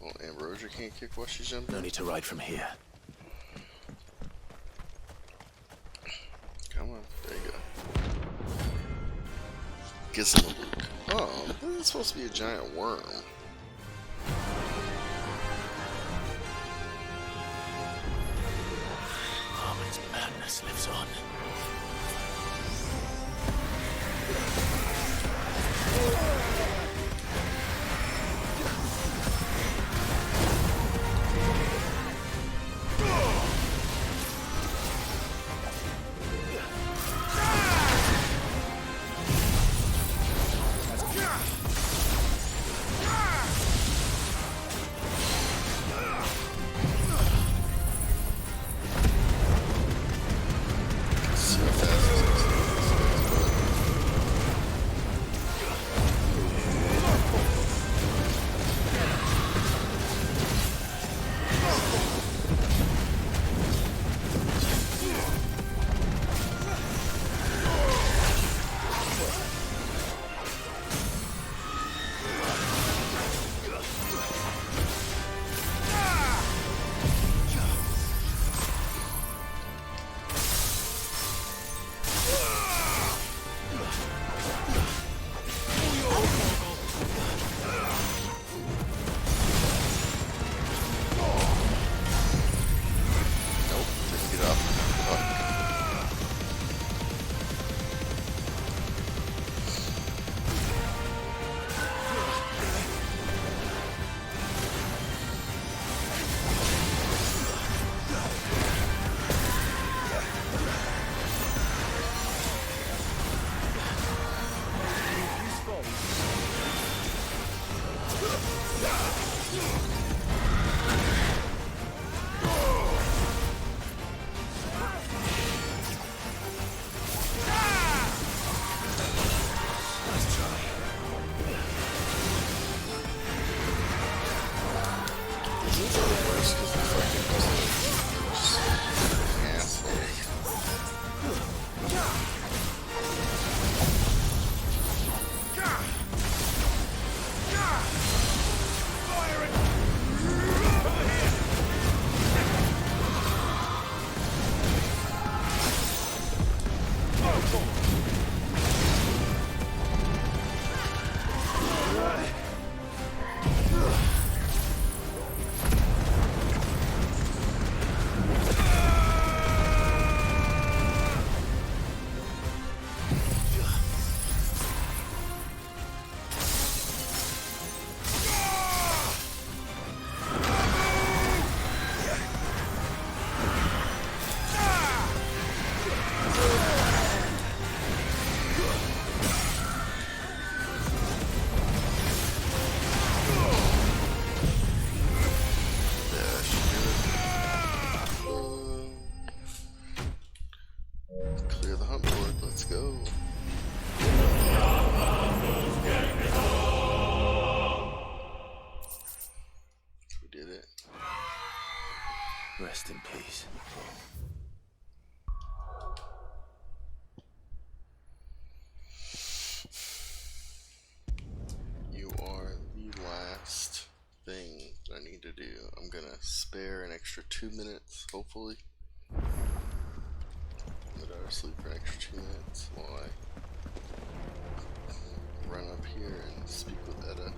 Well, Ambrosia can't kick while she's jumping? No need to ride from here. Come on, there you go. Gizmo. Oh, this is supposed to be a giant worm. Harmon's madness lives on. Rest in peace. You are the last thing that I need to do. I'm gonna spare an extra 2 minutes, hopefully. Let her sleep for an extra 2 minutes while I run up here and speak with Edda.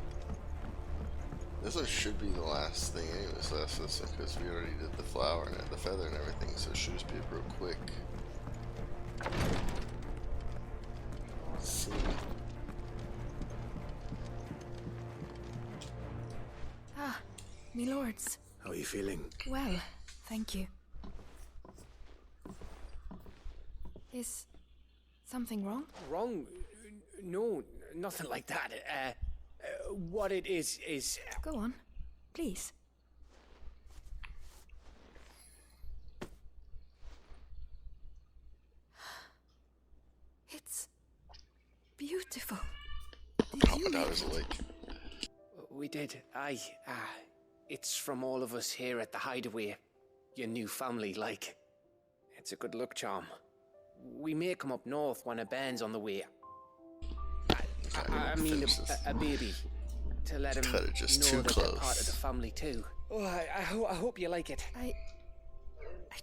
This one should be the last thing anyways, last lesson, because we already did the flower and the feather and everything, so it should just be real quick. Let's see. Ah, me lords. How are you feeling? Well, thank you. Is something wrong? Wrong? No, nothing like that. What it is... Go on, please. It's beautiful. Oh, my daughter's awake. We did, aye. It's from all of us here at the Hideaway. Your new family, like. It's a good luck charm. We may come up north when a band's on the way. I mean, a baby. To let him know that they're part of the family too. Oh, I hope you like it. I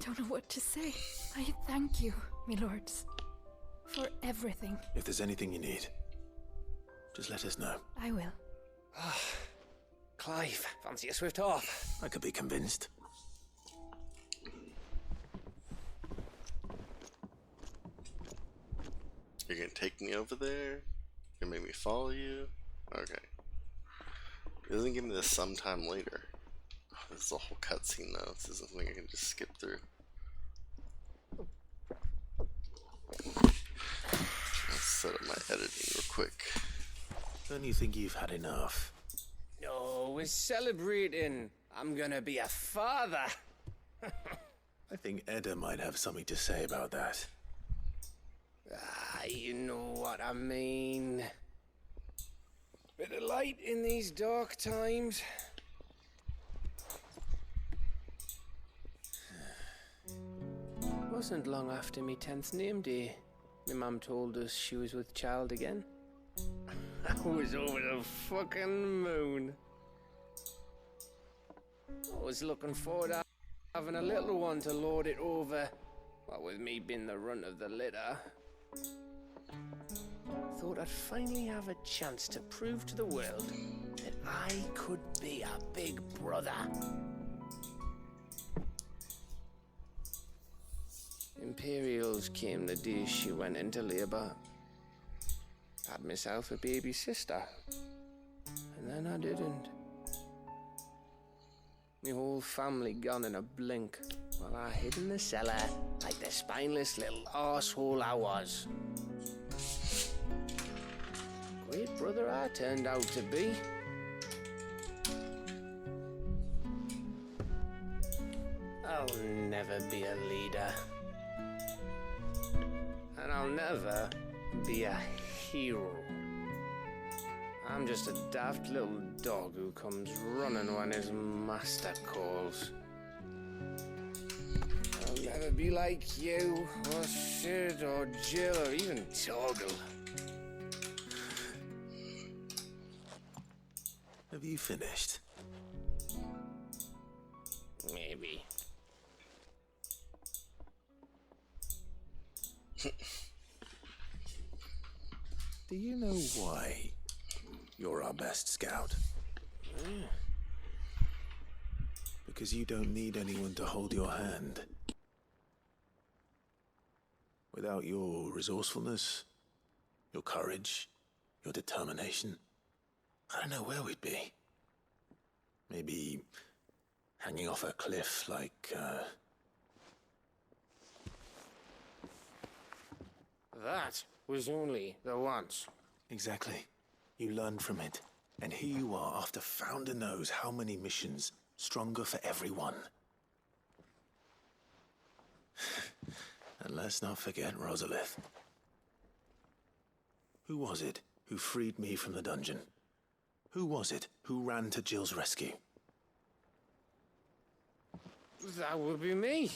don't know what to say. I thank you, me lords, for everything. If there's anything you need, just let us know. I will. Clive, fancy a swift off? I could be convinced. You're gonna take me over there? You're gonna make me follow you? Okay. It doesn't give me this sometime later. Oh, this is a whole cutscene though. This isn't something I can just skip through. Let's set up my editing real quick. Don't you think you've had enough? No, we're celebrating. I'm gonna be a father. I think Edda might have something to say about that. You know what I mean. Bit of light in these dark times. Wasn't long after me 10th name day. My mum told us she was with child again. I was over the fucking moon. I was looking forward to having a little one to lord it over. What with me being the runt of the litter. Thought I'd finally have a chance to prove to the world that I could be a big brother. Imperials came the day she went into labour. Had myself a baby sister, and then I didn't. My whole family gone in a blink, while I hid in the cellar like the spineless little arsehole I was. Great brother I turned out to be. I'll never be a leader. And I'll never be a hero. I'm just a daft little dog who comes running when his master calls. I'll never be like you, or Sid, or Jill, or even Torgal. Have you finished? Maybe. Do you know why you're our best scout? Because you don't need anyone to hold your hand. Without your resourcefulness, your courage, your determination, I don't know where we'd be. Maybe hanging off a cliff like, That was only the once. Exactly. You learned from it. And here you are after Founder knows how many missions, stronger for everyone. And let's not forget Rosalith. Who was it who freed me from the dungeon? Who was it who ran to Jill's rescue? That would be me.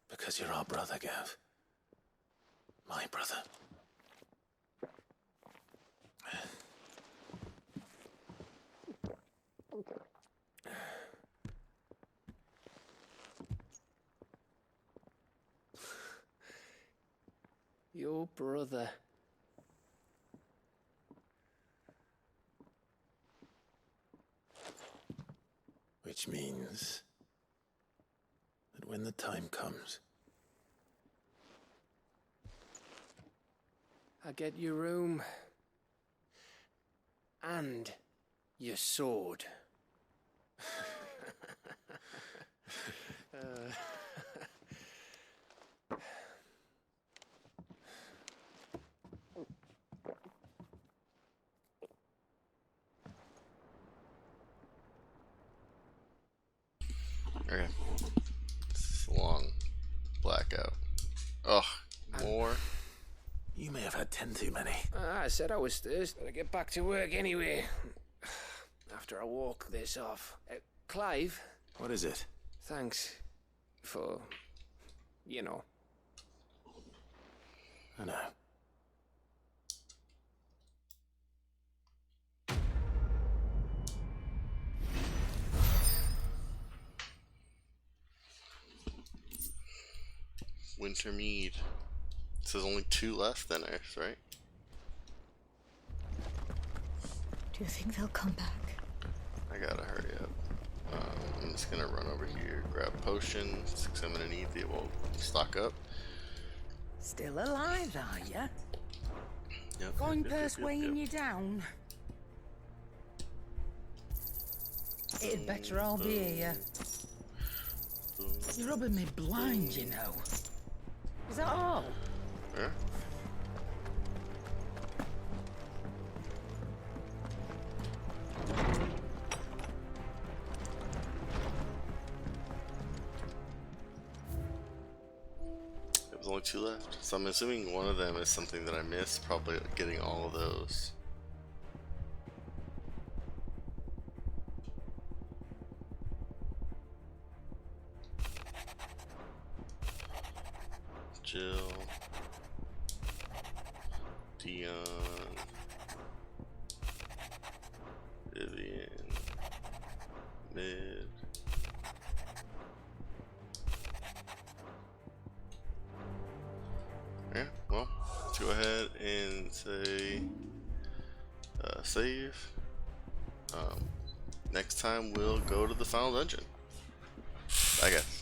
Because you're our brother, Gav. My brother. Your brother. Which means that when the time comes, I get your room. And your sword. Okay. It's a long blackout. Ugh, more. You may have had 10 too many. I said I was thirsty. Gotta get back to work anyway. After I walk this off. Clive? What is it? Thanks for, you know. I know. Wintermead. It says only 2 left then, right? Do you think they'll come back? I gotta hurry up. I'm just gonna run over here, grab potions, because I'm gonna need the, well, stock up. Still alive, are ya? Yep. Going purse weighing you down? It'd better all be here. You're rubbing me blind, you know. Is that all? Yeah. There's only 2 left, so I'm assuming one of them is something that I missed, probably getting all of those. Jill, Dion, Vivian, Mid. Yeah, well, let's go ahead and say save. Next time we'll go to the final dungeon, I guess.